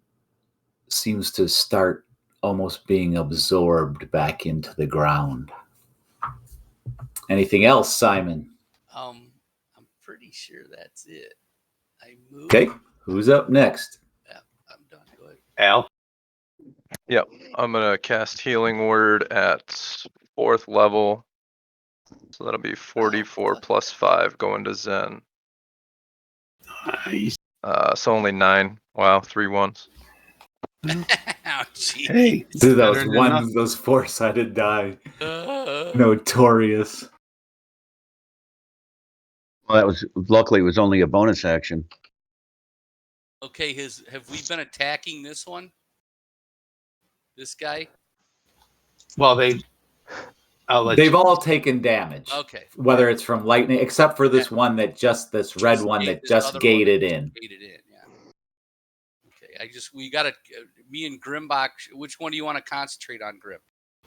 seems to start almost being absorbed back into the ground. Anything else, Simon? I'm pretty sure that's it. I move. Okay, who's up next? Yeah, I'm done. Go ahead. Al? I'm gonna cast Healing Word at 4th level. So that'll be 44 plus 5 going to Zen. Nice. So only 9. Wow, 3 ones. Oh, gee. Hey. Dude, better than nothing. those four-sided die. Notorious. Well, that was luckily it was only a bonus action. Okay, have we been attacking this one? This guy? Well, I'll let They've you. all taken damage. Okay. Whether it's from lightning, except for this one this red Just one gate- that this just other one gated that in. Gated in, yeah. Okay, we gotta. Me and Grimbach. Which one do you want to concentrate on, Grim?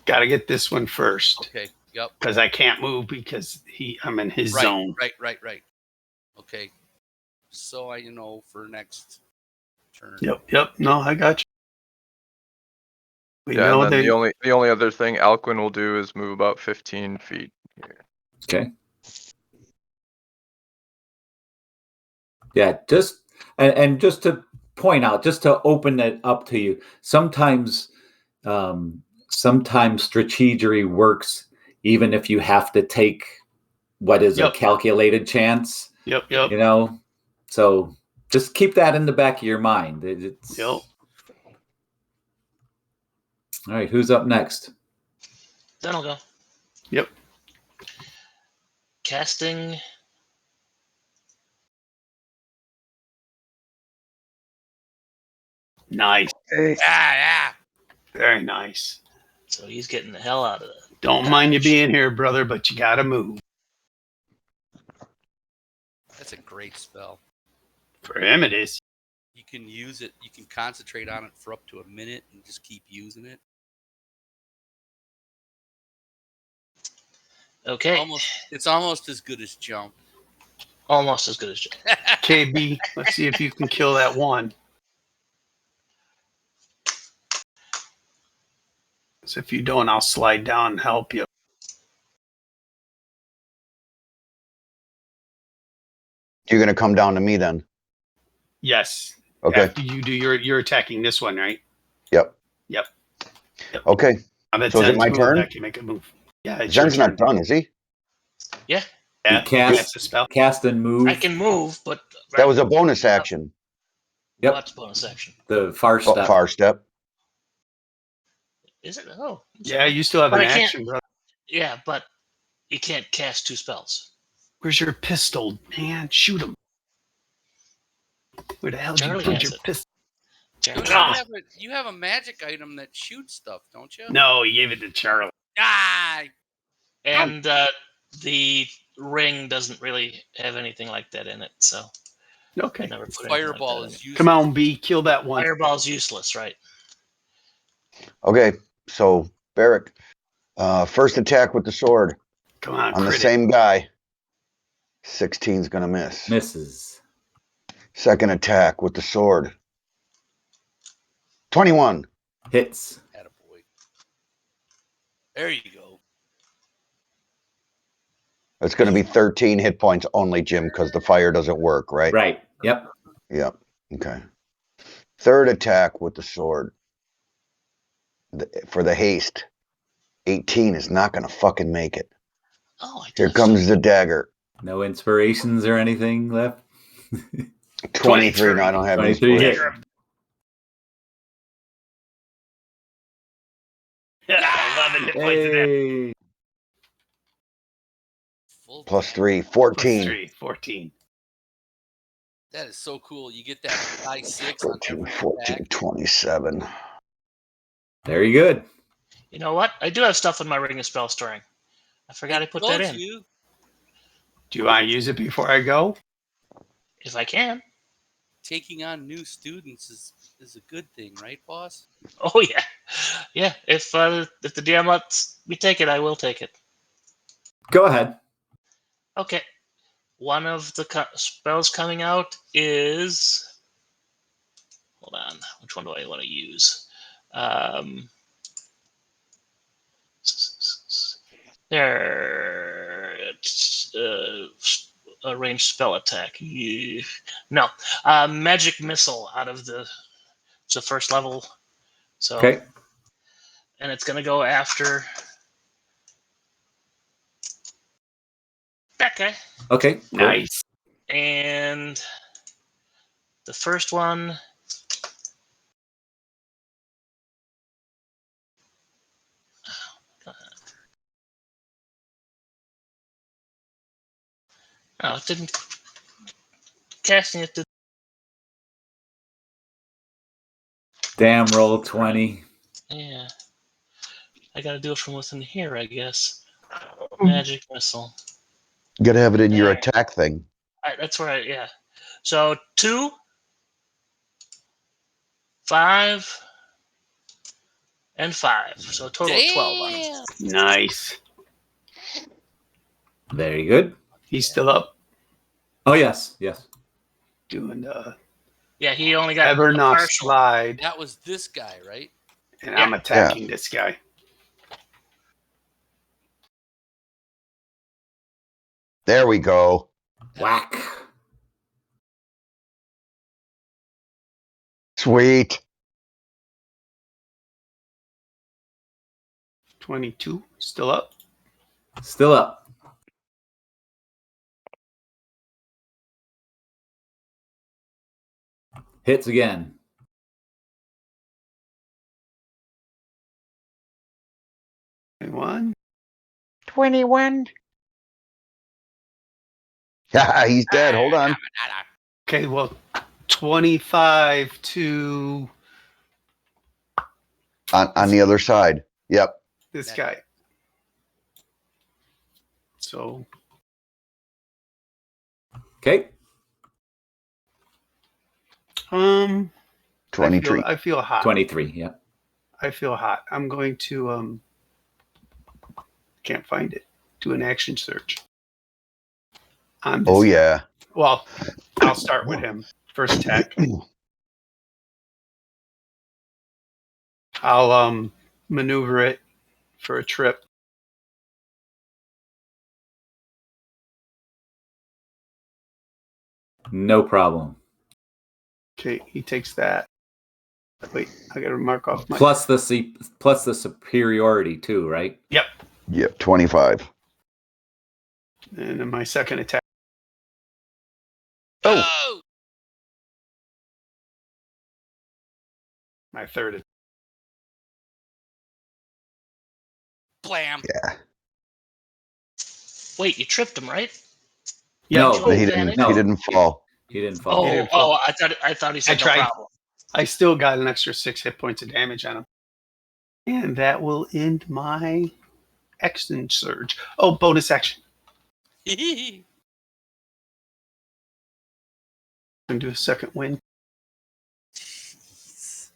Got to get this one first. Okay. Yep. Because I can't move because I'm in his zone. Right. Okay. So I for next turn. Yep. No, I got you. We Yeah, know and then they. the only other thing Alcuin will do is move about 15 feet here. Okay. Yeah, just just to point out, just to open it up to you, sometimes strategery works even if you have to take what is a calculated chance. Yep. So just keep that in the back of your mind. Yep. All right, who's up next? Then I'll go. Yep. Casting. Nice. Yeah. Very nice. So he's getting the hell out of it. Don't mind you being here, brother, but you got to move. That's a great spell. For him, it is. You can use it. You can concentrate on it for up to a minute and just keep using it. Okay. It's almost as good as jump. Almost as good as jump. KB, let's see if you can kill that one. So if you don't, I'll slide down and help you. You're gonna come down to me then. Yes. Okay. After you do you're attacking this one, right? Yep. Okay. Now that So is it Zen's my moved, turn? I can make a move. Yeah, it's your Zen's not turn. done, is he? Yeah. Yeah, cast a spell. Cast and move. I can move, but That was a bonus action. Yep. What's bonus action? The far step. Far step. Is it? Oh. Yeah, you still have But an I can't- action, brother. Yeah, but you can't cast 2 spells. Where's your pistol, man? Shoot him. Where the hell did you Charlie put has your it. pistol? You have a magic item that shoots stuff, don't you? No, he gave it to Charlie. Ah! And the ring doesn't really have anything like that in it, so I Okay. never put anything Fireball like that is in. useless. Come on, B. Kill that one. Fireball's useless, right? Okay, so Barrick, first attack with the sword Come on, on the crit it. same guy. 16's gonna miss. Misses. Second attack with the sword. 21. Hits. Attaboy. There you go. It's gonna be 13 hit points only, Jim, because the fire doesn't work, right? Right. Yep. Yep. Okay. Third attack with the sword. For the haste. 18 is not gonna fucking make it. Oh, I did Here have comes the dagger. No inspirations or anything left. 23. No, I don't have 23 hit. inspiration. Yeah, 11 hit points of damage. Hey. Full Plus damage. 3. Plus 14. 3, 14. That is so cool. You get that die 6 on 13, every 14, attack. 27. Very good. You know what? I do have stuff in my Ring of Spell Storing. I forgot I put that in. You. Do you want to use it before I go? If I can. Taking on new students is a good thing, right, boss? Oh yeah, yeah. If the DM lets me take it, I will take it. Go ahead. Okay. One of the spells coming out is. Hold on. Which one do I want to use? There. It's a ranged spell attack. Yeah. No. Magic Missile out of the. It's the first level. So. Okay. And it's going to go after. That guy. Okay. Cool. Nice. And the first one. Oh, it didn't. Casting it did. Damn, roll 20. Yeah. I gotta do it from within here, I guess. Magic Missile. You gotta have it in your There. attack thing. That's where yeah. So 2, 5, and 5. So a total of 12 on it. Nice. Very good. He's still up Oh, yes. Yes. doing the Yeah, he only got a Evernox partial. slide, That was this guy, right? and I'm attacking this guy. There we go. Whack. Sweet. 22, still up. Still up. Hits again. 21. Yeah, he's dead. Hold on. Okay, well, 25 to On the other side. Yep. this guy. So Okay. 23. I feel hot. 23. Yeah. I feel hot. I'm going to can't find it. Do an action search. On this Oh, guy. yeah. Well, I'll start with him. First attack. I'll maneuver it for a trip. No problem. Okay, he takes that. Wait, I gotta mark off my Plus the superiority too, right? Yep. Yep. 25. And then my second attack. Oh! My third attack. Blam! Yeah. Wait, you tripped him, right? No, Did you roll He advantage? didn't. He didn't fall. He didn't fall. Oh, didn't fall. I thought he said no tried. problem. I still got an extra 6 hit points of damage on him. And that will end my action surge. Oh, bonus action. And do a second win. Jeez.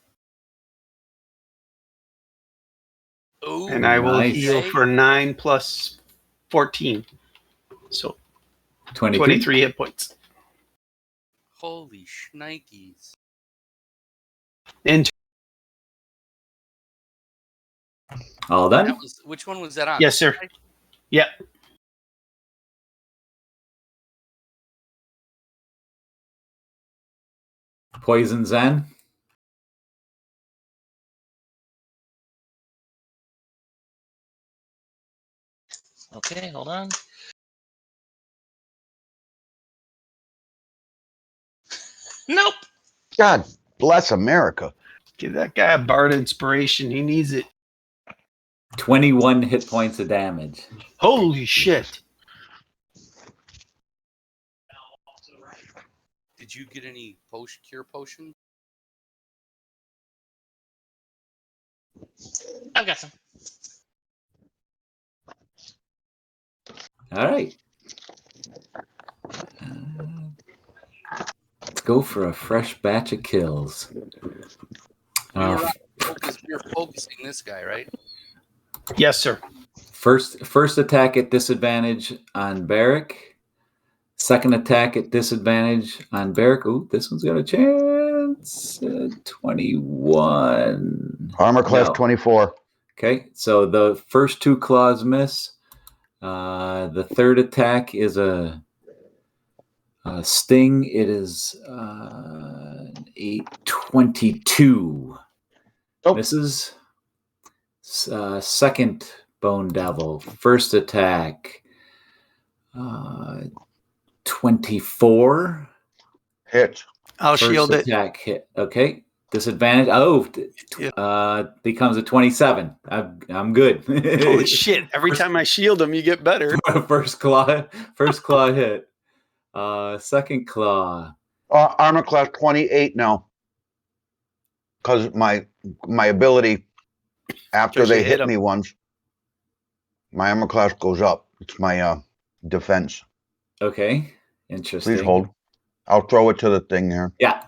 Ooh, And I will Nice. heal for 9 plus 14. So 23 hit points. Holy shnikes. And All done? That was, which one was that on? yes, sir. Yeah. Poison Zen. Okay, hold on. Nope. God bless America. Give that guy a Bard inspiration. He needs it. 21 hit points of damage. Holy shit. Did you get any cure potion? I've got some. All right. Let's go for a fresh batch of kills. You're focusing this guy, right? Yes, sir. First attack at disadvantage on Barrick. Second attack at disadvantage on Barrick. Ooh, this one's got a chance. 21. Armor class No. 24. Okay, so the first two claws miss. The third attack is a sting. It is 822. Nope. Misses. Second Bone Devil. First attack. 24. Hit. I'll shield it. Attack hit. Okay. Disadvantage. Oh, becomes a 27. I'm good. Holy shit. Every time I shield him, you get better. First claw hit. Second claw. Armor class 28 now. Because my ability, after Because you they hit hit me once, my armor class goes up. It's my defense. Okay. Interesting. Please hold. I'll throw it to the thing here. Yeah.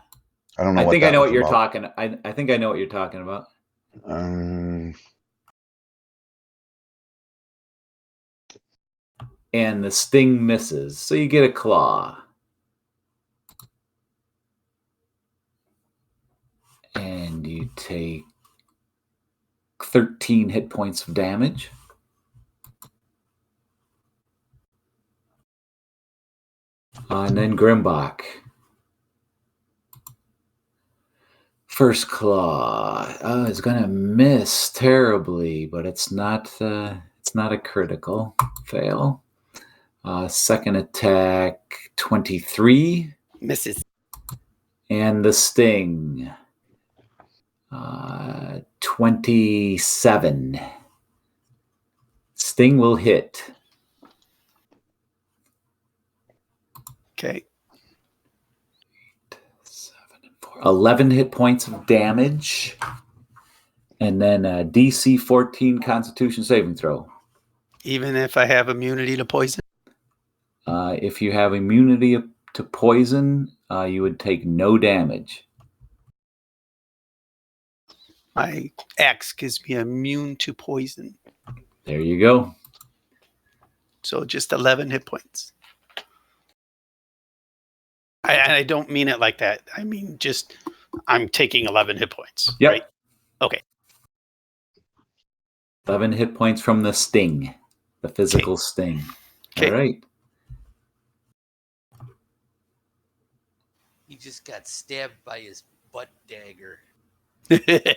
I don't know. I think that I know was what you're about. talking. I think I know what you're talking about. And the sting misses, so you get a claw. And you take 13 hit points of damage. And then Grimbach. First claw. Oh, it's gonna miss terribly, but it's not a critical fail. Second attack, 23. Misses. And the sting, 27. Sting will hit. Okay. 11 hit points of damage. And then a DC 14 Constitution saving throw. Even if I have immunity to poison? If you have immunity to poison, you would take no damage. My axe gives me immune to poison. There you go. So just 11 hit points. I don't mean it like that. I mean, just I'm taking 11 hit points. Yep. Right? Okay. 11 hit points from the sting, the physical sting. Okay. All right. He just got stabbed by his butt dagger. Get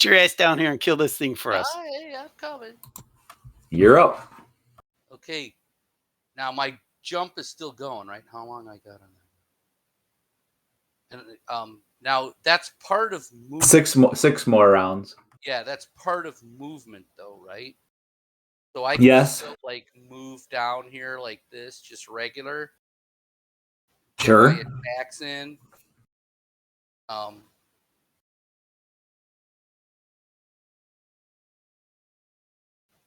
your ass down here and kill this thing for us. Hey, I'm coming. You're up. Okay. Now my jump is still going, right? How long I got on that? And now that's part of movement. Six more rounds. Yeah, that's part of movement, though, right? So I can still, like, move down here like this, just regular. Sure. My attacks in.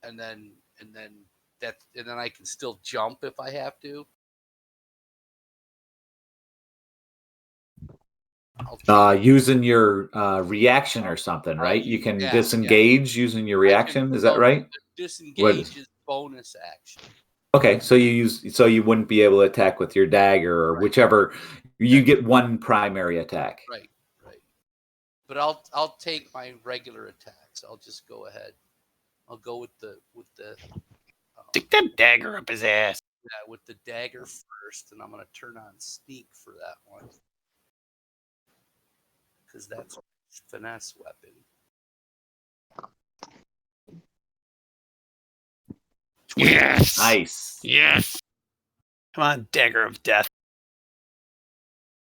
And then I can still jump if I have to. Using your reaction or something, right? You can disengage using your reaction. Is that right? Disengage is bonus action. Okay, so you wouldn't be able to attack with your dagger or whichever. You get one primary attack. Right. But I'll take my regular attacks. I'll just go ahead. I'll go with the stick that dagger up his ass. Yeah, with the dagger first, and I'm gonna turn on sneak for that one. Because that's a finesse weapon. Yes. Nice. Yes. Come on, dagger of death.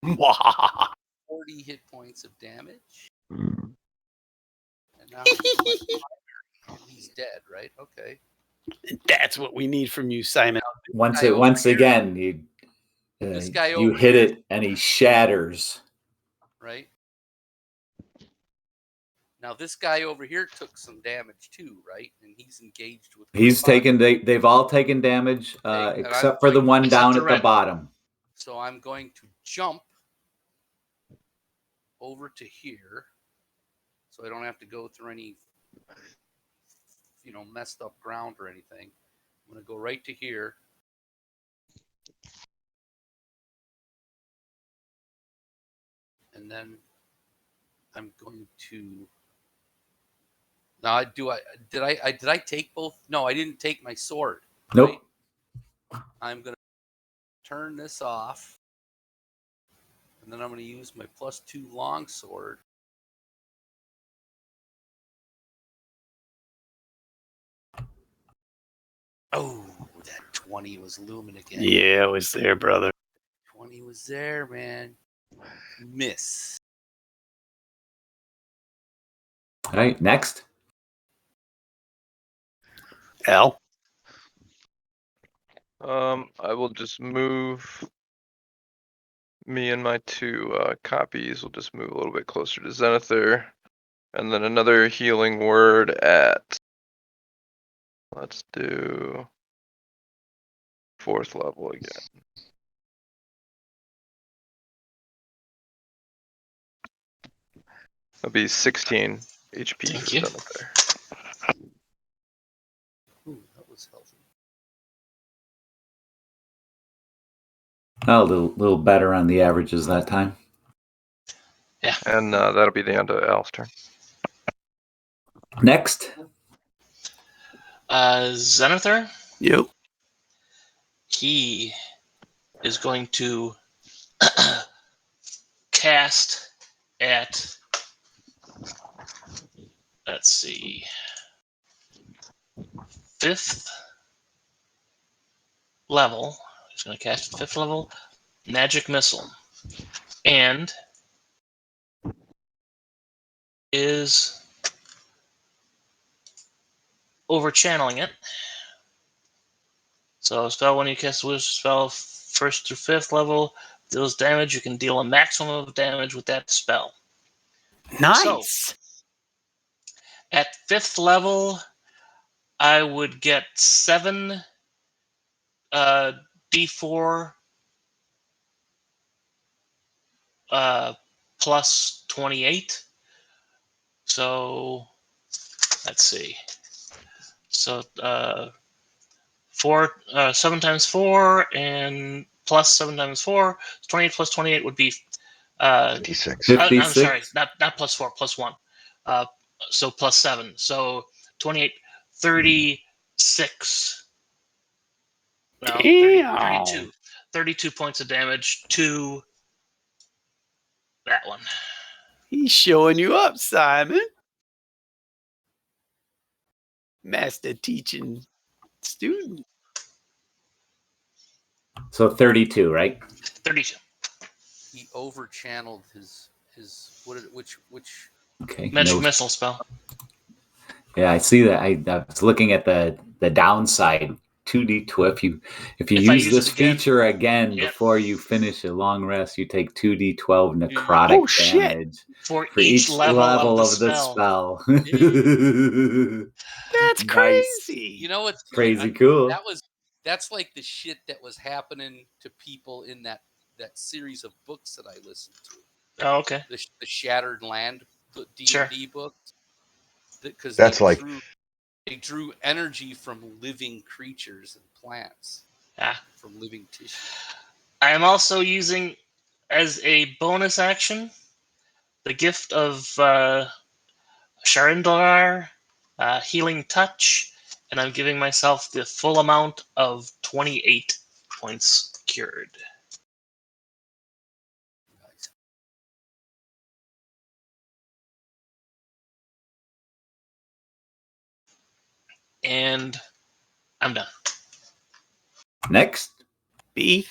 40 hit points of damage. And now he's dead, right? Okay. That's what we need from you, Simon. Once again, this guy you hit it and he shatters. Right. Now this guy over here took some damage too, right? And he's engaged with. They've all taken damage except for the one down at the bottom. So I'm going to jump over to here, so I don't have to go through any, messed up ground or anything. I'm going to go right to here. And then I'm going to. Now, did I take both? No, I didn't take my sword. Nope. Right? I'm going to turn this off. And then I'm going to use my +2 longsword. Oh, that 20 was looming again. Yeah, it was there, brother. 20 was there, man. Miss. All right, next. Al? I will just move. Me and my 2 copies will just move a little bit closer to Zenithar. And then another healing word at, let's do 4th level again. That'll be 16 HP for Zenithar. Ooh, that was healthy. A little better on the averages that time. Yeah. And that'll be the end of Al's turn. Next. Zenithar? Yep. He is going to cast at, let's see, 5th level. He's going to cast at 5th level Magic Missile. And is over channeling it. So spell when you cast a spell 1st through 5th level deals damage, you can deal a maximum of damage with that spell. Nice. So, at 5th level, I would get 7 D4 plus 28. So let's see. So 7 times 4 and plus 7 times 4. 28 plus 28 would be 56. I'm sorry, not plus 4, plus 1. So plus 7. So 28, 36. No, 32. 32 points of damage to that one. He's showing you up, Simon. Master teaching student. So 32, right? 32. He over channeled his which Okay. Magic missile spell. Yeah, I see that. I was looking at the downside. 2d12. If you use this feature again before you finish a long rest, you take 2d12 necrotic damage for each level of the spell. That's crazy. You know what's crazy cool? That's like the shit that was happening to people in that series of books that I listened to. Oh, okay. The Shattered Land D&D Sure. books, because That's like they drew energy from living creatures and plants, from living tissue. I am also using, as a bonus action, the gift of Sharindlar, Healing Touch, and I'm giving myself the full amount of 28 points cured. Nice. And I'm done. Next. B.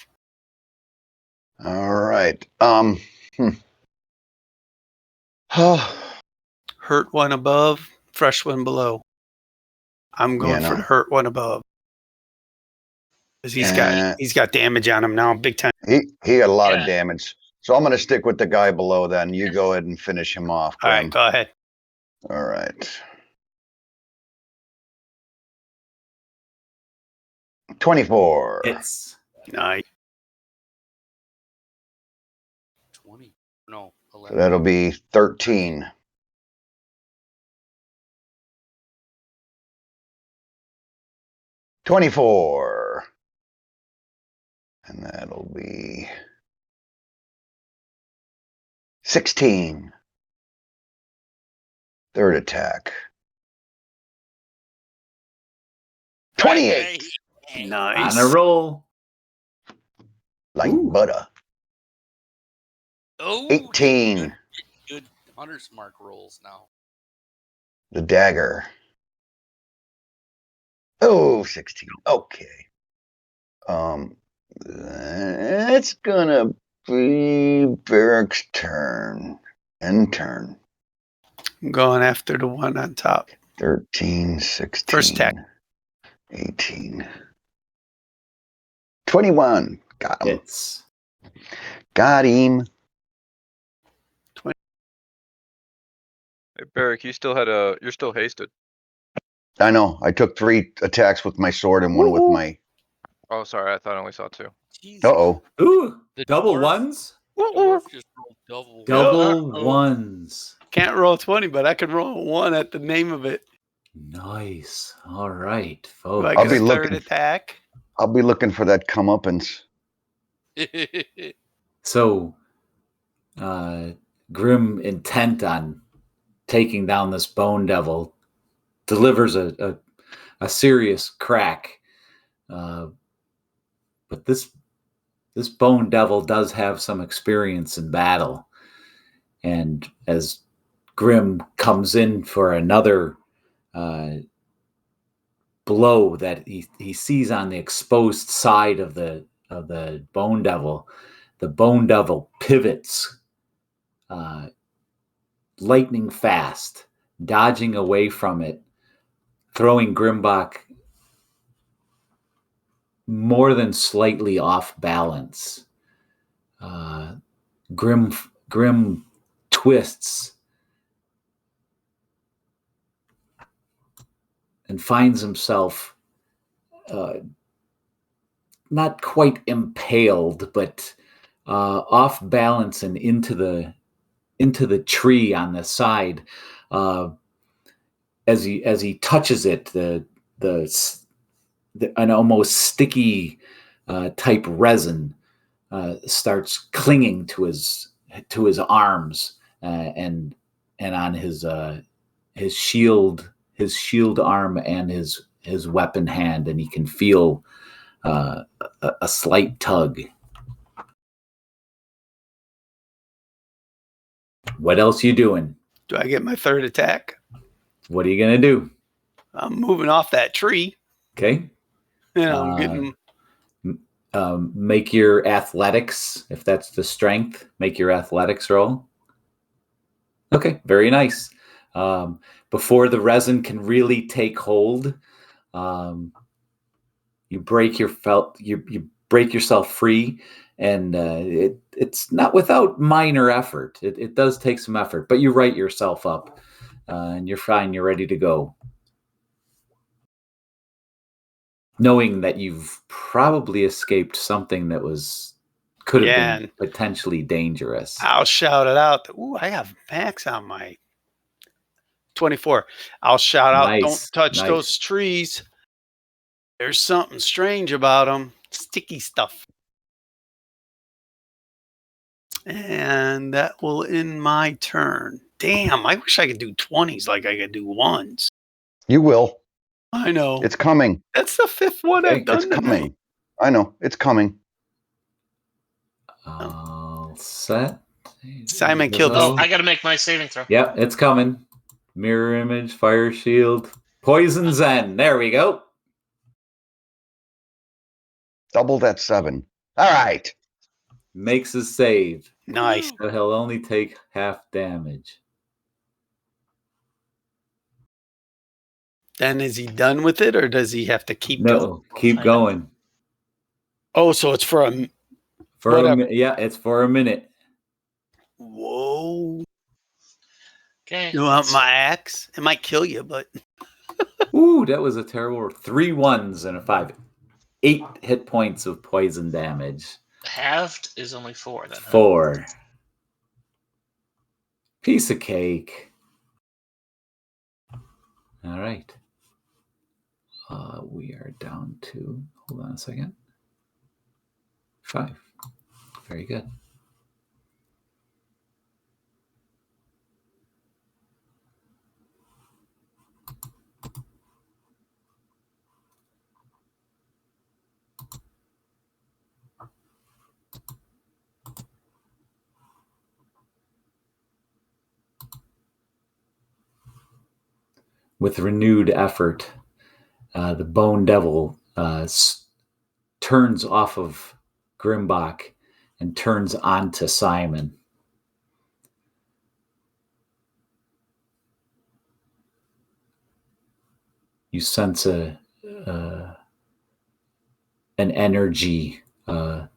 all right. Hurt one above, fresh one below. I'm going Yeah, for no. the hurt one above. Because he's got damage on him now, big time. He got a lot Yeah. of damage. So I'm going to stick with the guy below then. You go ahead and finish him off, All Grim. right, go ahead. All right. 24. It's Nice. 20. No, So 11. that'll be 13. $24. And that'll be 16. Third attack. 28. Nice. on a roll. Like Ooh. butter. Oh, 18. Good hunter's mark rolls now. The dagger. Oh, 16. Okay. It's gonna be Barrick's turn. End turn. I'm going after the one on top. 13, 16. First attack. 18. 21. Got him. It's Got him. Hey, Barrick, you're still hasted. I know. I took 3 attacks with my sword and 1 with my. Oh, sorry, I thought I only saw 2. Jesus. Uh-oh. ooh, The double dwarf- ones. The dwarf just rolled double. Double Uh-oh. ones. Can't roll 20, but I can roll 1 at the name of it. Nice. All right, Do folks. I I'll get be a third looking. attack? I'll be looking for that comeuppance. So, Grim, intent on taking down this bone devil, delivers a serious crack. But this bone devil does have some experience in battle. And as Grim comes in for another blow that he sees on the exposed side of the bone devil, the bone devil pivots lightning fast, dodging away from it, throwing Grimbach more than slightly off balance. Grim twists and finds himself not quite impaled, but off balance and into the tree on the side. As he touches it, an almost sticky type resin starts clinging to his arms and on his shield arm and his weapon hand, and he can feel a slight tug. What else you doing? Do I get my third attack? What are you gonna do? I'm moving off that tree. Okay. And I'm getting. Make your athletics, if that's the strength, make your athletics roll. Okay, very nice. Before the resin can really take hold, you break yourself free, and it's not without minor effort. It does take some effort, but you right yourself up, and you're fine. You're ready to go, knowing that you've probably escaped something that was could have Yeah, been potentially dangerous. I'll shout it out. Ooh, I have max on my 24. I'll shout out, don't Nice, touch nice. those trees. There's something strange about them. Sticky stuff. And that will end my turn. Damn, I wish I could do 20s like I could do 1s. You will. I know. It's coming. That's the 5th one Okay, I've done It's tonight. coming. I know. It's coming. All set. Simon killed Oh, us. I got to make my saving throw. Yep, it's coming. Mirror image, fire shield, poison zen. There we go. Double that 7. All right. Makes a save. Nice. So he'll only take half damage. Then is he done with it or does he have to keep going? No, keep going. Oh, so it's for a. For a Whatever. yeah, it's for a minute. Whoa. Okay. You want my axe? It might kill you, but. Ooh, that was a terrible 3 1s and a 5. 8 hit points of poison damage. Halved is only 4 then. Huh? 4. Piece of cake. All right. We are down to, hold on a second. 5. Very good. With renewed effort, the Bone Devil turns off of Grimbach and turns onto Simon. You sense an energy, a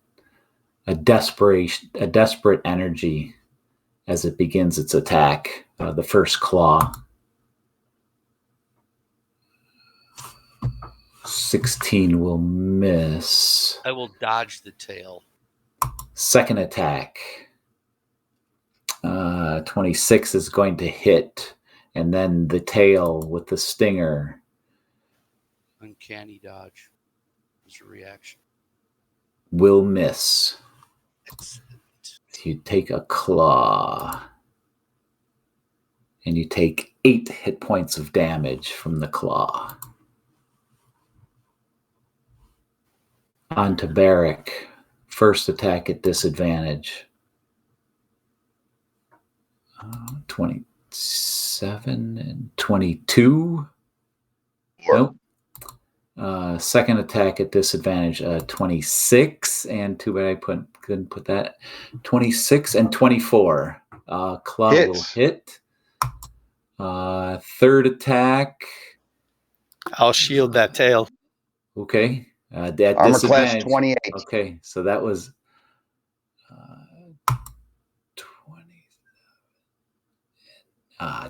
desperate energy as it begins its attack. The first claw. 16 will miss. I will dodge the tail. Second attack. 26 is going to hit. And then the tail with the stinger. Uncanny dodge. It's a reaction. Will miss. Excellent. You take a claw. And you take 8 hit points of damage from the claw. On to Barrick. First attack at disadvantage. 27 and 22. Nope. Second attack at disadvantage. 26 and too bad I couldn't put that. 26 and 24. Claw Hits. will hit. Third attack. I'll shield that tail. Okay. At Armor class disadvantage. 28. Okay, so that was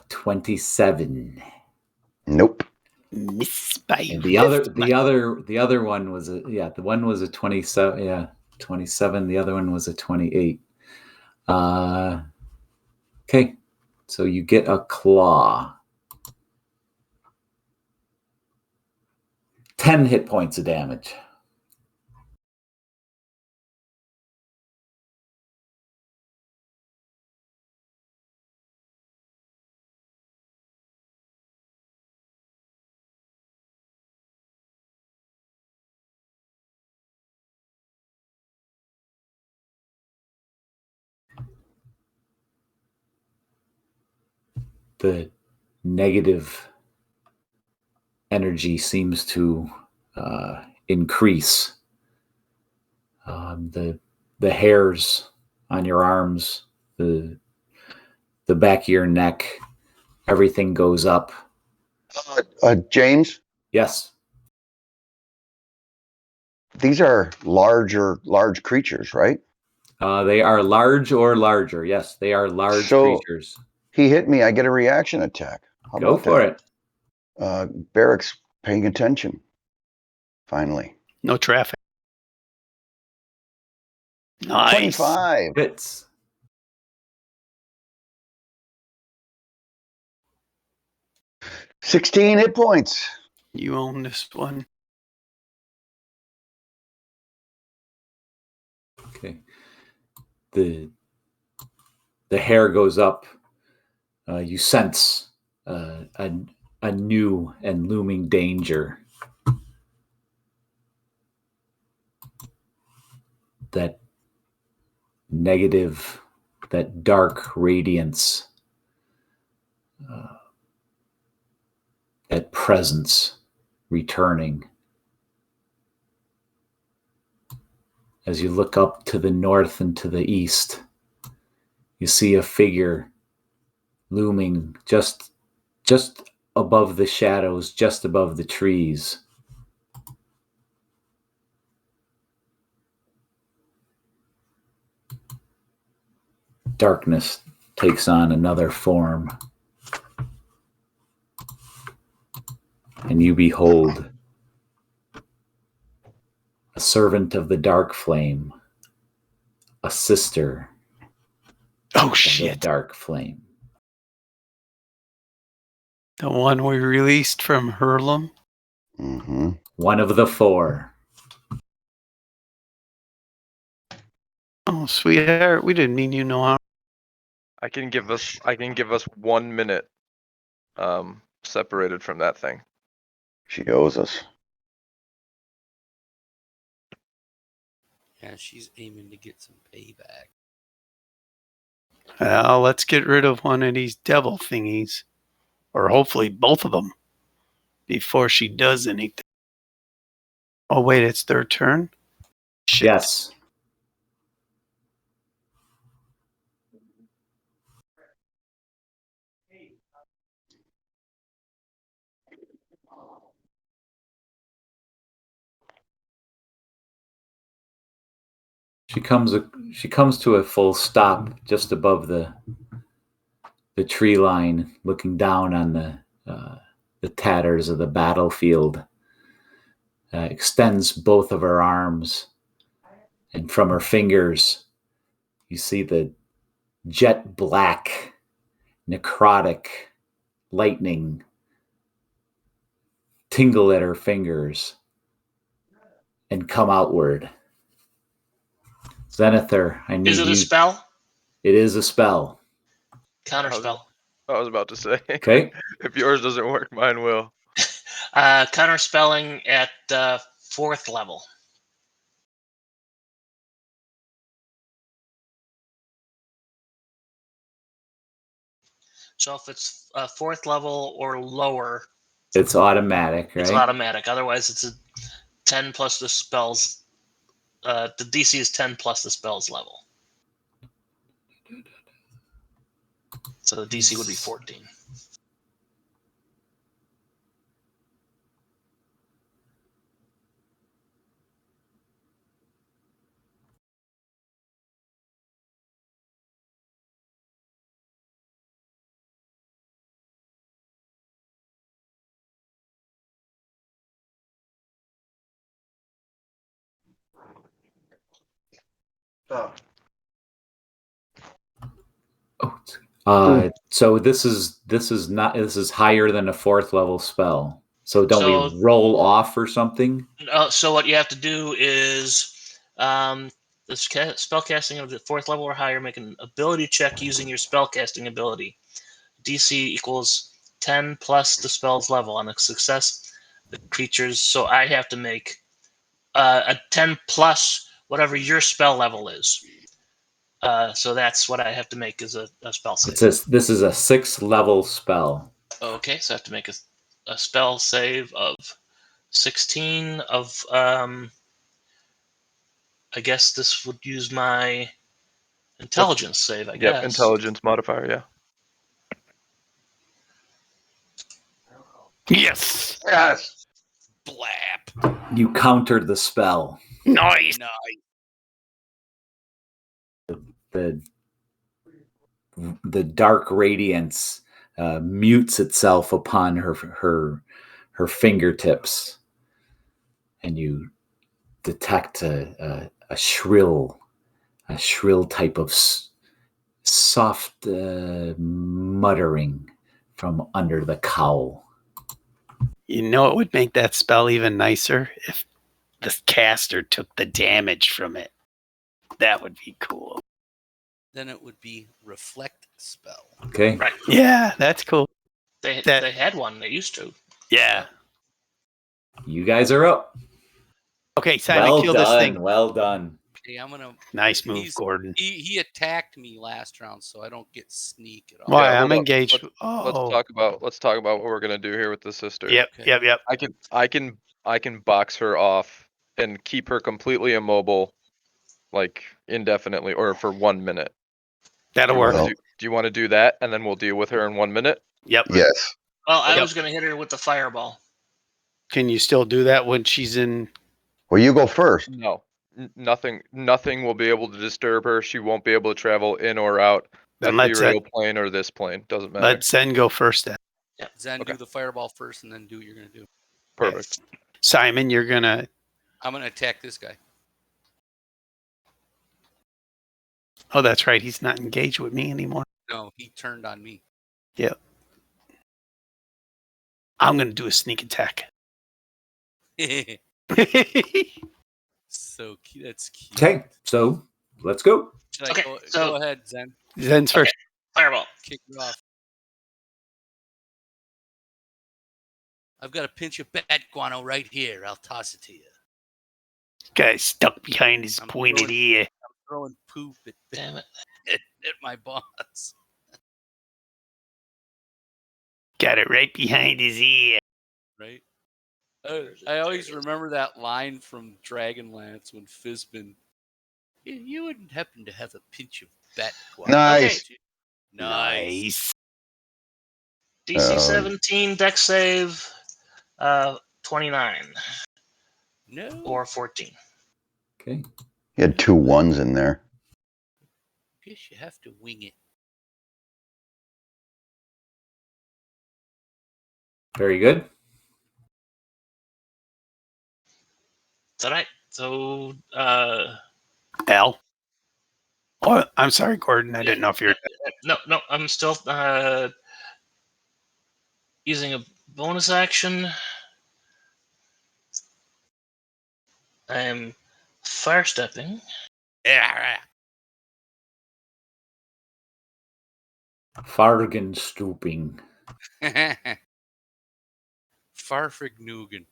27. Nope. Miss by And the other one was the one was a 27. Yeah, 27. The other one was a 28. Okay, so you get a claw. 10 hit points of damage. The negative energy seems to increase. The hairs on your arms, the back of your neck, everything goes up. James, Yes. these are large creatures, right? They are large or larger. Yes, they are large So- creatures. He hit me. I get a reaction attack. How Go about for that? it. Barrick's paying attention. Finally. No traffic. Nice. 25. Hits. $16 hit points. You own this one. Okay. The hair goes up. You sense a new and looming danger. That negative, that dark radiance, that presence returning. As you look up to the north and to the east, you see a figure looming just above the shadows, just above the trees. Darkness takes on another form, and you behold a servant of the dark flame, a sister Oh, of the shit. dark flame. The one we released from Hurlum? Mm-hmm. One of the four. Oh, sweetheart, we didn't mean you no harm. I can give us 1 minute separated from that thing. She owes us. Yeah, she's aiming to get some payback. Well, let's get rid of one of these devil thingies. Or hopefully both of them. Before she does anything. Oh, wait, it's their turn? Shit. Yes. She comes to a full stop just above the tree line, looking down on the tatters of the battlefield. Extends both of her arms, and from her fingers, you see the jet black, necrotic lightning tingle at her fingers and come outward. Zenithar, I need Is it you. a spell? It is a spell. Counter spell. I was about to say. Okay. If yours doesn't work, mine will. Counter spelling at 4th level. So if it's 4th level or lower, It's automatic, right? it's automatic. Otherwise, it's a 10 plus the spells. The DC is 10 plus the spells level. So the DC would be 14. So this is higher than a 4th level spell. So don't we roll off or something? So what you have to do is the spell casting of the 4th level or higher, make an ability check using your spell casting ability. DC equals 10 plus the spell's level. On a success, the creatures. So I have to make a 10 plus whatever your spell level is. So that's what I have to make as a spell save. This is a 6th level spell. Okay, so I have to make a spell save of 16 of I guess this would use my intelligence save, I guess. Yep, intelligence modifier, yeah. Yes. Yes. Blap. You countered the spell. Nice. The dark radiance mutes itself upon her fingertips, and you detect a shrill, a shrill type of soft muttering from under the cowl. You know, it would make that spell even nicer if the caster took the damage from it. That would be cool. Then it would be reflect spell. Okay. Right. Yeah, that's cool. They had one. They used to. Yeah. You guys are up. Okay, Simon, Well kill done. this thing. Well done. Okay, I'm gonna. Nice move, Gordon. He attacked me last round, so I don't get sneak at all. Why? Yeah, I'm hold up. engaged. Let's talk about what we're gonna do here with the sister. Yep. I can box her off and keep her completely immobile, like indefinitely, or for 1 minute. That'll work. Well, Do you want to do that, and then we'll deal with her in 1 minute? Yep. yes. Well, I Yep. was going to hit her with the fireball. Can you still do that when she's in? Well, you go first. No, nothing will be able to disturb her. She won't be able to travel in or out Then let's ethereal plane or this plane. Doesn't matter. let Zen go first. Then Zen, Okay. do the fireball first, and then do what you're gonna do. Perfect. Simon, you're gonna. I'm gonna attack this guy. Oh, that's right. He's not engaged with me anymore. No, he turned on me. I'm gonna do a sneak attack. So cute. That's cute. Okay, so let's go. Should I Okay, go so- ahead, Zen. Zen's first. Fireball. Kick you off. I've got a pinch of bat guano right here. I'll toss it to you. Guy's stuck behind his I'm pointed throwing- ear. I'm throwing poop at, Damn it. at my boss. Got it right behind his ear. Right? I always remember that line from Dragonlance when Fizbin. You wouldn't happen to have a pinch of bat guano. Nice. Okay. Nice. DC Oh. 17, deck save, 29 No. or 14. Okay. You had 2 1s in there. Guess you have to wing it. Very good. Is that right? So, Al. Oh, I'm sorry, Gordon. I didn't know if you're. no, I'm still using a bonus action. I'm fire stepping. Yeah. Fargen stooping. Farfignugan.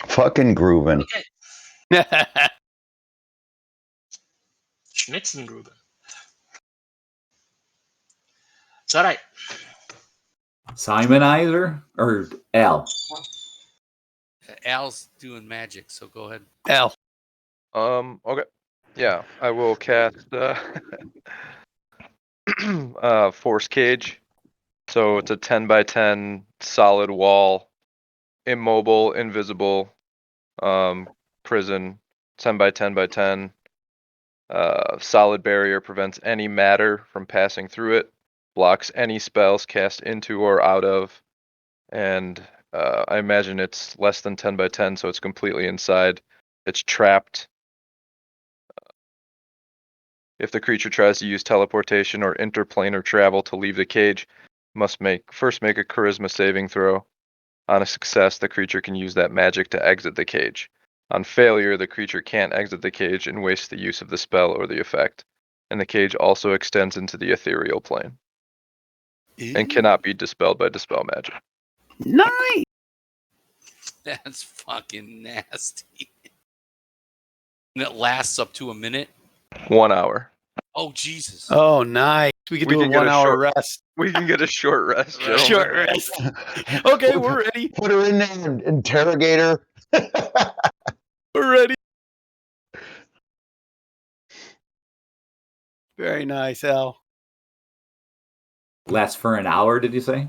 Fucking grooving. Okay. Schnitzengruben. Is that right? Simonizer or Al? Al's doing magic, so go ahead. Al. Okay. Yeah, I will cast Force Cage. So it's a 10x10 solid wall, immobile, invisible, prison, 10x10x10. Solid barrier prevents any matter from passing through it, blocks any spells cast into or out of, and I imagine it's less than 10x10, so it's completely inside. It's trapped. If the creature tries to use teleportation or interplanar travel to leave the cage, must first make a charisma saving throw. On a success, the creature can use that magic to exit the cage. On failure, the creature can't exit the cage and wastes the use of the spell or the effect. And the cage also extends into the ethereal plane and cannot be dispelled by dispel magic. Nice. That's fucking nasty. And it lasts up to a minute. 1 hour. Oh Jesus! Oh, nice. We could We do a can get a 1 hour short- rest. We can get a short rest, gentlemen. Short rest. Okay, we're ready. Put her in there and interrogate her. We're ready. Very nice, Al. Lasts for an hour, did you say?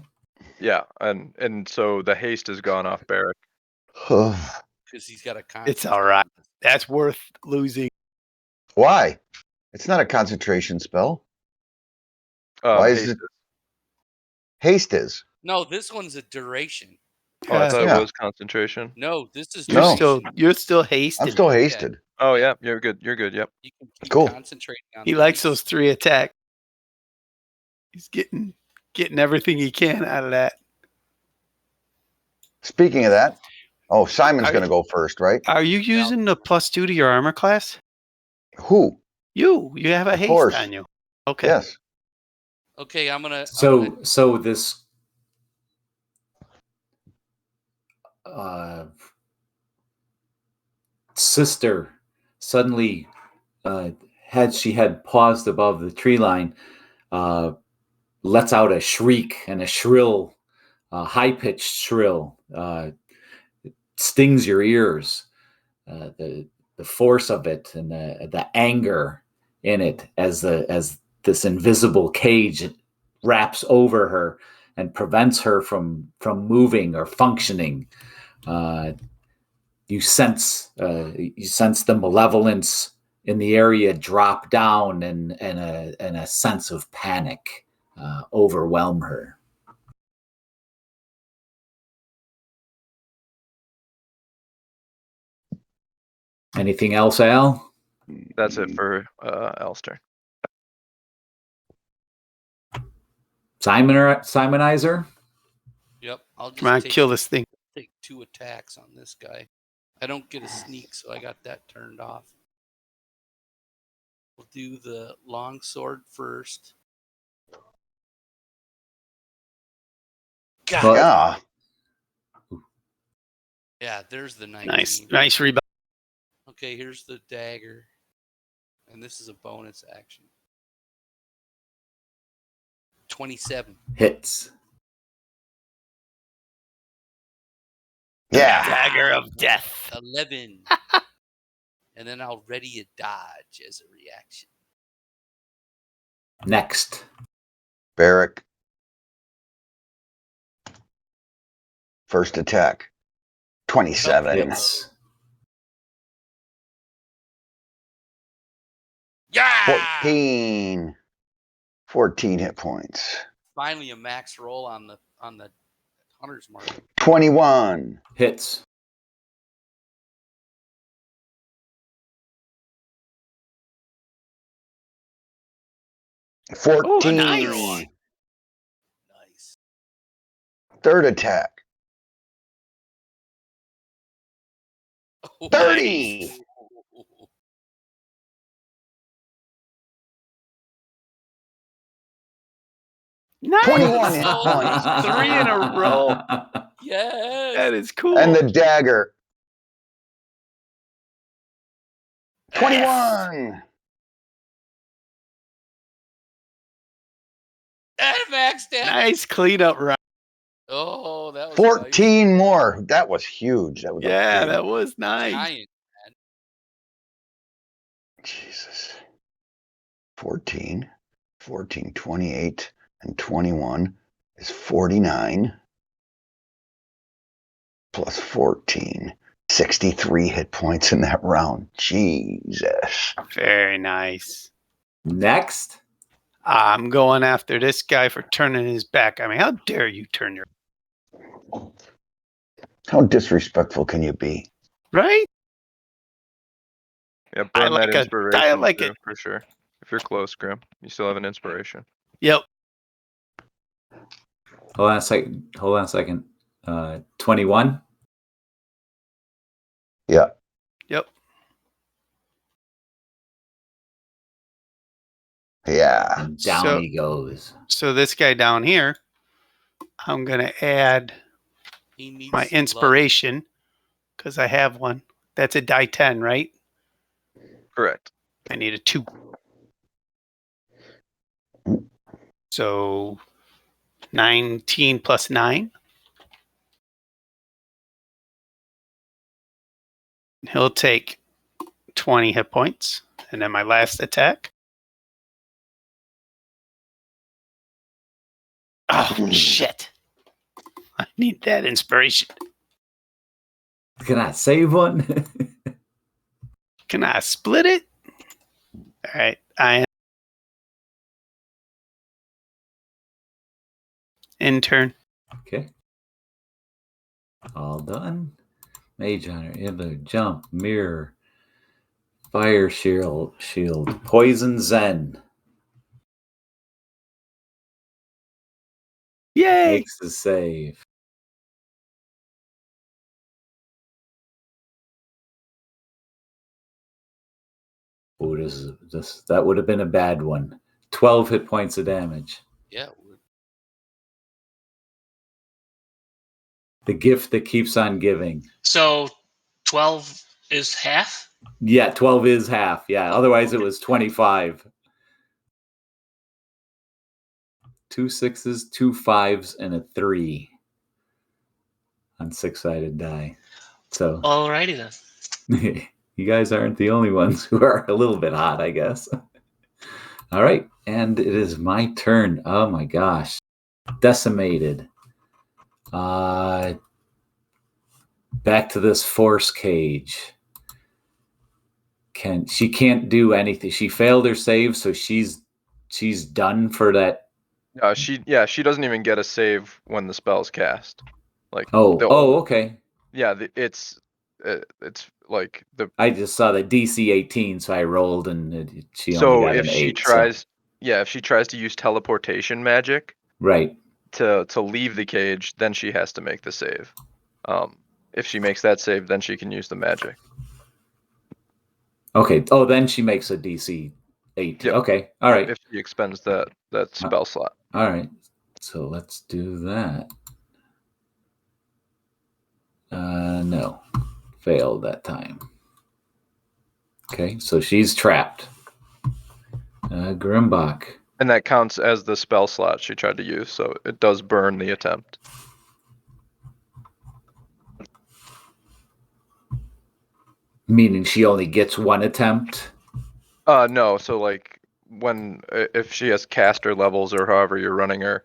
Yeah, and so the haste has gone off Barrack. Because he's got a con. It's all right. That's worth losing. Why? It's not a concentration spell. Why is Haste it? Haste is. No, this one's a duration. Oh, I thought Yeah. it was concentration. No, this is No. duration. You're still hasted. I'm still hasted. Oh yeah, you're good. You're good. Yep. You can keep Cool. concentrating on He likes these. those 3 attacks. He's getting everything he can out of that. Speaking of that, oh, Simon's Are going to go first, right? Are you using the +2 to your armor class? Who? You have a Of haste course. on you. Okay. Yes. Okay, I'm gonna. So this sister suddenly had paused above the tree line, lets out a shriek and a shrill, high-pitched shrill, stings your ears. The force of it and the anger in it as this invisible cage wraps over her and prevents her from moving or functioning. You sense the malevolence in the area drop down, and a sense of panic overwhelm her. Anything else, Al? That's it for Alistair. Simonizer? Yep. I'll just Come on, take, kill this thing. take 2 attacks on this guy. I don't get a sneak, so I got that turned off. We'll do the long sword first. God. Yeah. Yeah, there's the 19. Nice rebound. Okay, here's the dagger. And this is a bonus action. 27. Hits. Yeah. Dagger of death. 11. And then I'll ready a dodge as a reaction. Next. Barrick. First attack. 27. Hits. Yeah! 14 hit points. Finally a max roll on the hunter's mark. 21. Hits. Ooh, 14. nice. Nice. Third attack. Oh, 30. nice. 21 hit Oh, points. 3 in a row. Yes. That is cool. And the dagger. 21. And max damage. Nice cleanup round. Oh, that was 14 more. That was huge. That was Yeah, a big- that was nice. giant. Jesus. 14, 28, and 21 is 49. Plus 14. 63 hit points in that round. Jesus. Very nice. Next. I'm going after this guy for turning his back. I mean, how dare you turn your... How disrespectful can you be? Right? Yeah, I burn like that a- inspiration I like too, it. for sure. If you're close, Grim, you still have an inspiration. Yep. Hold on a second. 21. Yeah. Yep. Yeah. And down So- he goes. So this guy down here, I'm going to add He needs my some love. inspiration because I have one. That's a die 10, right? Correct. I need a 2. So 19 plus 9. He'll take 20 hit points. And then my last attack. Oh, shit. I need that inspiration. Can I save one? Can I split it? All right. I intern. Okay. All done. Mage Hunter, Idler, Jump, Mirror, Fire shield. Poison Zen. Yay! Makes the save. Oh, that would have been a bad one. 12 hit points of damage. Yeah. The gift that keeps on giving. So 12 is half? Yeah, 12 is half. Yeah, otherwise it was 25. 2 6s, 2 5s, and a 3 on 6-sided die. So Alrighty then. you guys aren't the only ones who are a little bit hot, I guess. All right, and it is my turn. Oh my gosh. Decimated. Back to this force cage. She can't do anything. She failed her save, so she's done for that. She doesn't even get a save when the spell's cast. Like okay. Yeah, it's like the. I just saw the DC 18, so I rolled and she so only got if an 8. She tries, if she tries to use teleportation magic, right, to leave the cage, then she has to make the save. If she makes that save, then she can use the magic. Okay. Oh, then she makes a DC 18. Yep. Okay. All right. If she expends that spell slot. All right. So let's do that. No. Failed that time. Okay. So she's trapped. Grimbach. And that counts as the spell slot she tried to use, so it does burn the attempt. Meaning she only gets one attempt? No. So like if she has caster levels or however you're running her,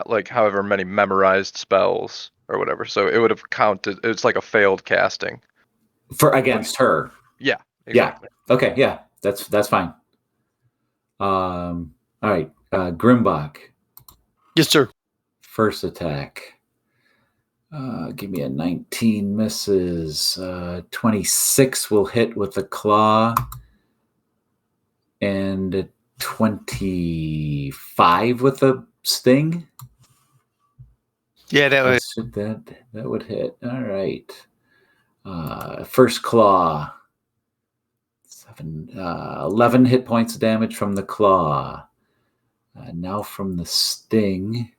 like however many memorized spells or whatever, so it would have counted. It's like a failed casting for against her. Yeah. Exactly. Yeah. Okay. Yeah. That's fine. All right. Grimbach. Yes, sir. First attack. Give me a 19 misses. 26 will hit with the claw. And a 25 with the sting. Yeah, that would hit. All right. First claw. 11 hit points of damage from the claw. Now from the sting.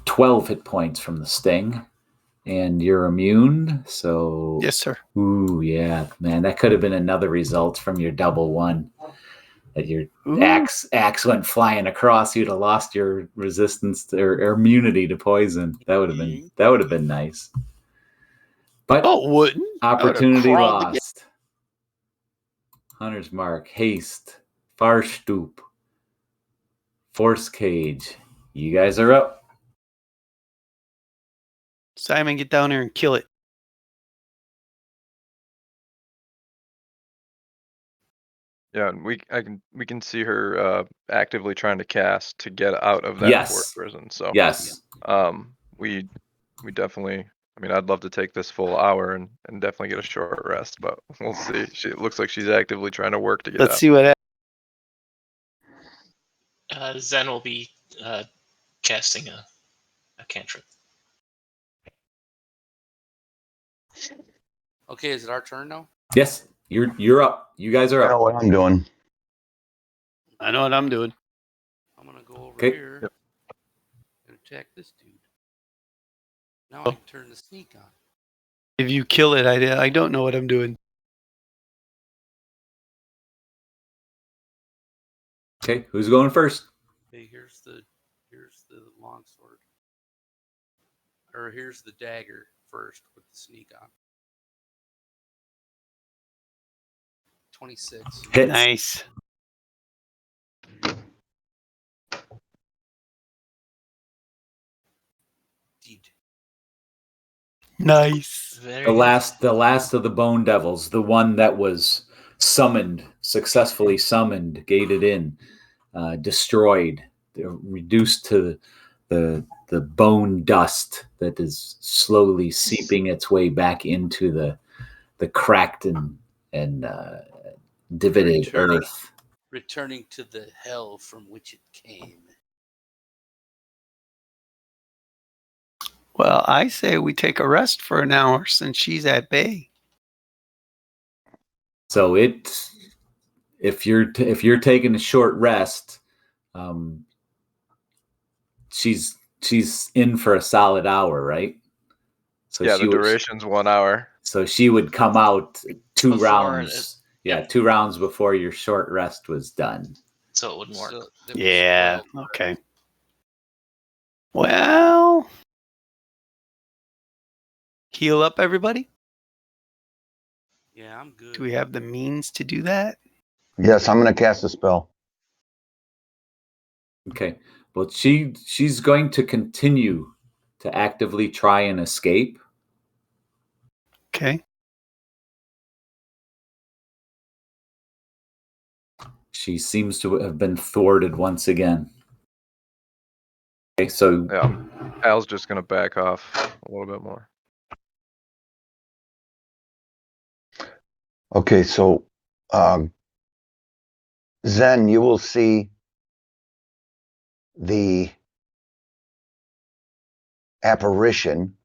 12 hit points from the sting. And you're immune, so... Yes, sir. Ooh, yeah. Man, that could have been another result from your double one. That your axe went flying across, you'd have lost your resistance or immunity to poison. That would have been nice. But wouldn't. Opportunity lost. Hunter's Mark, Haste, Farstoop, Force Cage. You guys are up. Simon, get down there and kill it. Yeah, and we can see her actively trying to cast to get out of that forced prison. So yes, we definitely. I mean, I'd love to take this full hour and definitely get a short rest, but we'll see. It looks like she's actively trying to work to get out. Let's see what happens. Zen will be casting a cantrip. Okay, is it our turn now? Yes, you're up. You guys are up. I know what I'm doing. I know what I'm doing. I'm gonna go over here and attack this dude. Now I can turn the sneak on. If you kill it, I don't know what I'm doing. Okay, who's going first? Okay, here's the longsword. Or here's the dagger first with the sneak on. 26. Hits. Nice. Nice. The last of the Bone Devils, the one that was successfully summoned, gated in, destroyed, reduced to the bone dust that is slowly seeping its way back into the cracked and divided earth. Returning to the hell from which it came. Well, I say we take a rest for an hour since she's at bay. So if you're taking a short rest, she's in for a solid hour, right? So Yeah, the duration's 1 hour. So she would come out two Before rounds. yep. 2 rounds before your short rest was done. So it wouldn't work. So that was Yeah. 12. Okay. Well, heal up, everybody. Yeah, I'm good. Do we have the means to do that? Yes, I'm going to cast a spell. Okay. Well, she's going to continue to actively try and escape. Okay. She seems to have been thwarted once again. Okay, so Yeah. Al's just gonna back off a little bit more. Okay, so Zen, you will see the apparition,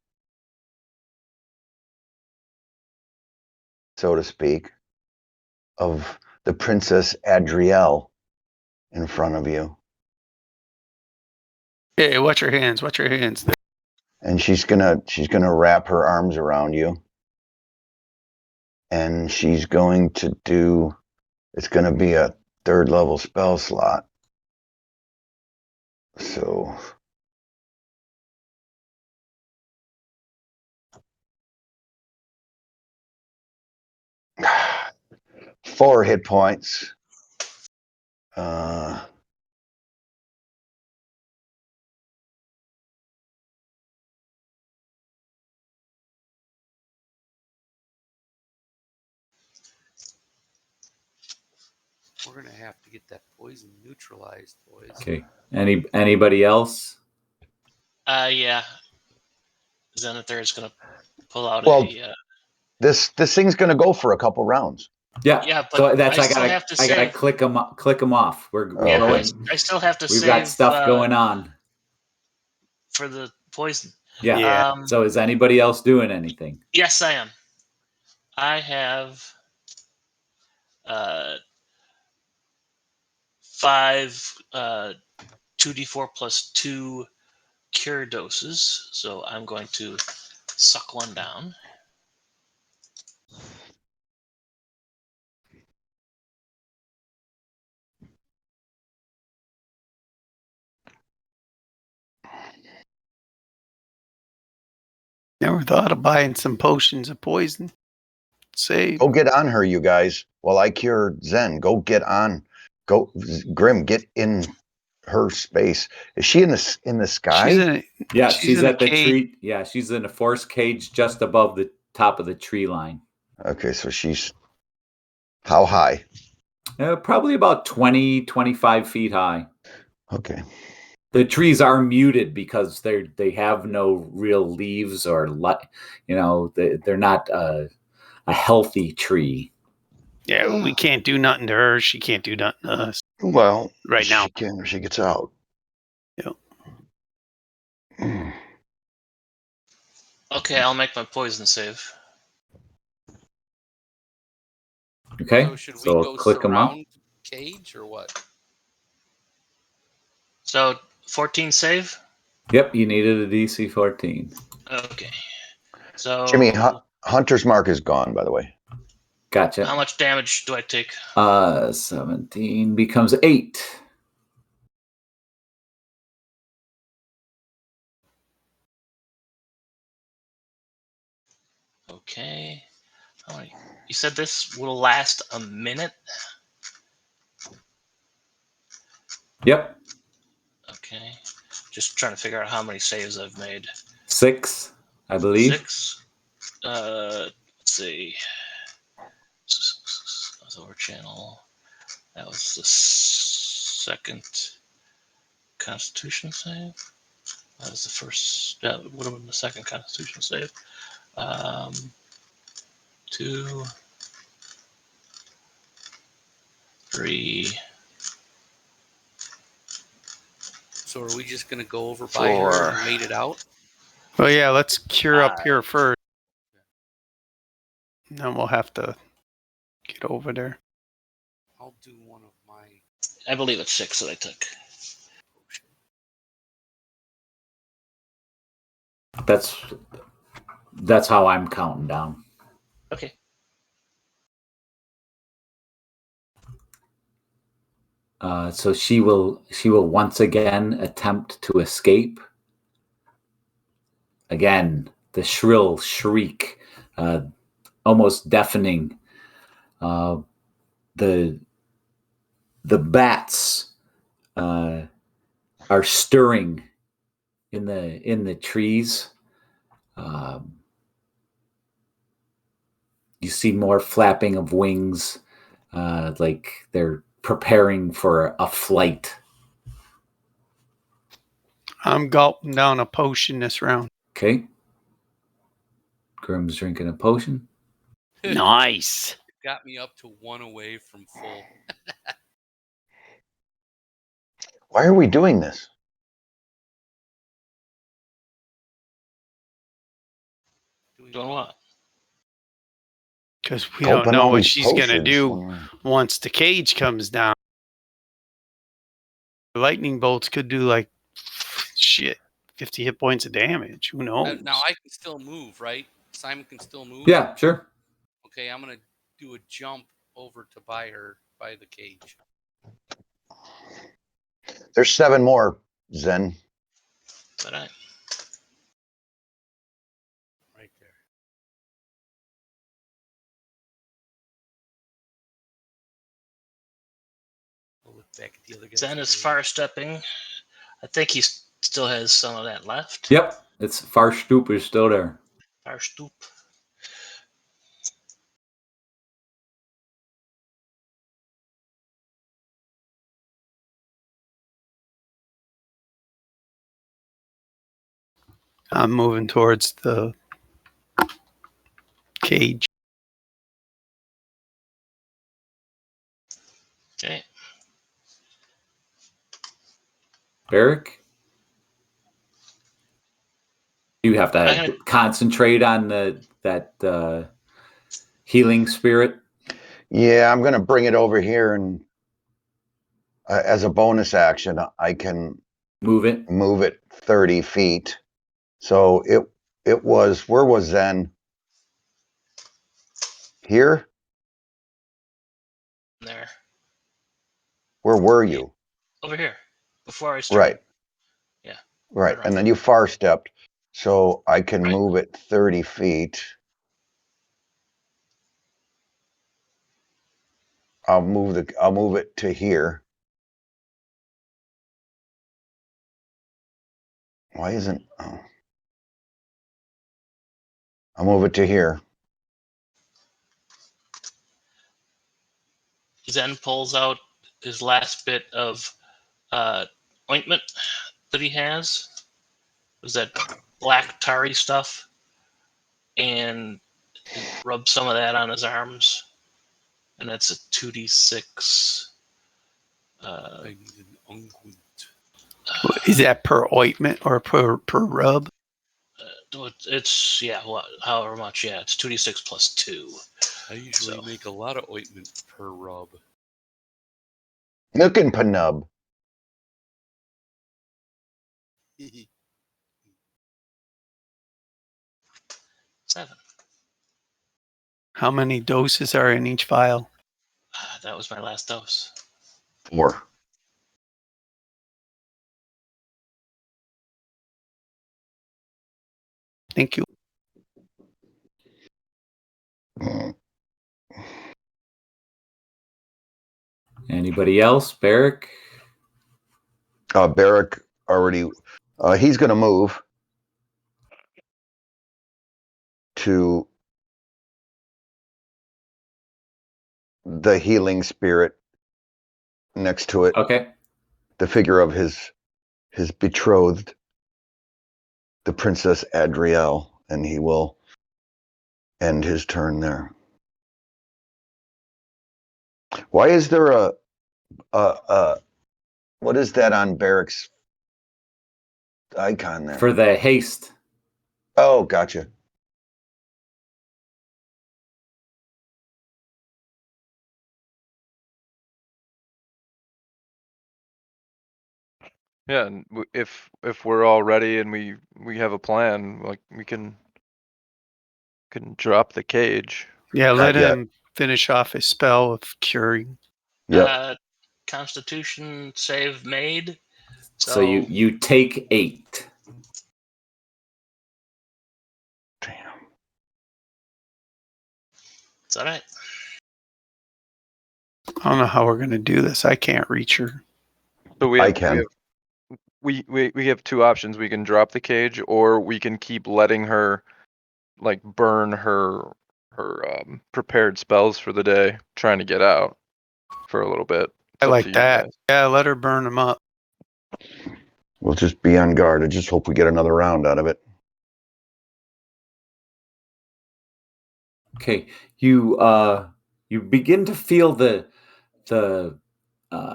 so to speak, of the Princess Adrielle in front of you. Hey, watch your hands. Watch your hands. And she's gonna wrap her arms around you. And she's going to do, it's gonna be a 3rd level spell slot. So four hit points. We're gonna have to get that poison neutralized, boys. okay. Anybody else? Yeah. Zenithar is gonna pull out Well, this thing's gonna go for a couple rounds. Yeah. Yeah, but so that's I still have to I gotta save. click them off. We're Yeah, going. I still have to We've save. got stuff going on for the poison. Yeah. So is anybody else doing anything? Yes, I am. I have 5 2d4 plus 2 cure doses. So I'm going to suck one down. Never thought of buying some potions of poison. Save. Go get on her, you guys. While I cure Zen, go get on. Go, Grim, get in her space. Is she in the sky? She's at the tree. Yeah, she's in a force cage just above the top of the tree line. Okay, so she's how high? Probably about 20, 25 feet high. Okay. The trees are muted because they have no real leaves or they're not a healthy tree. Yeah, we can't do nothing to her. She can't do nothing to us. Well, right now. She can if she gets out. Yep. Okay, I'll make my poison save. Okay. So should we go click them up. surround cage or what? So 14 save? Yep, you needed a DC 14. Okay. So Jimmy, Hunter's Mark is gone, by the way. Gotcha. how much damage do I take? 17 becomes 8. Okay. You said this will last a minute? Yep. Okay. Just trying to figure out how many saves I've made. 6, I believe. 6. Let's see. That was over channel. That was the second Constitution save. That was the first. Yeah, it would have been the second Constitution save. 2, 3. So are we just gonna go over by her and made it out? Well, yeah, let's cure up here 5. first. And then we'll have to get over there. I'll do one of my. I believe it's 6 that I took. That's how I'm counting down. Okay. So she will once again attempt to escape. Again, the shrill shriek, almost deafening. The bats are stirring in the trees. You see more flapping of wings, like they're preparing for a flight. I'm gulping down a potion this round. Okay. Grim's drinking a potion. Nice. Got me up to 1 away from full. Why are we doing this? Doing what? Because we don't Open know all what these she's going to potions do when we're- once the cage comes down. The lightning bolts could do like 50 hit points of damage. Who knows? Now I can still move, right? Simon can still move. Yeah, sure. Okay, I'm gonna do a jump over to by the cage. There's 7 more, Zen. But I. Right there. I'll look back at the other guy. Zen is far stepping. I think he still has some of that left. Yep. It's Far Stoop is still there. Far stoop. I'm moving towards the cage. Okay. Barrick? You have to concentrate on that healing spirit. Yeah, I'm going to bring it over here, and as a bonus action, I can move it 30 feet. So it was, where was Zen? Here? There. Where were you? Over here. Before I started. Right. Yeah. Right. And then you far stepped. So I can move it 30 feet. I'll move it to here. Why isn't, oh. I'll move it to here. Zen pulls out his last bit of ointment that he has. Was that black tarry stuff? And rubs some of that on his arms. And that's a 2d6. I need an unguent. Is that per ointment or per rub? It's, yeah, however much. Yeah, it's 2d6 plus 2. I usually make a lot of ointment per rub. Nook and Penub. 7. How many doses are in each vial? That was my last dose. 4. Thank you. Anybody else? Barrick? Barrick already, he's going to move to the healing spirit next to it. Okay. The figure of his betrothed. the Princess Adriel, and he will end his turn there. Why is there a what is that on Barrick's icon there? For the haste. Oh, gotcha. Yeah, and if we're all ready and we have a plan, like we can drop the cage. Yeah, Not let yet. him finish off his spell of curing. Yep. Constitution save made. So you take 8. Damn. It's all right. I don't know how we're gonna do this. I can't reach her. So I can. We have two options. We can drop the cage, or we can keep letting her like burn her prepared spells for the day, trying to get out for a little bit. It's I up like to you that. guys. Yeah, let her burn them up. We'll just be on guard. I just hope we get another round out of it. Okay, you begin to feel the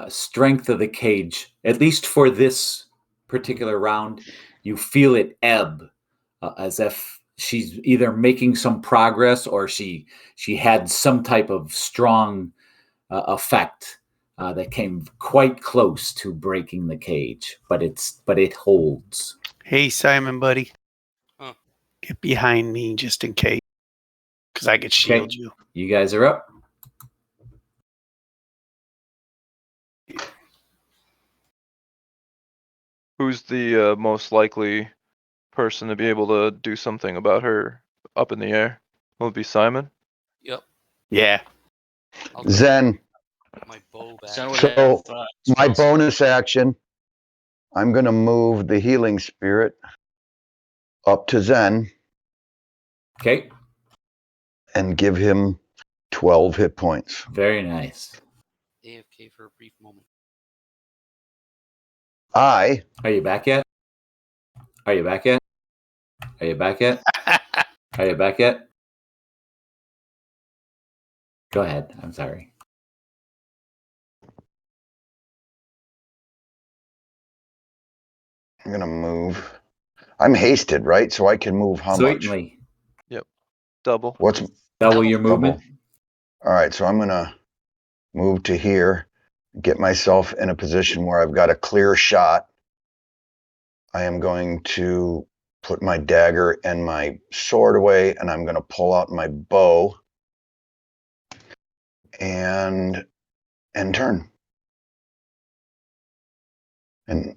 strength of the cage, at least for this particular round. You feel it ebb, as if she's either making some progress or she had some type of strong effect that came quite close to breaking the cage, but it holds. Hey, Simon, buddy. Huh. Get behind me just in case. Because I could shield you. You guys are up. Who's the most likely person to be able to do something about her up in the air? Will it be Simon? Yep. Yeah. I'll take Zen, my bow back. So, So, my bonus action, I'm going to move the healing spirit up to Zen Okay, and give him 12 hit points. very nice. AFK for a brief moment. Are you back yet? Are you back yet? Are you back yet? Are you back yet? Go ahead. I'm sorry. I'm going to move. I'm hasted, right? So I can move how much? Certainly. Double. What's Double your movement. double? All right, so I'm going to move to here, get myself in a position where I've got a clear shot. I am going to put my dagger and my sword away, and I'm going to pull out my bow and turn. And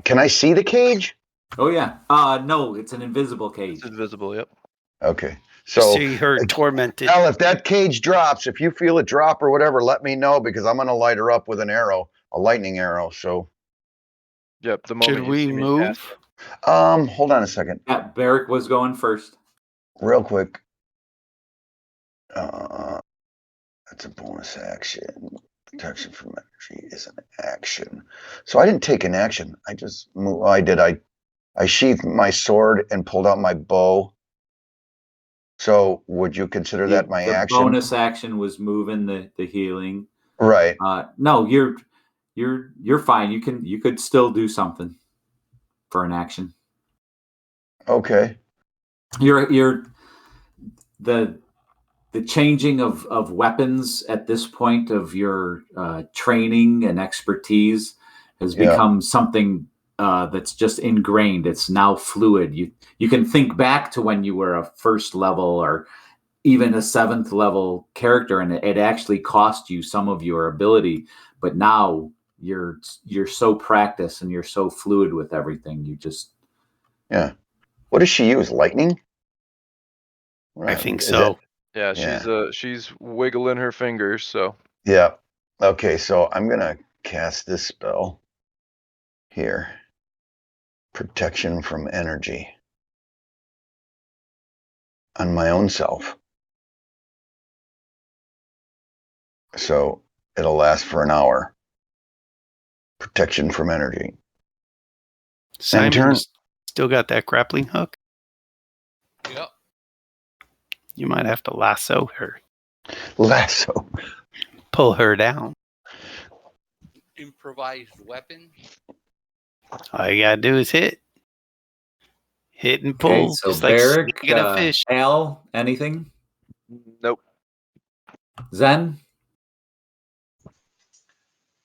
can I see the cage? Oh yeah. No, it's an invisible cage. It's invisible. Yep. Okay. So see her tormented. Al, if that cage drops, if you feel it drop or whatever, let me know, because I'm going to light her up with an arrow, a lightning arrow. So Yep. The moment Should you we see me move? cast it. hold on a second, Yeah, Barrick was going first. real quick. That's a bonus action. Protection from energy is an action. So I didn't take an action. I just moved. I did. I sheathed my sword and pulled out my bow. So would you consider that my the action? bonus action was moving the healing. Right. No, you're fine. You could still do something for an action. Okay. You're the changing of weapons at this point of your training and expertise has become something that's just ingrained. It's now fluid. You can think back to when you were a first level or even a 7th level character, and it actually cost you some of your ability. But now you're so practiced and you're so fluid with everything. You just What does she use? Lightning? I think so. Yeah, she's wiggling her fingers. So Yeah. Okay, so I'm going to cast this spell here. Protection from energy. On my own self. So it'll last for an hour. Protection from energy. Simon's Still got that grappling hook? Yep. You might have to lasso her. Lasso. Pull her down. Improvised weapon. All you gotta do is hit. Hit and pull. Okay, so just like Barrick, snagging a fish. Al, anything? Nope. Zen?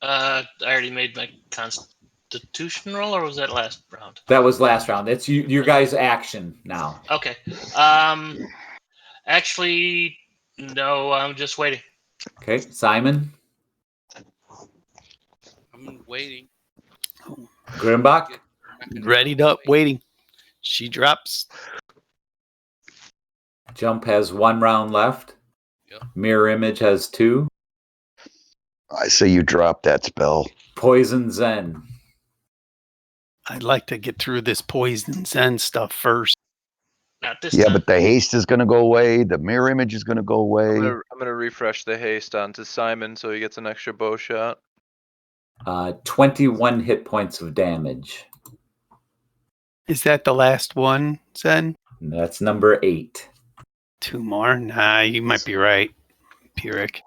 I already made my constitution roll, or was that last round? That was last round. It's your guys' action now. Okay. Actually, no. I'm just waiting. Okay, Simon? I'm waiting. Grimbach? Readied up, waiting. She drops. Jump has 1 round left. Yep. Mirror Image has 2. I say you drop that spell. Poison Zen. I'd like to get through this poison zen stuff first. Not this Yeah, time. but the haste is going to go away. The mirror image is going to go away. I'm gonna refresh the haste onto Simon so he gets an extra bow shot. 21 hit points of damage. Is that the last one, Zen? That's number 8. 2 more? Nah, you might be right, Pyrrhic.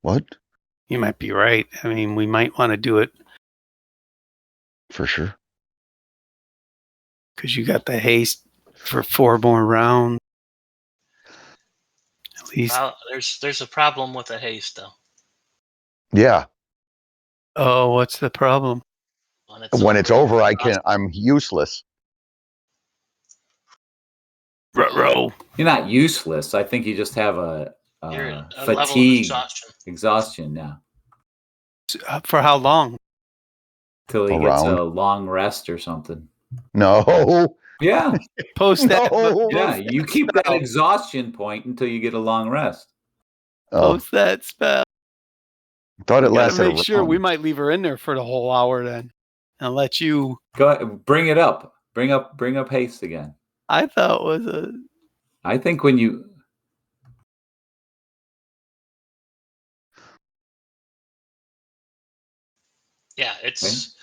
What? You might be right. I mean, we might want to do it For sure. because you got the haste for 4 more rounds. At least. Well, there's a problem with the haste though. Yeah. Oh, what's the problem? When it's over, I'm useless. Ruh-roh. You're not useless. I think you just have a You're at a level of fatigue. exhaustion. Exhaustion, yeah. For how long? Till he A gets round. a long rest or something. No. Yeah. Post that. No. Yeah, you keep that exhaustion point until you get a long rest. Oh, Post that spell. thought it We gotta lasted. make sure we might leave her in there for the whole hour then, and let you. Go ahead, bring it up. Bring up haste again. I thought it was a. I think when you Yeah, it's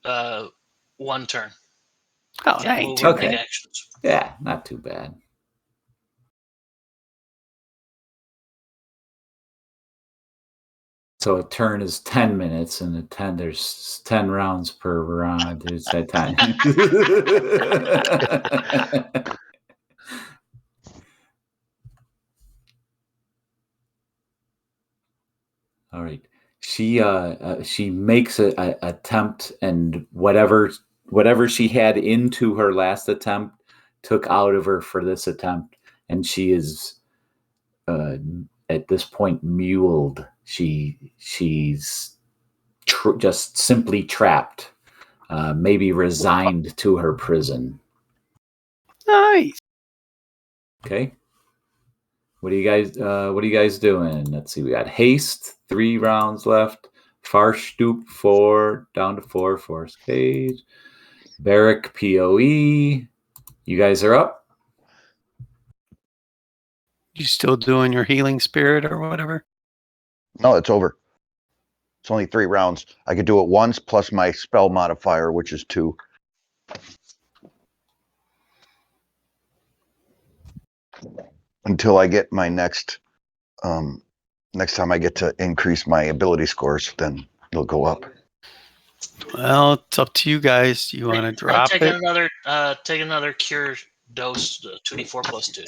1 turn. Oh, Can't that ain't move too or okay. take bad. actions. yeah, not too bad. So a turn is 10 minutes, and there's 10 rounds per round. There's that time. All right. She makes a attempt, and whatever she had into her last attempt took out of her for this attempt, and she is at this point muled. She's just simply trapped, maybe resigned to her prison. Nice. Okay. What are you guys doing? Let's see. We got haste, 3 rounds left. Farstoop 4, down to 4. Force cage. Barrick POE. You guys are up. You still doing your healing spirit or whatever? No, it's over. It's only 3 rounds. I could do it once plus my spell modifier, which is 2. Until I get my next time I get to increase my ability scores, then it'll go up. Well, it's up to you guys. You want to drop take it? Take another cure dose, 2d4 plus 2.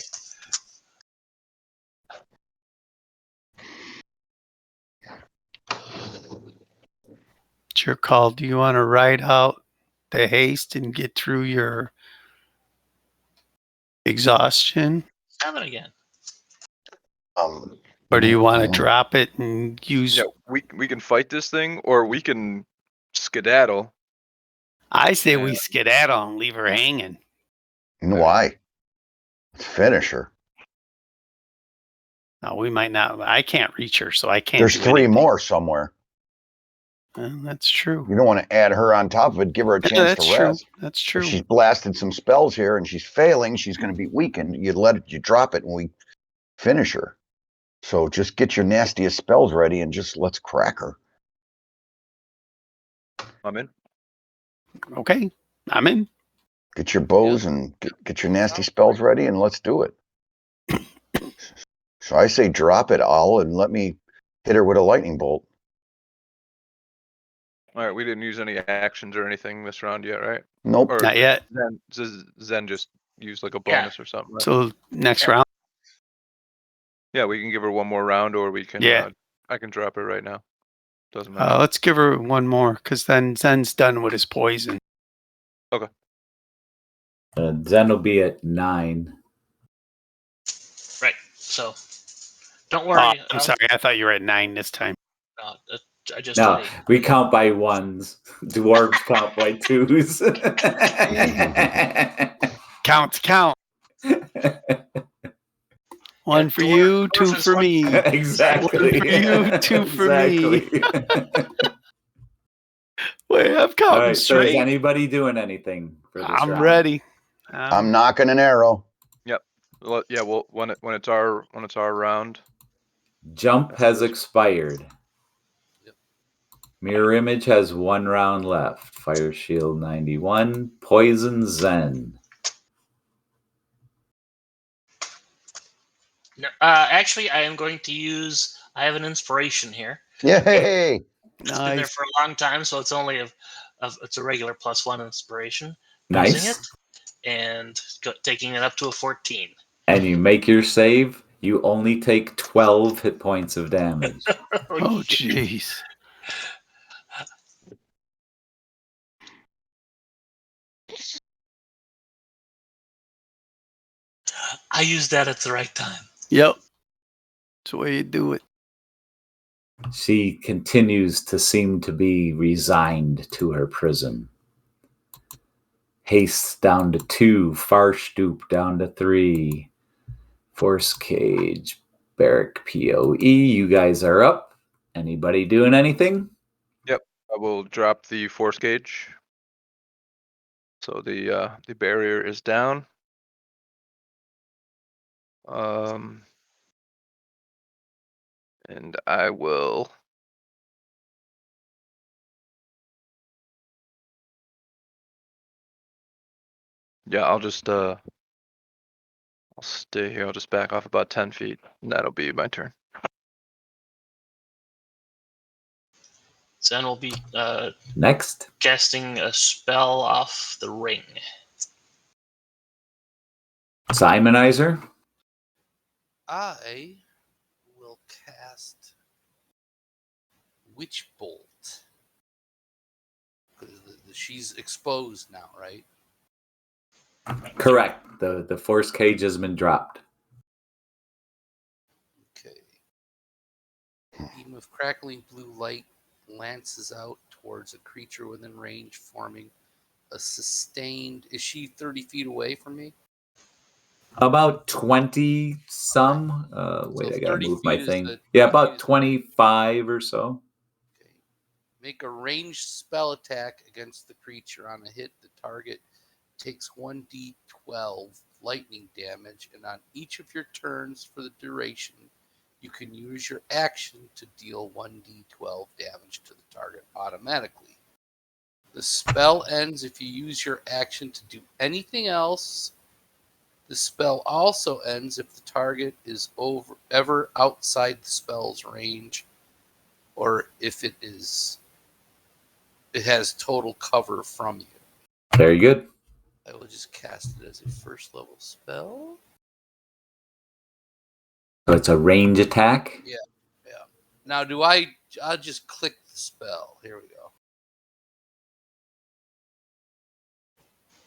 It's your call. Do you want to ride out the haste and get through your exhaustion? 7 again. Or do you want to drop it and use... Yeah, we can fight this thing, or we can skedaddle. I say we skedaddle and leave her hanging. Why? Finish her. No, we might not. I can't reach her, so I can't. There's do 3 anything. more somewhere. That's true. You don't want to add her on top of it. Give her a chance That's to true. rest. That's true. If she's blasted some spells here and she's failing, she's going to be weakened. You drop it, and we finish her. So just get your nastiest spells ready and just let's crack her. I'm in. Okay. I'm in. Get your bows and get your nasty spells ready, and let's do it. So I say drop it all and let me hit her with a lightning bolt. All right, we didn't use any actions or anything this round yet, right? Nope. Or Not yet. Zen just used like a Yeah. bonus or something. Right? So next Yeah. round. Yeah, we can give her one more round, or we can. Yeah. I can drop it right now. Doesn't matter. Let's give her one more, because then Zen's done with his poison. Zen will be at 9. Right. So don't Oh, worry. I'm sorry. I thought you were at 9 this time. I just No, did 8. we count by ones. Dwarves count by 2s. Count. One for you, 2 for me. Exactly. One for you, 2 for me. Exactly. Wait, I'm All counting right. So is straight. anybody doing anything for this I'm round? ready. I'm knocking an arrow. Well, yeah. Well, when it's our round. Jump has expired. Yep. Mirror Image has 1 round left. Fire Shield 91. Poison Zen. No, actually, I am going to use. I have an inspiration here. Yay! It's been there Nice. for a long time, so it's only it's a regular +1 inspiration. Nice. Using it and taking it up to a 14. And you make your save. You only take 12 hit points of damage. Oh, jeez. I used that at the right time. Yep. That's the way you do it. She continues to seem to be resigned to her prison. Haste down to 2. Farstoop down to 3. Force Cage. Barrack POE. You guys are up. Anybody doing anything? Yep. I will drop the force gauge. So the barrier is down. And I will. Yeah, I'll just I'll stay here. I'll just back off about 10 feet, and that'll be my turn. Zen will be Next. casting a spell off the ring. Simonizer. I will cast Witch Bolt. She's exposed now, right? Correct. The force cage has been dropped. Okay. Beam of crackling blue light lances out towards a creature within range, forming a sustained. Is she 30 feet away from me? About 20 some. Wait, So I gotta 30 move my feet is thing. the- Yeah, 30 about feet is- 25 or so. Okay. Make a ranged spell attack against the creature. On a hit, the target takes 1d12 lightning damage, and on each of your turns for the duration, you can use your action to deal 1d12 damage to the target automatically. The spell ends if you use your action to do anything else. The spell also ends if the target is ever outside the spell's range, or if it has total cover from you. Very good. I will just cast it as a first level spell. So it's a range attack. Yeah. Now, I'll just click the spell. Here we go.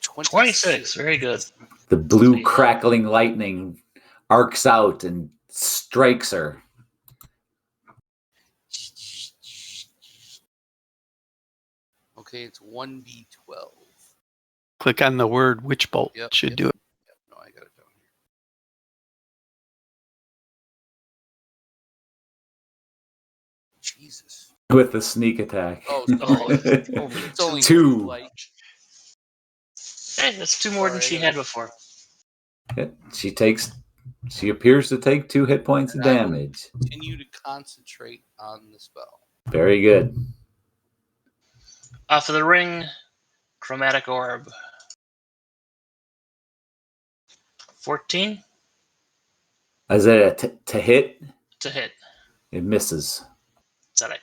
26. Very good. The blue crackling lightning arcs out and strikes her. Okay, it's 1d12. Click on the word Witch Bolt. Yep, Should yep. do it. No, I got it down here. Jesus. With a sneak attack. Oh, it's only 2. like Hey, that's 2 more than Alright, she had before. Yeah, she appears to take 2 hit points of And I will damage. continue to concentrate on the spell. Very good. For the ring, Chromatic orb. 14 Is it to hit? to hit. It misses. Is that right?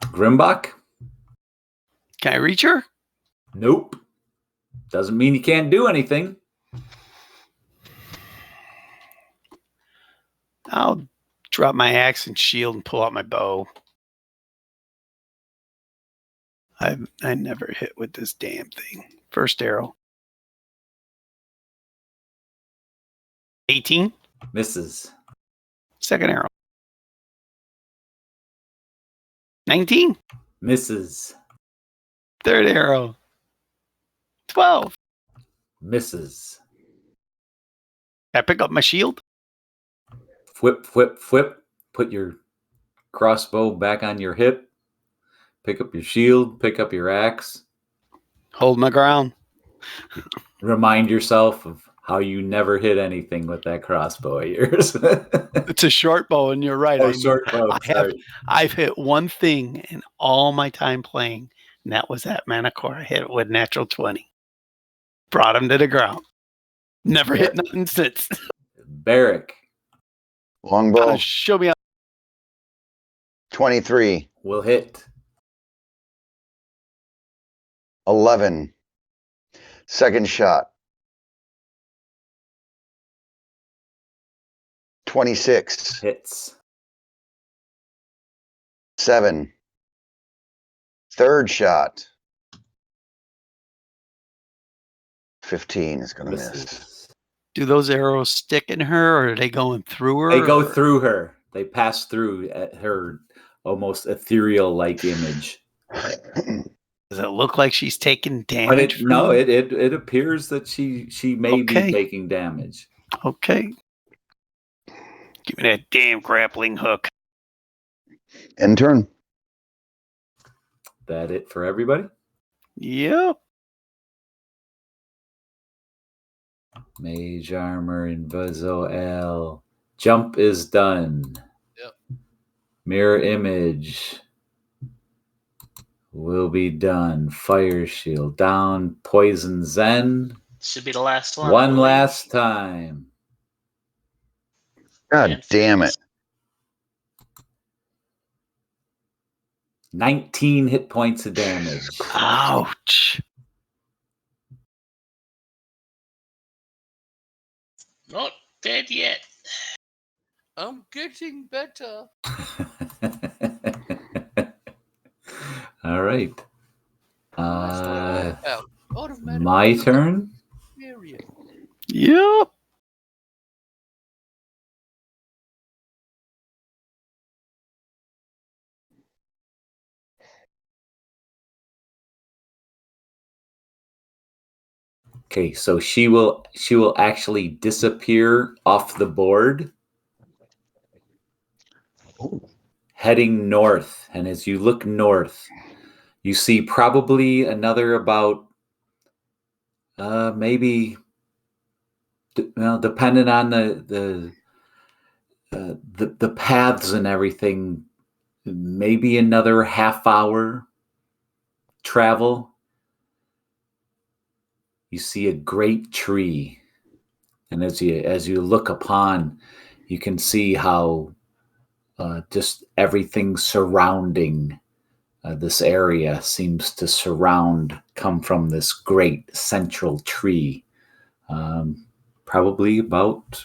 Grimbach? Can I reach her? Nope. Doesn't mean you can't do anything. I'll drop my axe and shield and pull out my bow. I never hit with this damn thing. First arrow. 18. Misses. Second arrow. 19. Misses. Third arrow. 12. Misses. I pick up my shield. Whip, whip, whip. Put your crossbow back on your hip. Pick up your shield. Pick up your axe. Hold my ground. Remind yourself of how you never hit anything with that crossbow of yours. It's a short bow, and you're right. Oh, short bow. I've hit one thing in all my time playing, and that was that Manticore. I hit it with natural 20. Brought him to the ground. Never hit nothing since. Barrick. Longbow. Show me. 23. Will hit. 11. Second shot. 26. Hits. 7. Third shot. 15 is going to miss. Do those arrows stick in her, or are they going through her? They go or- through her. They pass through at her almost ethereal-like image. Does it look like she's taking But damage? it appears that she may be Okay. taking damage. Okay. Give me that damn grappling hook. End turn. That it for everybody? Yep. Mage armor, Inviso L. Jump is done. Yep. Mirror image will be done. Fire shield down. Poison Zen. Should be the last one. I One believe. last time. God And damn it. 19 hit points of damage. Ouch. Not dead yet. I'm getting better. All right. Automatic My turn. period. Yep. Okay, so she will actually disappear off the board, heading north. And as you look north, you see probably another about maybe, depending on the paths and everything, maybe another half-hour travel. You see a great tree, and as you look upon, you can see how just everything surrounding this area seems to come from this great central tree. Probably about,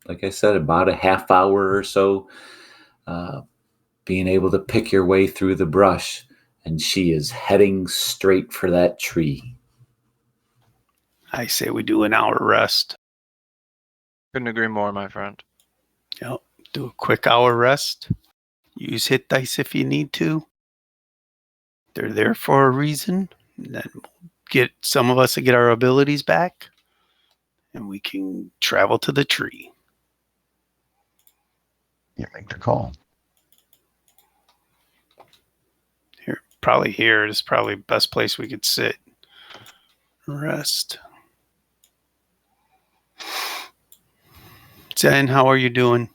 like I said, about a half hour or so, being able to pick your way through the brush, and she is heading straight for that tree. I say we do an hour rest. Couldn't agree more, my friend. Yep. Do a quick hour rest. Use hit dice if you need to. They're there for a reason. And then get some of us to get our abilities back, and we can travel to the tree. You make the call. Here is probably the best place we could sit. Rest. Zen, how are you doing?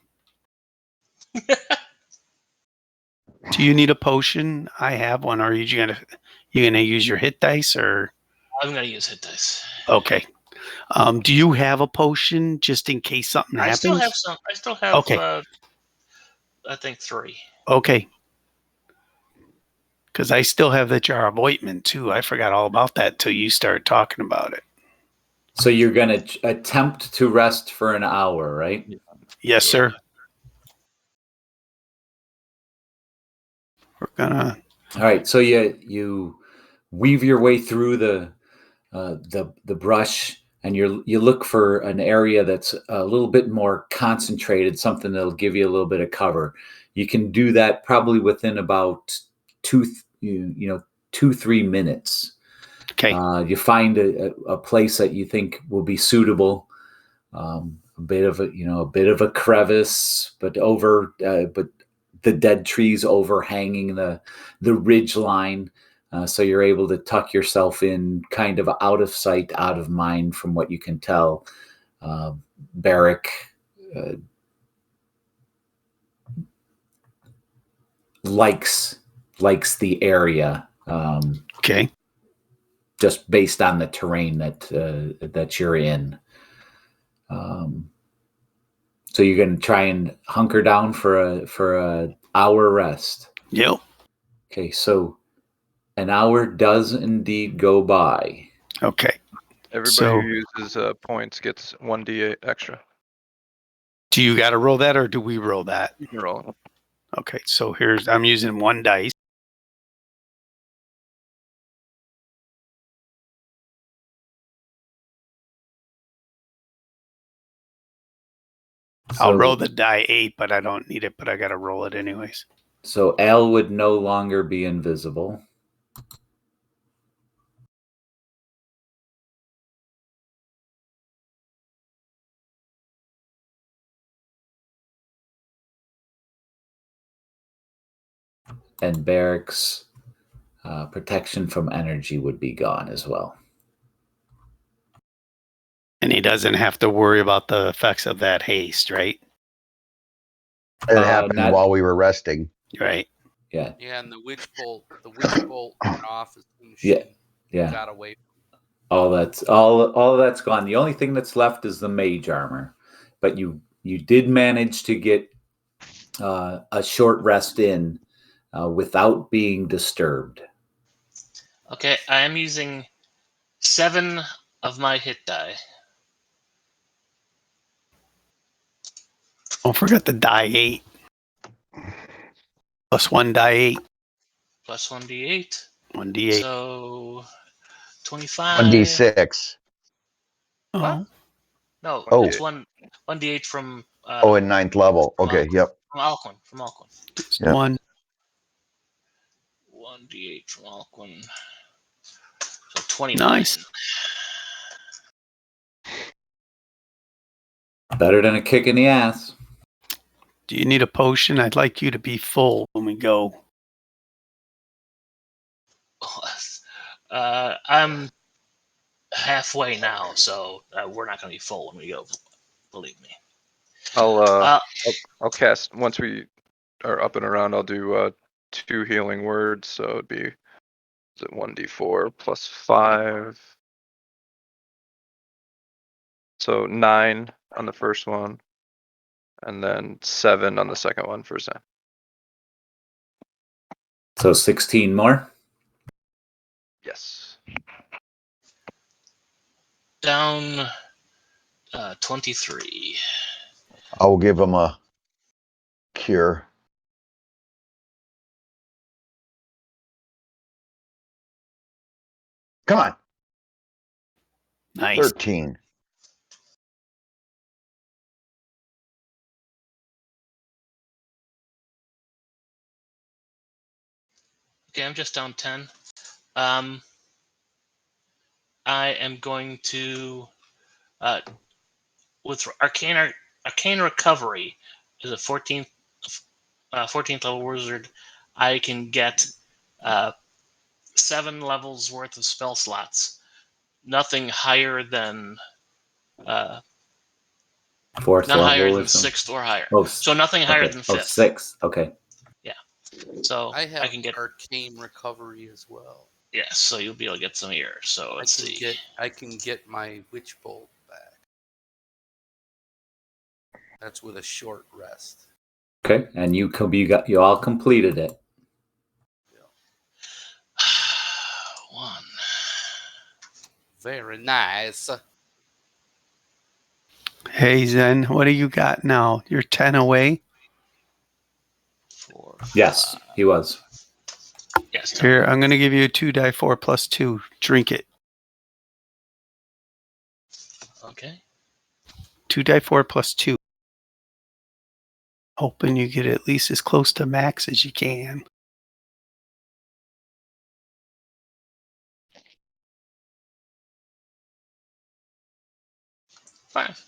Do you need a potion? I have one. Or are you gonna use your hit dice or? I'm gonna use hit dice. Okay. Do you have a potion just in case something happens? I still have some. I still have. Okay. I think 3. Okay. Because I still have the jar of ointment too. I forgot all about that till you started talking about it. So you're going to attempt to rest for an hour, right? Yes, sir. We're gonna. All right. So you weave your way through the brush, and you look for an area that's a little bit more concentrated, something that'll give you a little bit of cover. You can do that probably within about 2-3 minutes. Okay. You find a place that you think will be suitable. A bit of a crevice, but the dead trees overhanging the ridge line. So you're able to tuck yourself in kind of out of sight, out of mind from what you can tell. Barrick likes the area. Okay. Just based on the terrain that you're in. So you're going to try and hunker down for a hour rest. Yep. Okay, so an hour does indeed go by. Okay. Everybody who uses points gets 1d8 extra. Do you got to roll that, or do we roll that? You can roll it. Okay, so I'm using 1 dice. I'll roll the die 8, but I don't need it, but I got to roll it anyways. So Al would no longer be invisible. And Barrick's protection from energy would be gone as well. And he doesn't have to worry about the effects of that haste, right? It happened while we were resting. Right. Yeah. Yeah, and the witch bolt went off as soon as she got away. All that's gone. The only thing that's left is the mage armor, but you did manage to get a short rest in without being disturbed. Okay, I am using 7 of my hit die. Don't forget the die 8. Plus 1 die 8. Plus 1d8. 1d8. So 25. 1d6. What? No, Oh. it's 1d8 from. In 9th level. Okay, yep. From Alcuin. Yep. 1d8 from Alcuin. So 29. Nice. Better than a kick in the ass. Do you need a potion? I'd like you to be full when we go. I'm halfway now, so we're not going to be full when we go. Believe me. I'll cast once we are up and around. I'll do 2 healing words, so it'd be 1d4 plus 5. So 9 on the first one, and then 7 on the second one for Zen. So 16 more? Yes. Down 23. I will give him a cure. Come on. Nice. 13. Okay, I'm just down 10. I am going to with arcane recovery is a 14th level wizard. I can get 7 levels worth of spell slots. Nothing higher than 4th not level higher or than something? 6th or higher. Oh, so nothing higher okay. than 5th. 6th. Okay. Yeah. So I have can get arcane recovery as well. yes. So you'll be able to get some here. So let's see. I can get my witch bolt back. That's with a short rest. Okay, and you all completed it. One. Very nice. Hey Zen, what do you got now? You're 10 away. 4. Yes, 5. he was. Yes. Here, I'm gonna give you a 2d4 plus 2. Drink it. Okay. 2d4 plus 2. Hoping you get at least as close to max as you can. Five.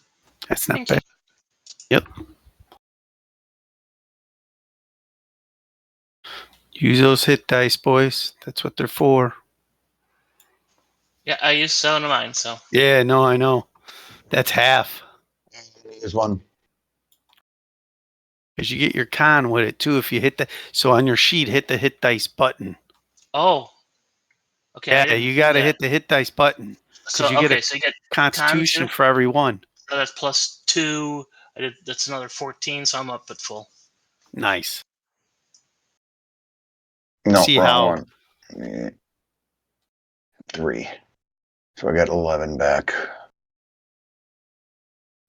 That's not Thank bad. Yep. Use those hit dice, boys. That's what they're for. Yeah, I used 7 of mine, so. Yeah, no, I know. That's half. There's one. Because you get your con with it too if you hit the. So on your sheet, hit the hit dice button. Oh. Okay. Yeah, you got to hit the hit dice button. So you get so you get Constitution for every one. So that's plus 2. That's another 14, so I'm up at full. Nice. No, See wrong how- one. 3. So I got 11 back.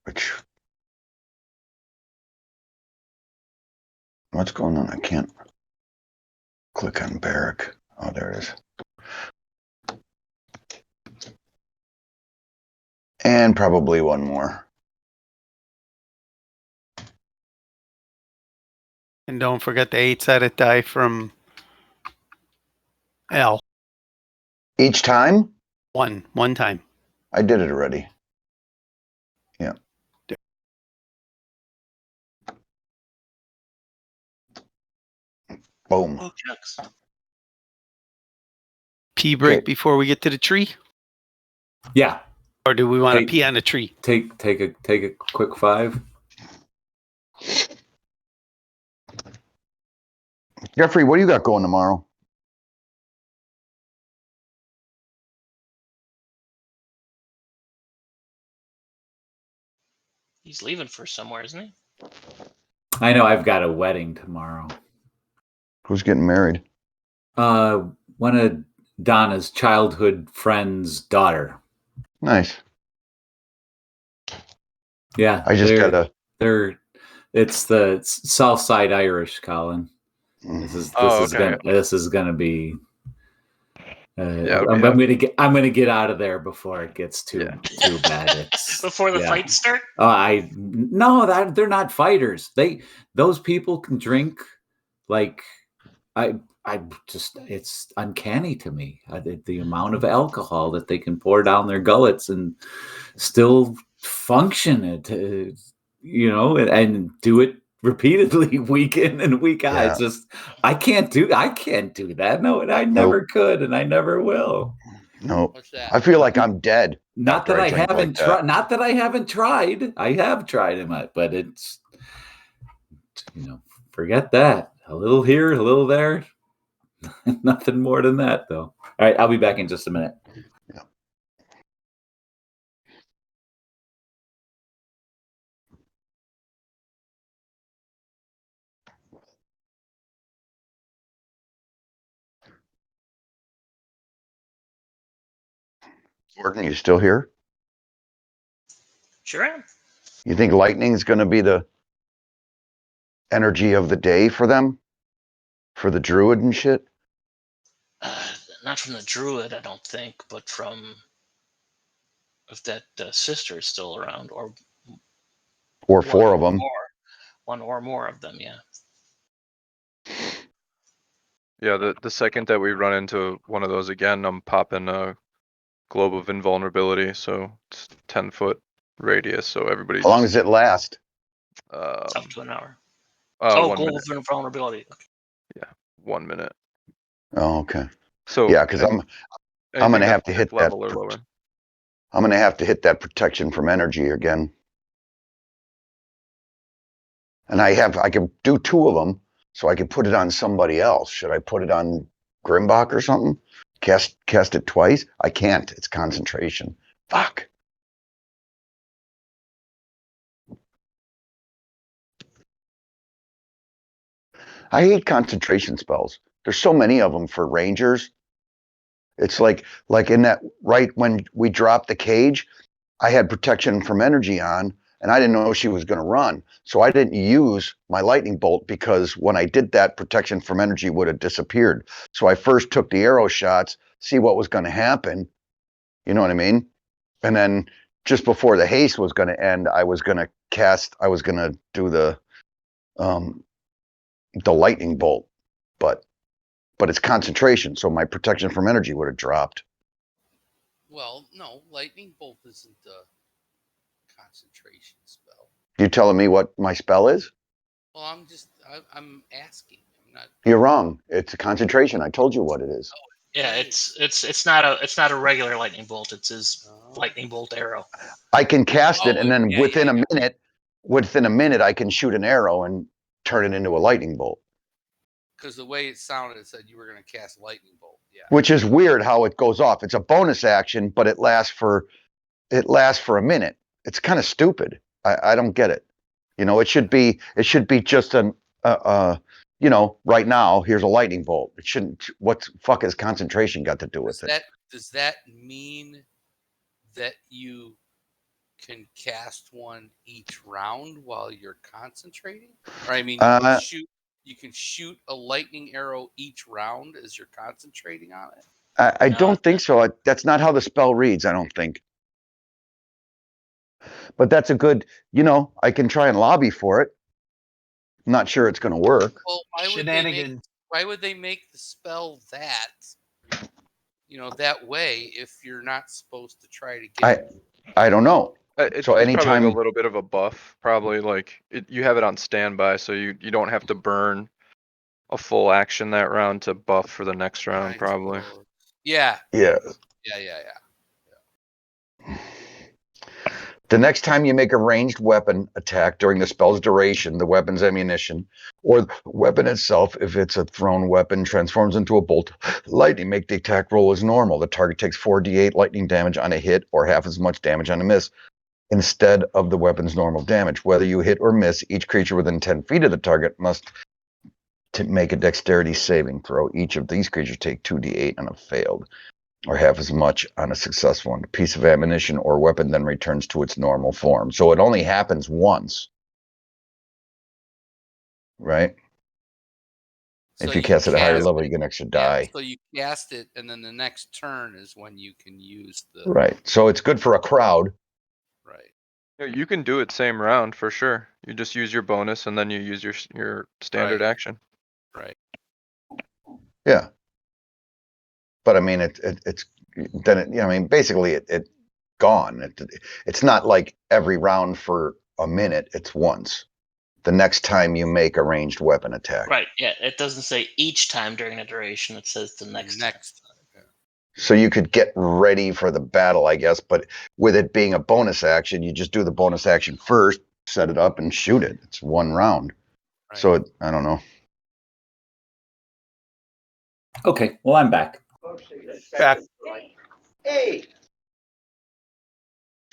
Which... What's going on? I can't click on Barrack. Oh, there it is. And probably one more. And don't forget the 8-sided die from L. Each time? One time. I did it already. Yeah. Boom. Oh, shucks. Pee break Okay. before we get to the tree? Yeah. Or do we want to Hey. pee on the tree? Take a quick 5. Jeffrey, what do you got going tomorrow? He's leaving for somewhere, isn't he? I know I've got a wedding tomorrow. Who's getting married? One of Donna's childhood friend's daughter. Nice. Yeah. I just got a... It's the South Side Irish, Colin. This is gonna be. I'm gonna get out of there before it gets too bad. Before the fights start. They're not fighters. Those people can drink like it's uncanny to me the amount of alcohol that they can pour down their gullets and still function and do it repeatedly week in and week out. Yeah. It's just I can't do that. No, and I never could, and I never will. No, What's that? I feel like I'm dead. Not that I drink haven't like that. tried. Not that I haven't tried. I have tried them, but it's forget that. A little here, a little there. Nothing more than that, though. All right, I'll be back in just a minute. Yeah. Gordon, you still here? Sure am. You think lightning's going to be the energy of the day for them? For the druid and shit? Not from the druid, I don't think, but from if that sister is still around, or 4 of them. One or more of them, yeah. Yeah, the second that we run into one of those again, I'm popping a globe of invulnerability, so it's 10-foot radius, so everybody. How long does it last? Up to an hour. 1 global minute. vulnerability. Yeah, 1 minute. Oh, okay. So yeah, because I'm going to have to hit that. Level or lower. I'm going to have to hit that protection from energy again. And I can do 2 of them, so I could put it on somebody else. Should I put it on Grimbach or something? Cast it twice? I can't. It's concentration. Fuck. I hate concentration spells. There's so many of them for rangers. It's like in that, right when we dropped the cage, I had protection from energy on, and I didn't know she was going to run. So I didn't use my lightning bolt, because when I did that, protection from energy would have disappeared. So I first took the arrow shots, see what was going to happen. You know what I mean? And then just before the haste was going to end, I was going to do the lightning bolt, but it's concentration. So my protection from energy would have dropped. Well, no, lightning bolt isn't a concentration spell. You telling me what my spell is? Well, I'm asking. I'm not. You're wrong. It's a concentration. I told you what it is. Yeah, it's not a regular lightning bolt. It's his lightning bolt arrow. I can cast it, and then within a minute, I can shoot an arrow and turn it into a lightning bolt. Because the way it sounded, it said you were going to cast lightning bolt. Yeah. Which is weird how it goes off. It's a bonus action, but it lasts for a minute. It's kind of stupid. I don't get it. You know, it should be just right now, here's a lightning bolt. It shouldn't. What fuck has concentration got to do with it? Does that mean that you can cast one each round while you're concentrating? Or I mean, you can shoot a lightning arrow each round as you're concentrating on it? I don't think so. That's not how the spell reads, I don't think. But that's a good, I can try and lobby for it. I'm not sure it's going to work. Well, why would they make the spell that way if you're not supposed to try to get I don't know. It's anytime probably a little bit of a buff, probably you have it on standby, so you don't have to burn a full action that round to buff for the next round, probably. Yeah. Yeah. The next time you make a ranged weapon attack during the spell's duration, the weapon's ammunition, or the weapon itself, if it's a thrown weapon, transforms into a bolt lightning, make the attack roll as normal. The target takes 4d8 lightning damage on a hit, or half as much damage on a miss, instead of the weapon's normal damage. Whether you hit or miss, each creature within 10 feet of the target must make a dexterity saving throw. Each of these creatures take 2d8 on a failed, or half as much on a successful one. A piece of ammunition or weapon then returns to its normal form. So it only happens once. Right? So if you cast it at a higher level, you get an extra die. So you cast it, and then the next turn is when you can use the... Right. So it's good for a crowd. Right. Yeah, you can do it same round for sure. You just use your bonus, and then you use your standard action. Right. Yeah. But I mean, it's then basically it gone. It's not like every round for a minute. It's once. The next time you make a ranged weapon attack. Right. Yeah. It doesn't say each time during the duration. It says the next time. Yeah. So you could get ready for the battle, I guess. But with it being a bonus action, you just do the bonus action first, set it up, and shoot it. It's one round. Right. So I don't know. Okay. Well, I'm back. Back. Hey.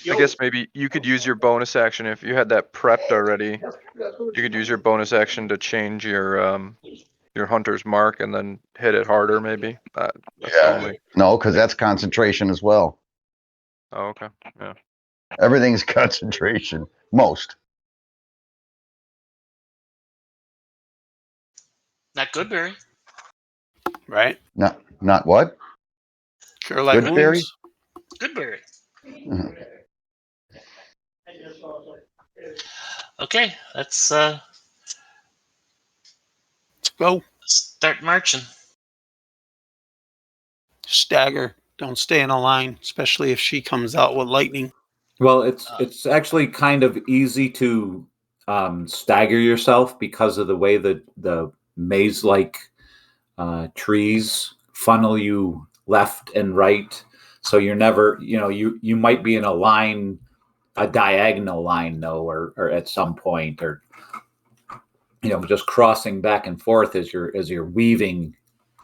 I guess maybe you could use your bonus action if you had that prepped already. You could use your bonus action to change your hunter's mark and then hit it harder, maybe. No, because that's concentration as well. Oh, okay. Yeah. Everything's concentration. Most. Not Goodberry. Right. Not what? Sure, like Goodberry. Goodberry. Mm-hmm. Okay, let's go. Start marching. Stagger. Don't stay in a line, especially if she comes out with lightning. Well, it's actually kind of easy to stagger yourself because of the way that the maze-like trees funnel you left and right. So you're never, you might be in a line, a diagonal line though, or at some point, or just crossing back and forth as you're weaving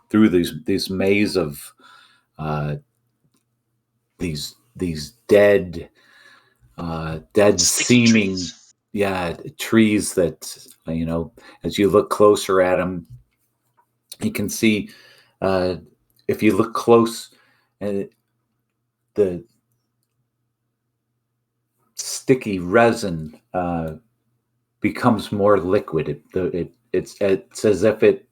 through these maze of these dead Sticky seeming trees. trees that as you look closer at them, you can see if you look close, the sticky resin becomes more liquid. It's as if it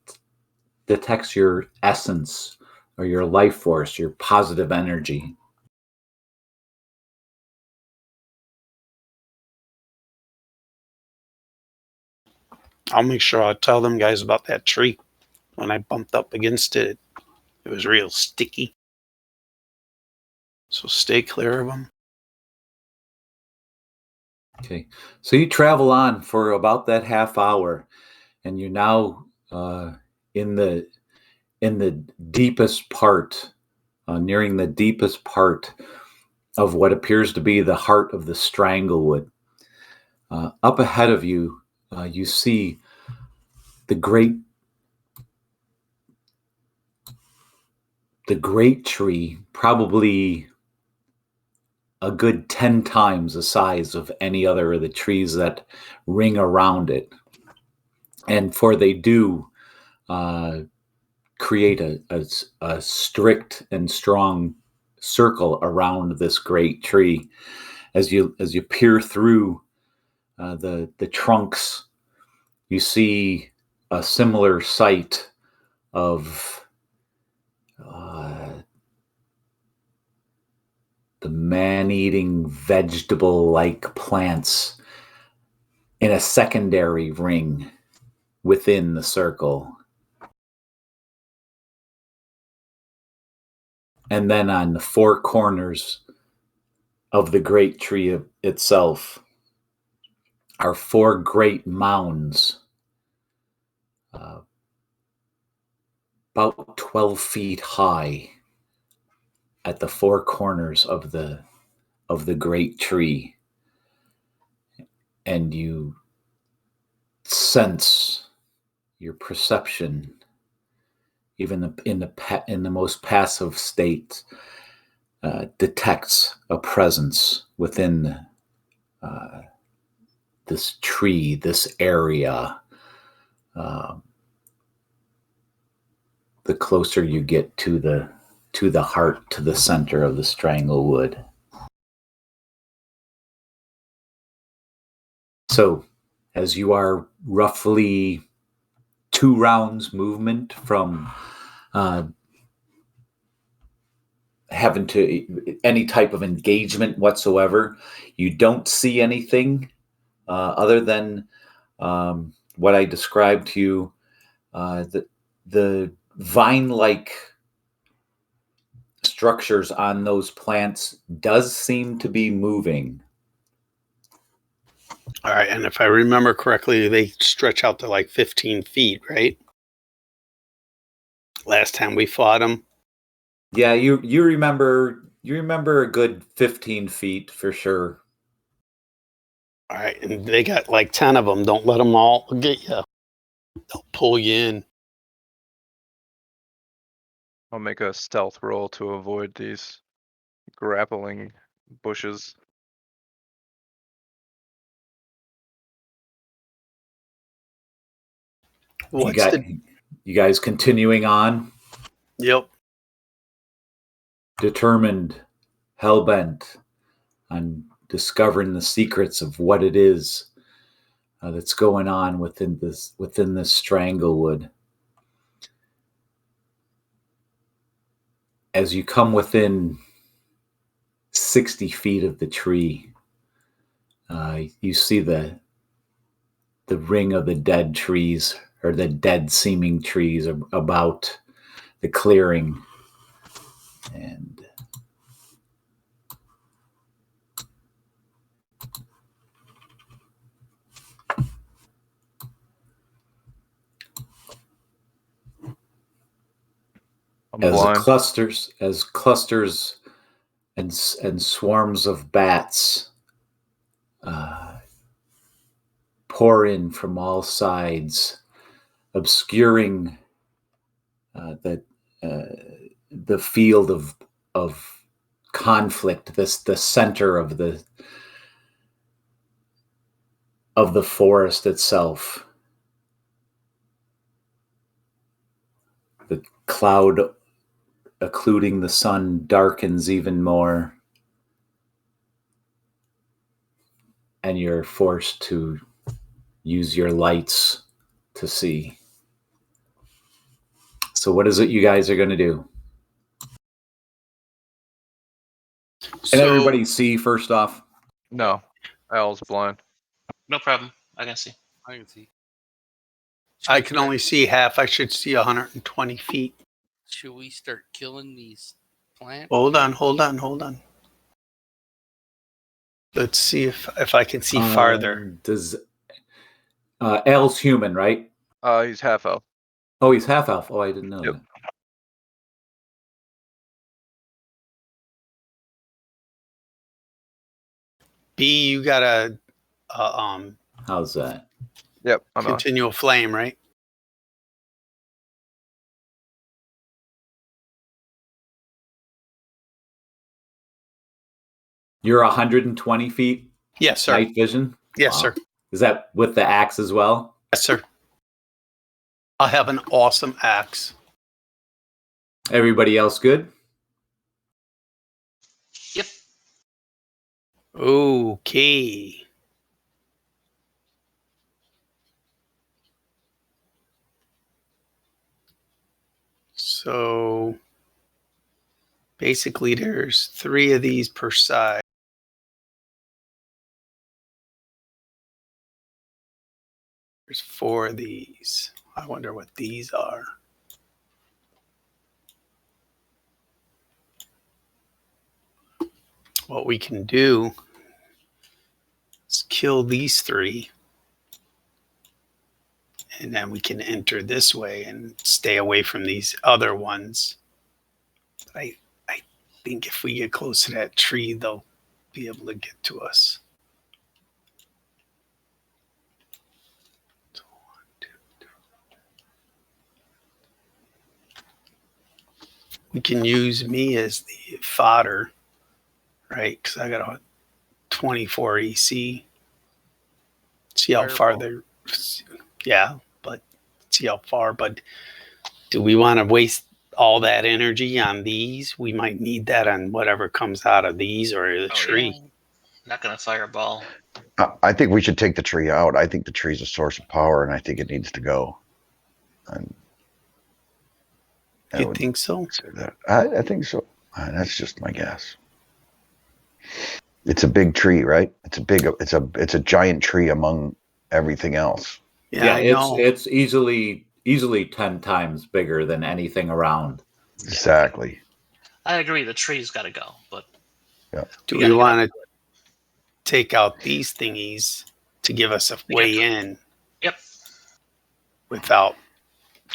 detects your essence or your life force, your positive energy. I'll make sure I tell them guys about that tree. When I bumped up against it, it was real sticky. So stay clear of them. Okay, so you travel on for about that half hour, and you're now in the deepest part, nearing the deepest part of what appears to be the heart of the Stranglewood. Up ahead of you, you see the great tree, probably a good 10 times the size of any other of the trees that ring around it. And for they do create a strict and strong circle around this great tree. As you peer through the trunks, you see a similar sight of the man-eating vegetable-like plants in a secondary ring within the circle. And then on the four corners of the great tree itself are four great mounds, about 12 feet high, at the four corners of the great tree. And you sense, your perception, even in the most passive state, detects a presence within this tree, this area. The closer you get to the heart, to the center of the Stranglewood. So, as you are roughly 2 rounds movement from having to any type of engagement whatsoever, you don't see anything other than what I described to you. The vine-like structures on those plants does seem to be moving. All right, and if I remember correctly, they stretch out to like 15 feet, right? Last time we fought them. Yeah, you remember a good 15 feet for sure. All right, and they got like 10 of them. Don't let them all get you. They'll pull you in. I'll make a stealth roll to avoid these grappling bushes. You guys continuing on? Yep. Determined, hell-bent on discovering the secrets of what it is that's going on within this Stranglewood. As you come within 60 feet of the tree, you see the ring of the dead trees, or the dead seeming trees about the clearing. And clusters and swarms of bats pour in from all sides, obscuring the field of conflict, the center of the forest itself. The cloud occluding the sun darkens even more, and you're forced to use your lights to see. So what is it you guys are going to do? Can everybody see first off? No, Al's blind. No problem. I can see. I can see. I can only see half. I should see 120 feet. Should we start killing these plants? Hold on. Let's see if I can see farther. Does Al's human, right? He's half elf. Oh, he's half elf. Oh, I didn't know Yep. that. B, you got a How's that? Yep, I'm on. continual flame, right? You're 120 feet Yes, sir. night vision? Yes, Wow. sir. Is that with the axe as well? Yes, sir. I have an awesome axe. Everybody else good? Yep. Okay. So basically there's 3 of these per side. There's 4 of these. I wonder what these are. What we can do is kill these 3. And then we can enter this way and stay away from these other ones. I think if we get close to that tree, they'll be able to get to us. So 1, 2, 3. We can use me as the fodder, right? Because I got a 24 EC. See how far they're. Yeah, but see how far. But do we want to waste all that energy on these? We might need that on whatever comes out of these or the tree. Yeah. Not gonna fireball. I think we should take the tree out. I think the tree's a source of power, and I think it needs to go. You think so? I think so. That's just my guess. It's a big tree, right? It's a giant tree among everything else. Yeah, it's easily 10 times bigger than anything around. Exactly. I agree. The tree's got to go, but do we want to take out these thingies to give us a way in? Yep. Without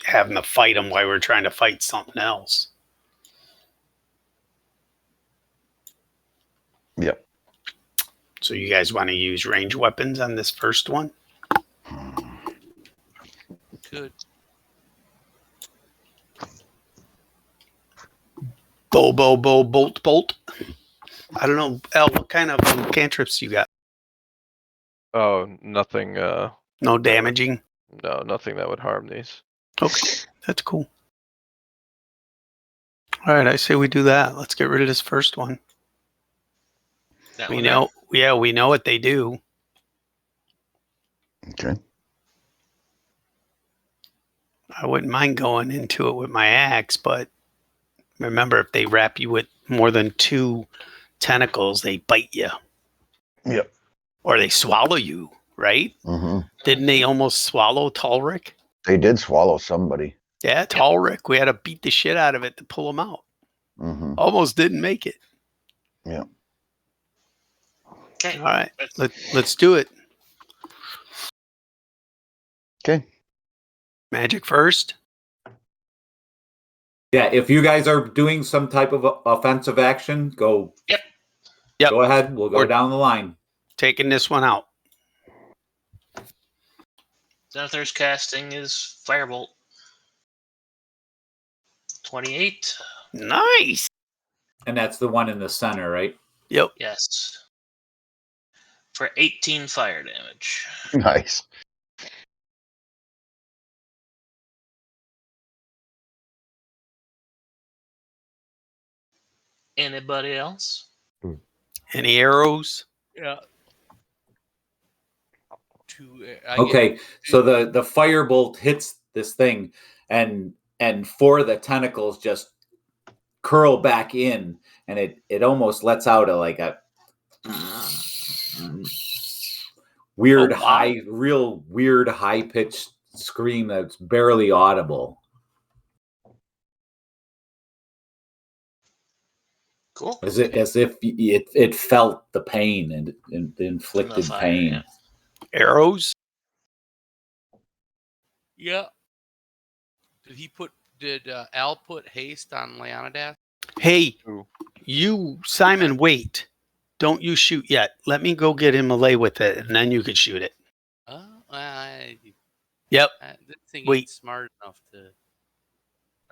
having to fight them while we're trying to fight something else. Yep. So you guys want to use range weapons on this first one? Good. Bow, bolt. I don't know, Al, what kind of cantrips you got? Oh, nothing. No damaging? No, nothing that would harm these. Okay, that's cool. All right, I say we do that. Let's get rid of this first one. We know what they do. Okay. I wouldn't mind going into it with my axe, but remember, if they wrap you with more than 2 tentacles, they bite you. Yep. Or they swallow you, right? Mm-hmm. Didn't they almost swallow Talric? They did swallow somebody. Yeah, Talric. We had to beat the shit out of it to pull him out. Mm-hmm. Almost didn't make it. Yeah. okay. All right, let's do it. Okay. Magic first. Yeah, if you guys are doing some type of offensive action, go. Yep. Go ahead. We'll go We're down the line. taking this one out. Zenithor's casting is Firebolt. 28. Nice. And that's the one in the center, right? Yep. Yes. For 18 fire damage. Nice. Anybody else? Any arrows? Yeah. Okay, so the firebolt hits this thing, and four of the tentacles just curl back in, and it almost lets out a weird real weird high pitched scream that's barely audible. Cool. As if it felt the pain and the inflicted fire, pain. yeah. Arrows? Yeah. Did Al put haste on Leonidas? Hey, Ooh. you, Simon, wait. Don't you shoot yet. Let me go get him a lay with it, and then you can shoot it. Yep. This thing Wait. ain't smart enough to.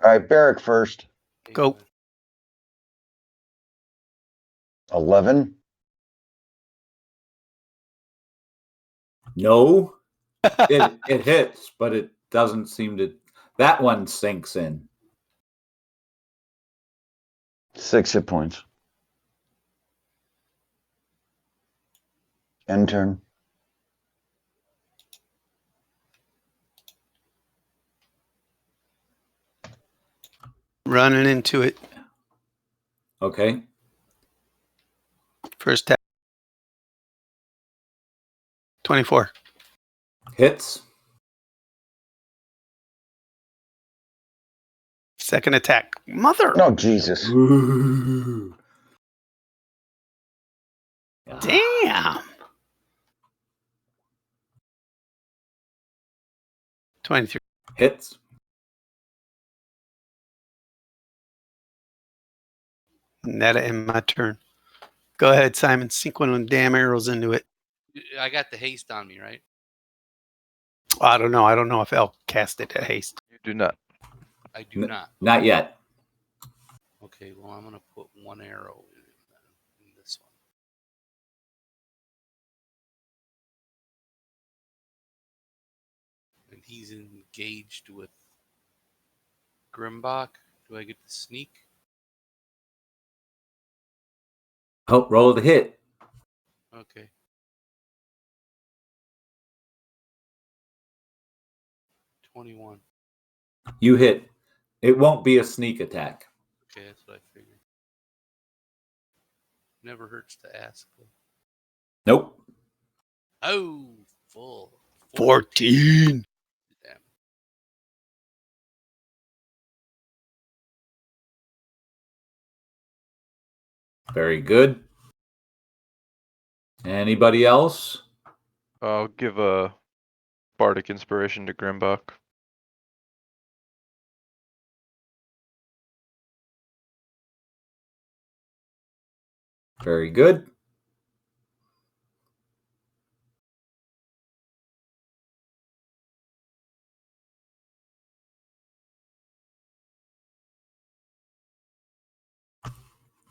All right, Barrick first. Go. 11. No, it hits, but it doesn't seem to. That one sinks in. 6 hit points. End turn. Running into it. Okay. First tap. 24. Hits. Second attack. Mother. No, Jesus. Ooh. Damn. 23. Hits. And that end my turn. Go ahead, Simon. Sink one of them damn arrows into it. I got the haste on me, right? I don't know. I don't know if I'll cast it at haste. You do not. I do not. Not yet. Okay, well, I'm going to put one arrow in this one. And he's engaged with Grimbach. Do I get to sneak? Oh, roll the hit. Okay. $21. You hit. It won't be a sneak attack. Okay, that's what I figured. Never hurts to ask. Nope. Oh, full. 14. Damn. Very good. Anybody else? I'll give a bardic inspiration to Grimbach. Very good.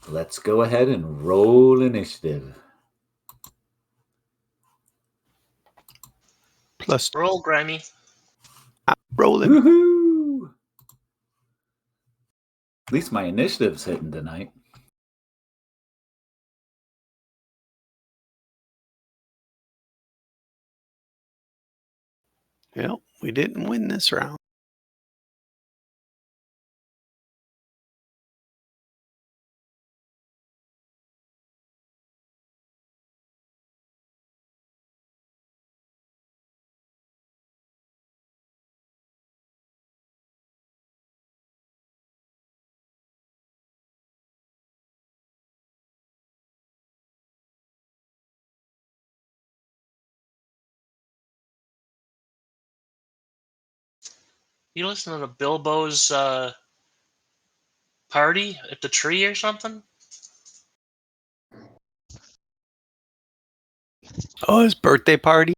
Let's go ahead and roll initiative. Plus Roll, Grimy. I'm rolling. Woohoo! At least my initiative's hitting tonight. Well, we didn't win this round. You listen to the Bilbo's party at the tree or something? Oh, his birthday party.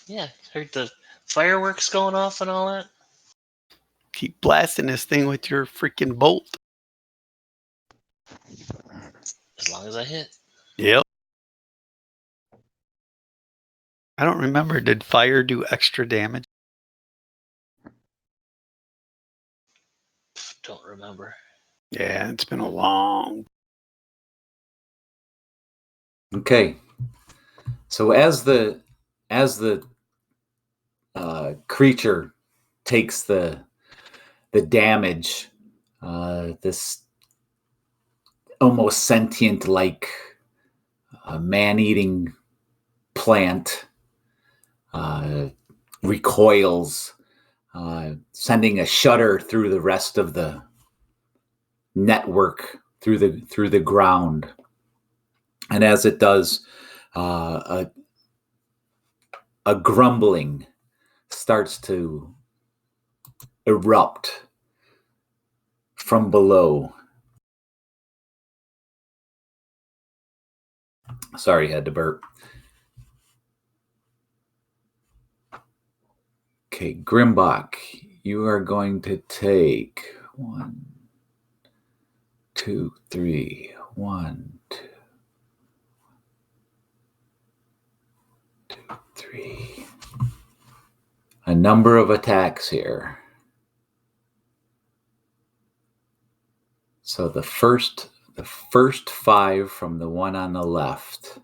Yeah, heard the fireworks going off and all that. Keep blasting this thing with your freaking bolt. As long as I hit. Yep. I don't remember. Did fire do extra damage? Don't remember. Yeah, it's been a long. Okay. So as the creature takes the damage, this almost sentient like man-eating plant recoils, sending a shudder through the rest of the network, through the ground. And as it does, a grumbling starts to erupt from below. Sorry, had to burp. Okay, Grimbach, you are going to take 1, 2, 3. 1, 2, 2, 3. A number of attacks here. So the first 5 from the one on the left.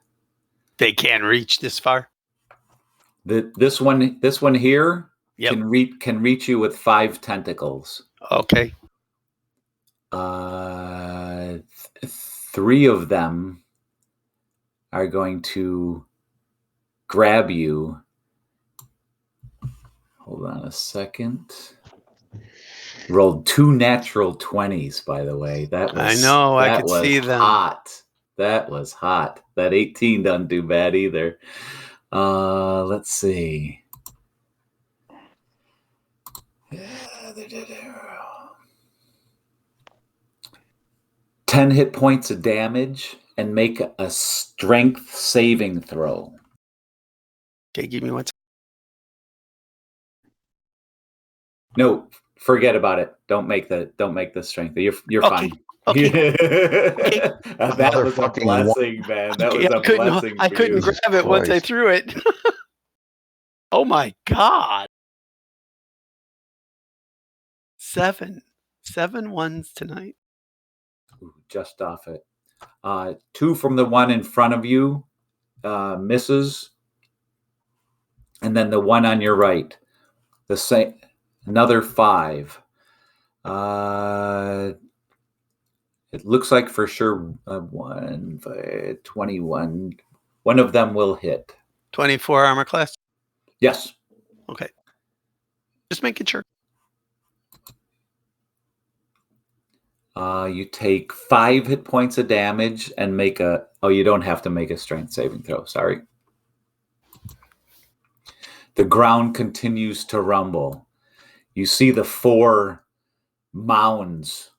They can't reach this far. This one here Yep. can reach you with 5 tentacles. Okay. 3 of them are going to grab you. Hold on a second. Rolled 2 natural 20s, by the way. That was, I know, I could see them. Hot. That was hot. That 18 doesn't do bad either. Let's see. 10 hit points of damage and make a strength saving throw. Okay, give me one. No, forget about it. Don't make the strength. You're Okay. fine. Okay. That was a blessing, man. That was a blessing. I couldn't for you. grab it once I threw it. Oh my God. 7 ones tonight. Ooh, just off it. 2 from the one in front of you misses, and then the one on your right, the same. Another 5. It looks like for sure 21. One of them will hit. 24 armor class. Yes. Okay. Just making sure. You take 5 hit points of damage and make a... Oh, you don't have to make a strength saving throw. Sorry. The ground continues to rumble. You see the 4 mounds,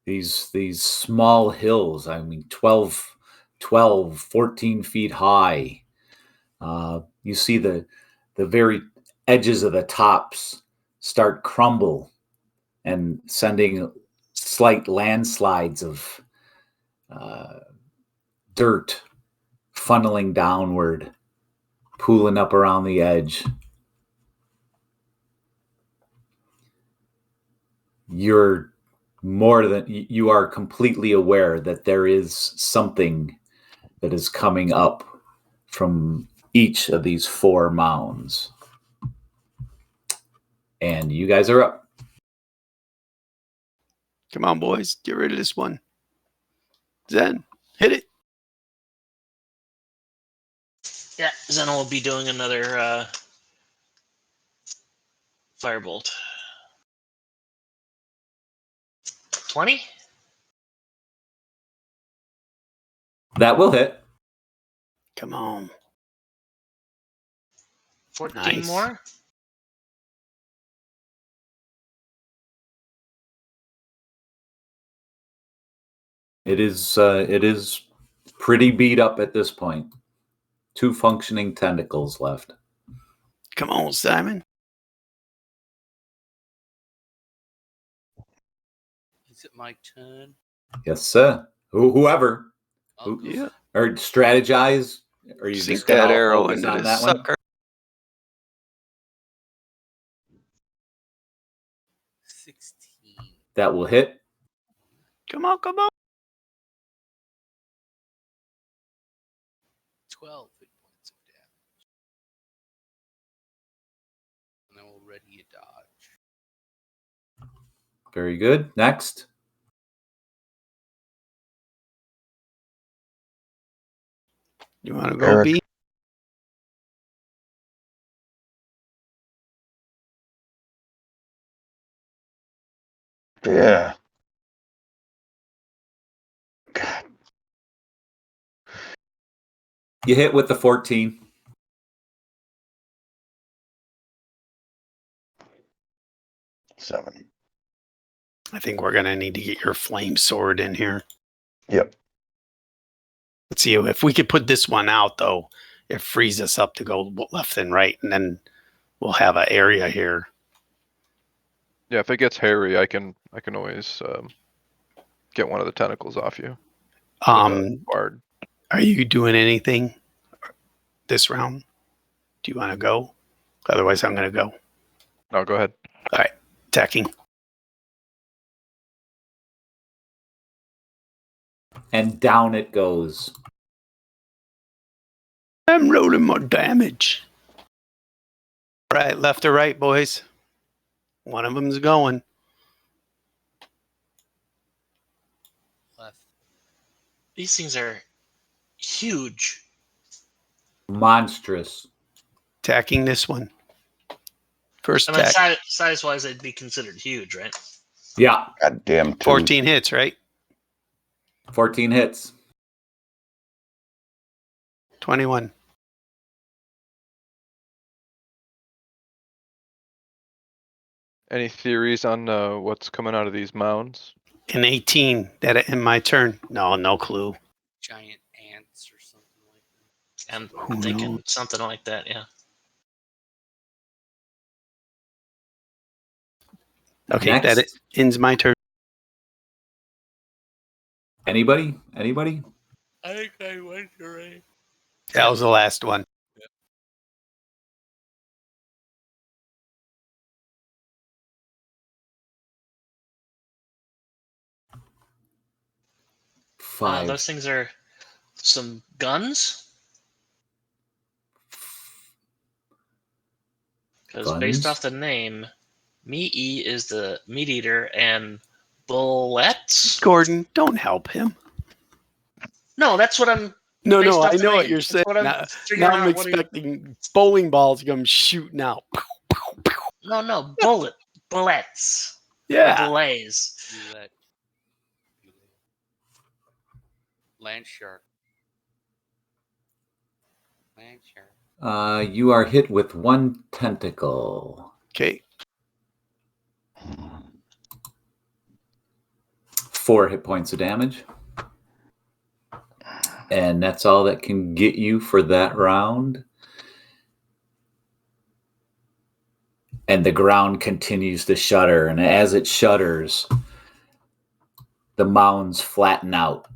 these small hills, I mean 12, 14 feet high. You see the very edges of the tops start crumble and sending slight landslides of dirt funneling downward, pooling up around the edge. You are completely aware that there is something that is coming up from each of these 4 mounds. And you guys are up. Come on, boys. Get rid of this one. Zen, hit it. Yeah, Zeno will be doing another firebolt. 20? That will hit. Come on. 14 Nice. more? It is pretty beat up at this point. 2 functioning tentacles left. Come on, Simon. Is it my turn? Yes, sir. Whoever. I'll go. Yeah. Or strategize. Or you Sink just gonna that all arrow focus into on this that one? sucker. 16. That will hit. Come on, come on. 12 hit points of damage. And then we'll ready a dodge. Very good. Next. You want to go, Eric. B? Yeah. God. You hit with the 14. Seven. I think we're going to need to get your flame sword in here. Yep. Let's see if we could put this one out, though. It frees us up to go left and right, and then we'll have an area here. Yeah, if it gets hairy, I can always get one of the tentacles off you. With a bard. Are you doing anything this round? Do you want to go? Otherwise, I'm going to go. No, go ahead. All right, attacking. And down it goes. I'm rolling more damage. All right, left or right, boys? One of them's going. Left. These things are huge. Monstrous. Attacking this one. First I mean, attack. size-wise, they'd be considered huge, right? Yeah. Goddamn. 14 hits, right? 14 hits. 21. Any theories on what's coming out of these mounds? An 18. That in my turn. No clue. Giant ants or something like that. I'm Who thinking knows? something like that, yeah. Okay, Next. that ends my turn. Anybody? Anybody? I think I went already. That was the last one. Five. Those things are some guns. Because based Guns? off the name, Me-E is the meat eater and bullets. Gordon, don't help him. No, that's what I'm. No, Based off I the know what name, you're that's saying. what I'm Now, figuring I'm out what he- expecting bowling balls to come shooting out. No, bullets. Yeah. Blaze. Roulette. Land shark. Land shark. You are hit with one tentacle. Okay. 4 hit points of damage. And that's all that can get you for that round. And the ground continues to shudder. And as it shudders, the mounds flatten out.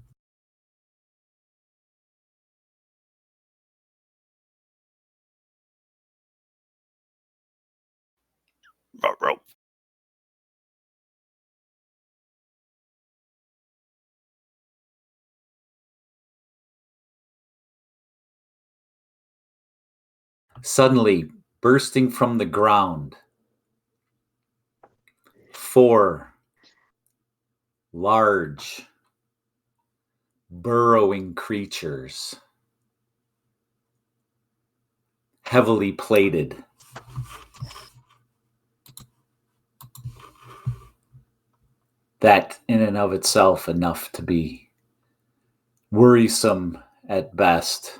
Rope. Suddenly, bursting from the ground, 4 large, burrowing creatures, heavily plated. That in and of itself enough to be worrisome at best.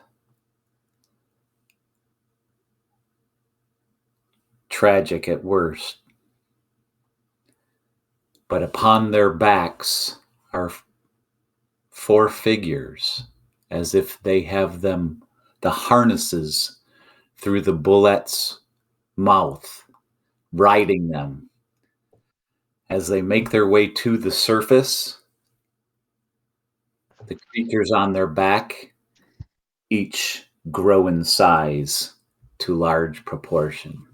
Tragic at worst. But upon their backs are 4 figures, as if they have them, the harnesses through the bullets mouth, riding them. As they make their way to the surface, the creatures on their back each grow in size to large proportion.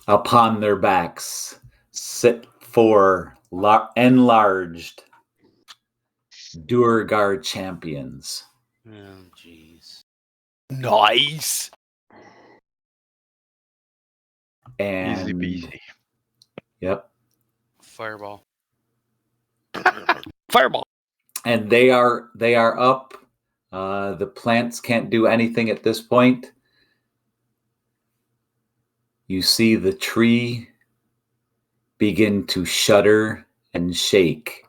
Upon their backs sit four enlarged Duergar champions. Oh, jeez. Nice. And Easy peasy. Yep. Fireball. Fireball. And they are up. The plants can't do anything at this point. You see the tree begin to shudder and shake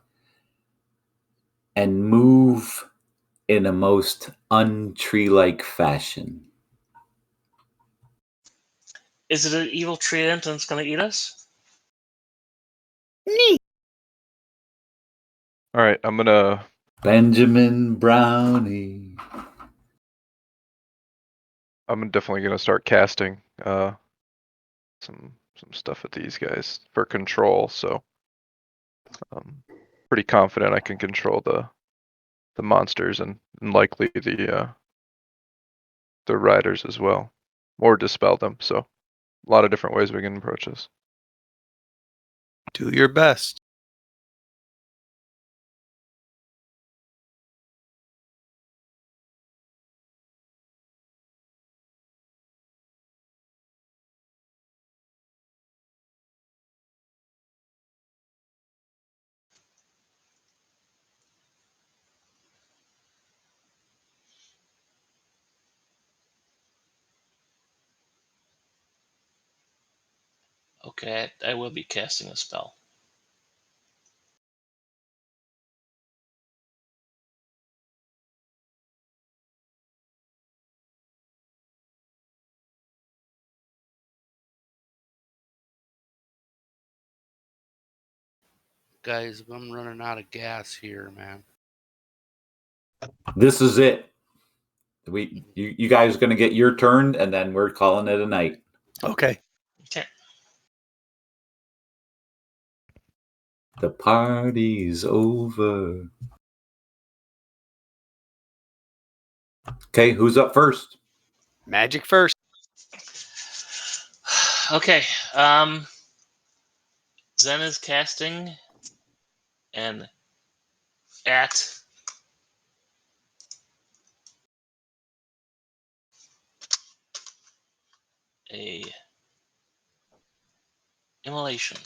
and move in a most untree-like fashion. Is it an evil tree ant and it's going to eat us? All right, I'm gonna. Benjamin Brownie. I'm definitely gonna start casting some stuff at these guys for control. So pretty confident I can control the monsters and likely the riders as well, or dispel them. So a lot of different ways we can approach this. Do your best. Okay, I will be casting a spell. Guys, I'm running out of gas here, man. This is it. You guys are going to get your turn, and then we're calling it a night. Okay. Okay. The party's over. Okay, who's up first? Magic first. Okay. Zen is casting and at a immolation.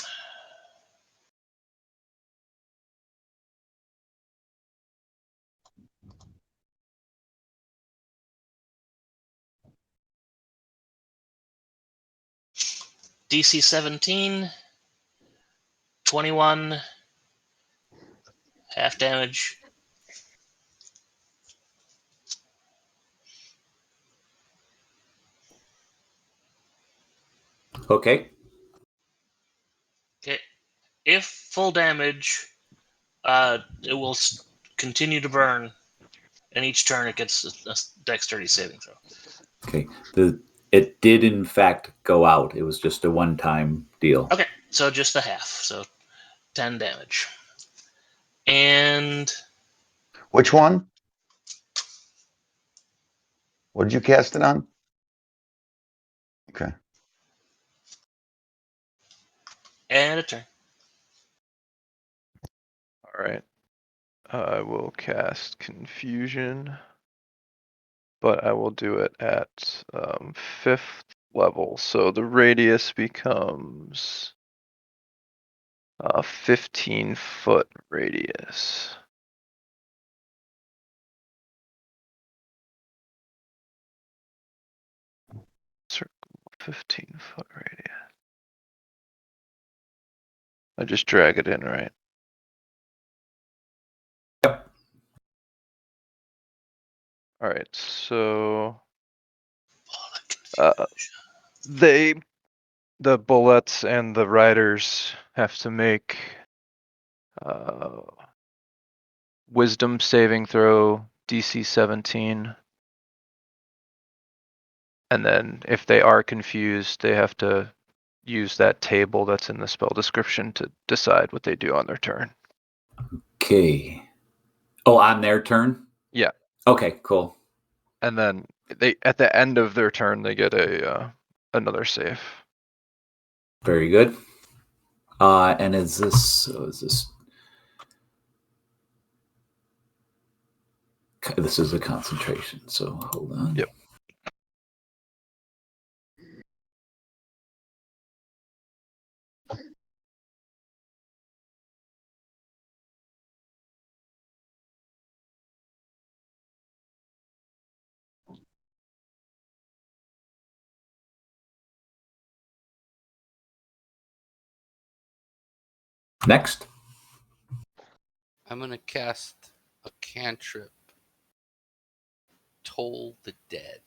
DC 17, 21, half damage. Okay. Okay. If full damage, it will continue to burn, and each turn it gets a dexterity saving throw. Okay. It did in fact go out. It was just a one-time deal. Okay, so just the half, so 10 damage. And Which one? What did you cast it on? Okay. a turn. All right. I will cast Confusion, but I will do it at 5th level. So the radius becomes a 15-foot radius. Circle 15-foot radius. I just drag it in, right? Yep. All right, so Oh, the bullets and the riders have to make wisdom saving throw DC 17. And then if they are confused, they have to use that table that's in the spell description to decide what they do on their turn. Okay. Oh, on their turn? Yeah. Okay, cool. And then they at the end of their turn they get a another save. Very good. And is this this is a concentration, so hold on. Yep. Next. I'm gonna cast a cantrip. Toll the Dead.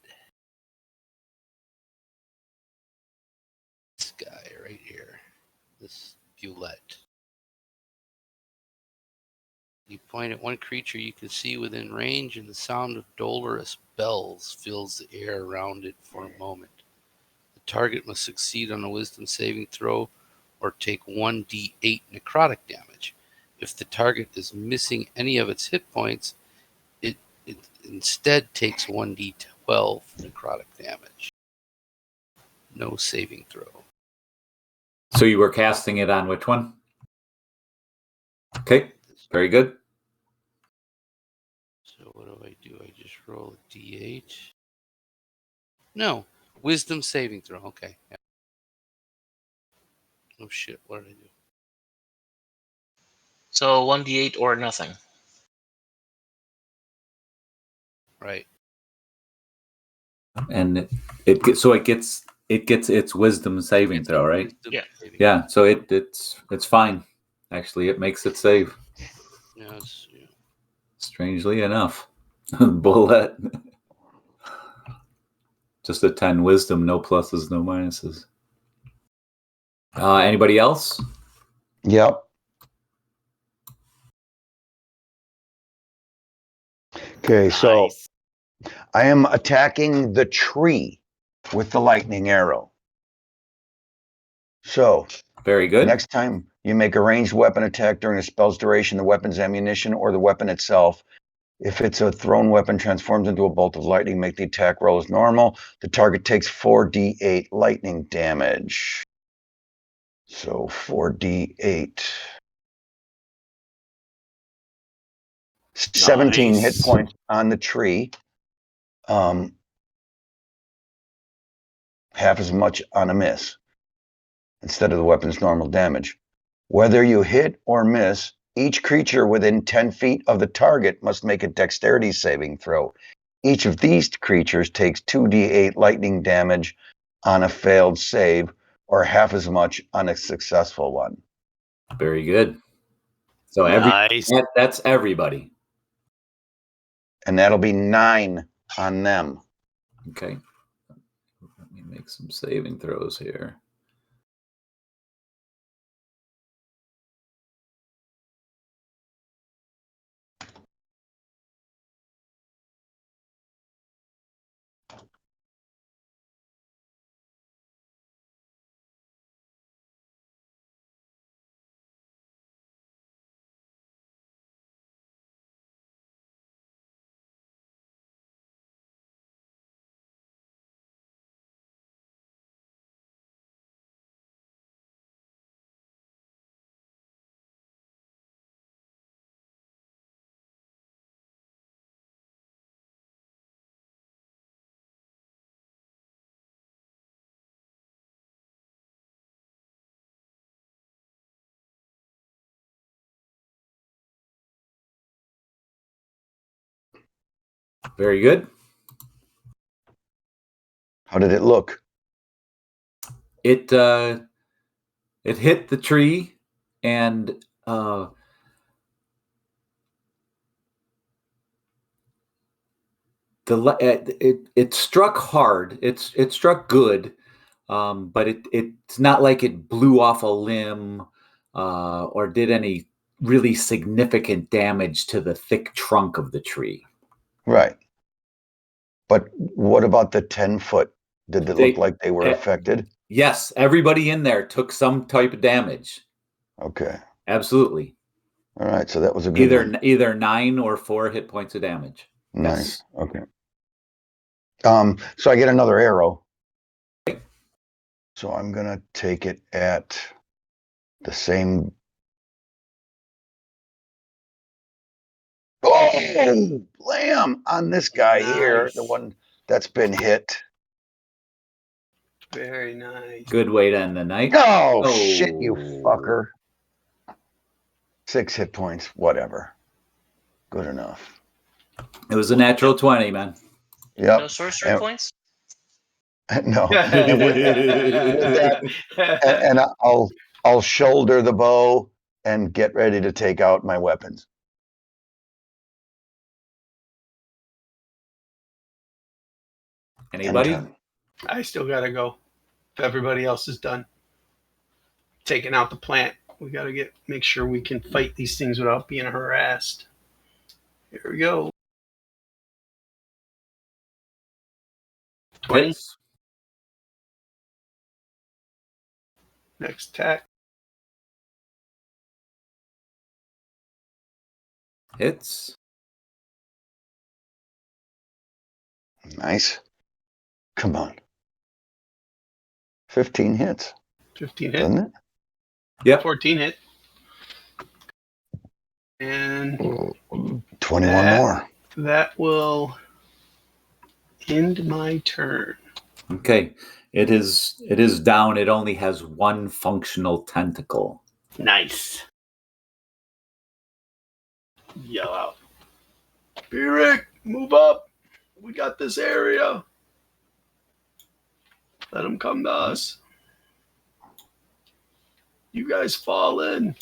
This guy right here. This Bulette. You point at one creature you can see within range, and the sound of dolorous bells fills the air around it for a moment. The target must succeed on a wisdom saving throw or take 1d8 necrotic damage. If the target is missing any of its hit points, it instead takes 1d12 necrotic damage. No saving throw. So you were casting it on which one? Okay, very good. So what do? I just roll a d8? No, wisdom saving throw. Okay. Yeah. Oh shit, what did I do? So 1d8 or nothing. Right. And it gets its wisdom saving throw, right? Yeah. Yeah, so it's fine. Actually, it makes it save. Yeah, Strangely enough. Bullet. Just a 10 wisdom, no pluses, no minuses. Anybody else? Yep. Okay, so I am attacking the tree with the lightning arrow. So, very good. Next time you make a ranged weapon attack during a spell's duration, the weapon's ammunition or the weapon itself, if it's a thrown weapon, transforms into a bolt of lightning, make the attack roll as normal. The target takes 4d8 lightning damage. So 4d8. 17 hit points on the tree. Half as much on a miss instead of the weapon's normal damage. Whether you hit or miss, each creature within 10 feet of the target must make a dexterity saving throw. Each of these creatures takes 2d8 lightning damage on a failed save, or half as much on a successful one. Very good. So that's everybody. And that'll be 9 on them. Okay. Let me make some saving throws here. Very good. How did it look? it hit the tree, and it struck hard. It struck good, but it's not like it blew off a limb or did any really significant damage to the thick trunk of the tree. Right. But what about the 10-foot? Did it look like they were affected? Yes, everybody in there took some type of damage. Okay. Absolutely. All right, so that was a good one. Either 9 or 4 hit points of damage. Nice. Yes. Okay. So I get another arrow. So I'm gonna take it at the same. Oh, blam on this guy here, the one that's been hit. Very nice. Good way to end the night. Oh, shit, you fucker. 6 hit points, whatever. Good enough. It was a natural 20, man. Yep. No sorcery points? No. And with that, and I'll shoulder the bow and get ready to take out my weapons. Anybody? I still gotta go. If everybody else is done taking out the plant, we gotta make sure we can fight these things without being harassed. Here we go. 20. Hits. Next attack. Hits. Nice. Come on. 15 hits. 15 hit. Doesn't it? Yep. 14 hit. And 21 more. That will end my turn. Okay. It is down. It only has 1 functional tentacle. Nice. Yell out. Beric, move up. We got this area. Let them come to us. You guys fall in.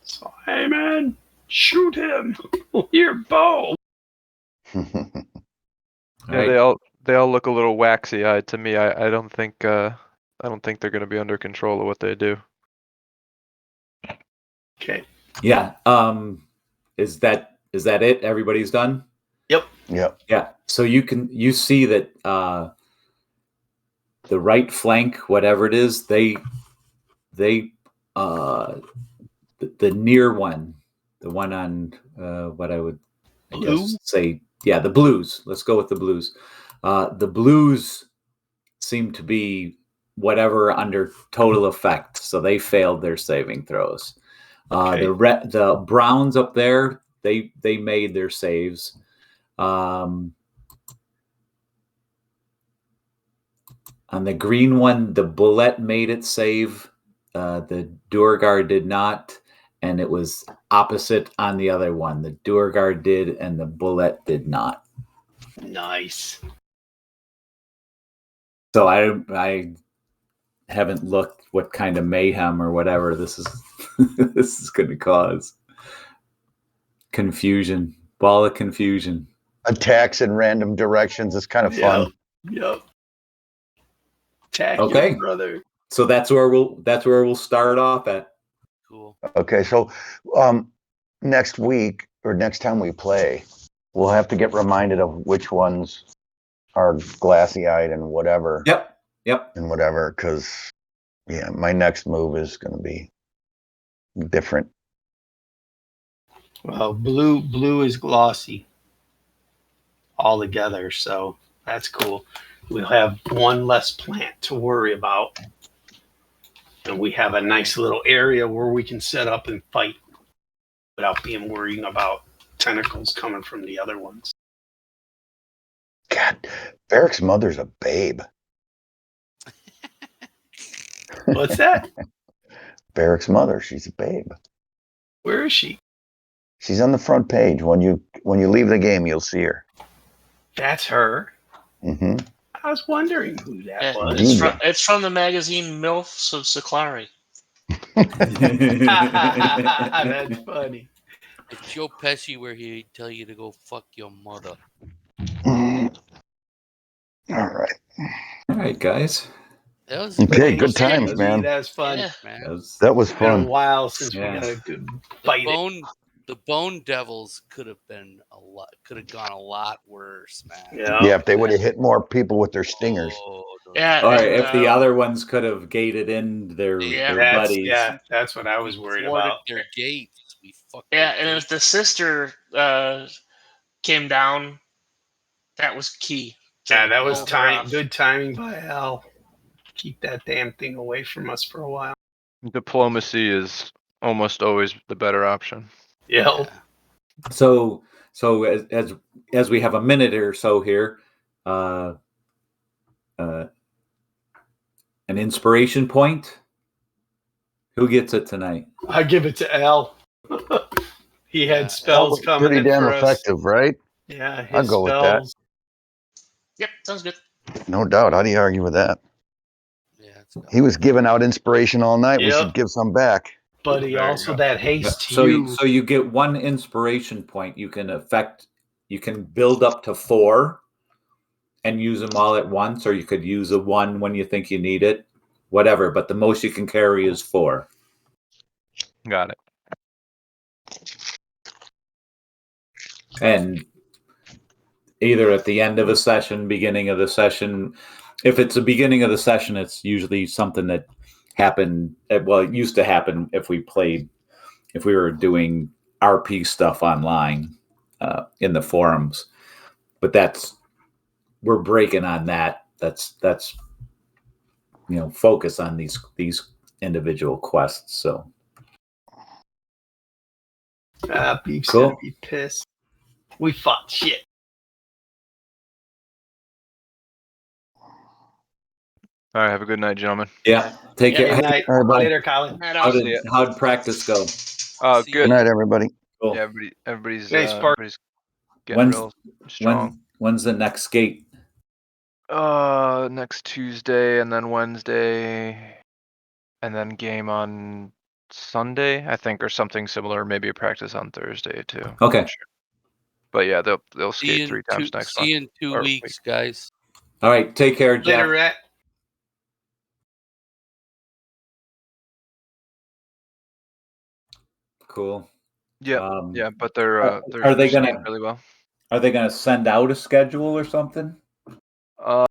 So, hey man, shoot him. Your bow. Yeah, they all look a little waxy eyed to me. I don't think they're gonna be under control of what they do. Okay. Yeah. Is that it? Everybody's done? Yep. Yep. Yeah. So you see that the right flank, whatever it is, the near one, the one on what I would guess say, yeah, the blues. Let's go with the blues. The blues seem to be whatever under total effect, so they failed their saving throws. Okay. The browns up there, they made their saves. On the green one, the bullet made its save. The Duergar did not, and it was opposite on the other one. The Duergar did, and the bullet did not. Nice. So I haven't looked what kind of mayhem or whatever this is. This is going to cause confusion, ball of confusion. Attacks in random directions is kind of fun. Yep. Attack Okay, your brother. So that's where we'll start off at. Cool. Okay, so next week or next time we play, we'll have to get reminded of which ones are glassy-eyed and whatever. Yep. And whatever, because yeah, my next move is going to be different. Well, blue is glossy altogether, so that's cool. We'll have one less plant to worry about. And we have a nice little area where we can set up and fight without being worrying about tentacles coming from the other ones. God, Beric's mother's a babe. What's that? Beric's mother, she's a babe. Where is she? She's on the front page. When you leave the game, you'll see her. That's her. Mm-hmm. I was wondering who that Yeah, was. it's from the magazine MILFs of Seclari. That's funny. It's Joe Pesci where he'd tell you to go fuck your mother. All right. All right, guys. That was Okay, that good was times, good, man. That was fun. Yeah. man. That was It's been a fun. while since Yeah. we got a good The fight. Bone Devils could have been a lot. Could have gone a lot worse, man. Yeah, if they would have hit more people with their stingers. Oh, Yeah, Or and, if the other ones could have gated in their buddies. That's what I was worried thwarted about. their gates. We fucked. yeah, their and gates. if the sister came down, that was key. Yeah, that was hold her off. good timing by Al. Keep that damn thing away from us for a while. Diplomacy is almost always the better option. Yeah. So as we have a minute or so here, an inspiration point. Who gets it tonight? I give it to Al. He had spells coming pretty in damn for us. effective, right? Yeah, his I'll go with that. spells. Yep, sounds good. No doubt. How do you argue with that? Yeah, it's good. He was giving out inspiration all night. We Yep. should give some back. But he There you also go. that haste to So you. so you get one inspiration point. You can build up to 4 and use them all at once, or you could use a 1 when you think you need it. Whatever, but the most you can carry is 4. Got it. And either at the end of a session, beginning of the session. If it's the beginning of the session, it's usually something that happened. Well, it used to happen if we were doing RP stuff online in the forums. But we're breaking on that. That's focus on these individual quests. So Beef's Cool. gonna be pissed. We fought shit. All right. Have a good night, gentlemen. yeah, take Good care. night. All right, bye. Later, Colin. How'd practice go? See Good. Good night, everybody. Cool. Yeah, everybody's Thanks, Bart. everybody's getting When's- real strong. When's the next skate? Next Tuesday and then Wednesday, and then game on Sunday, I think, or something similar. Maybe a practice on Thursday too. Okay. Not sure. But yeah, they'll See you skate in 3 times next See you month. in 2 Or weeks, guys. All right. Take care, Jeff. Later, Rat. Cool. Yeah, yeah, but they're are they skating gonna really well. Are they gonna send out a schedule or something?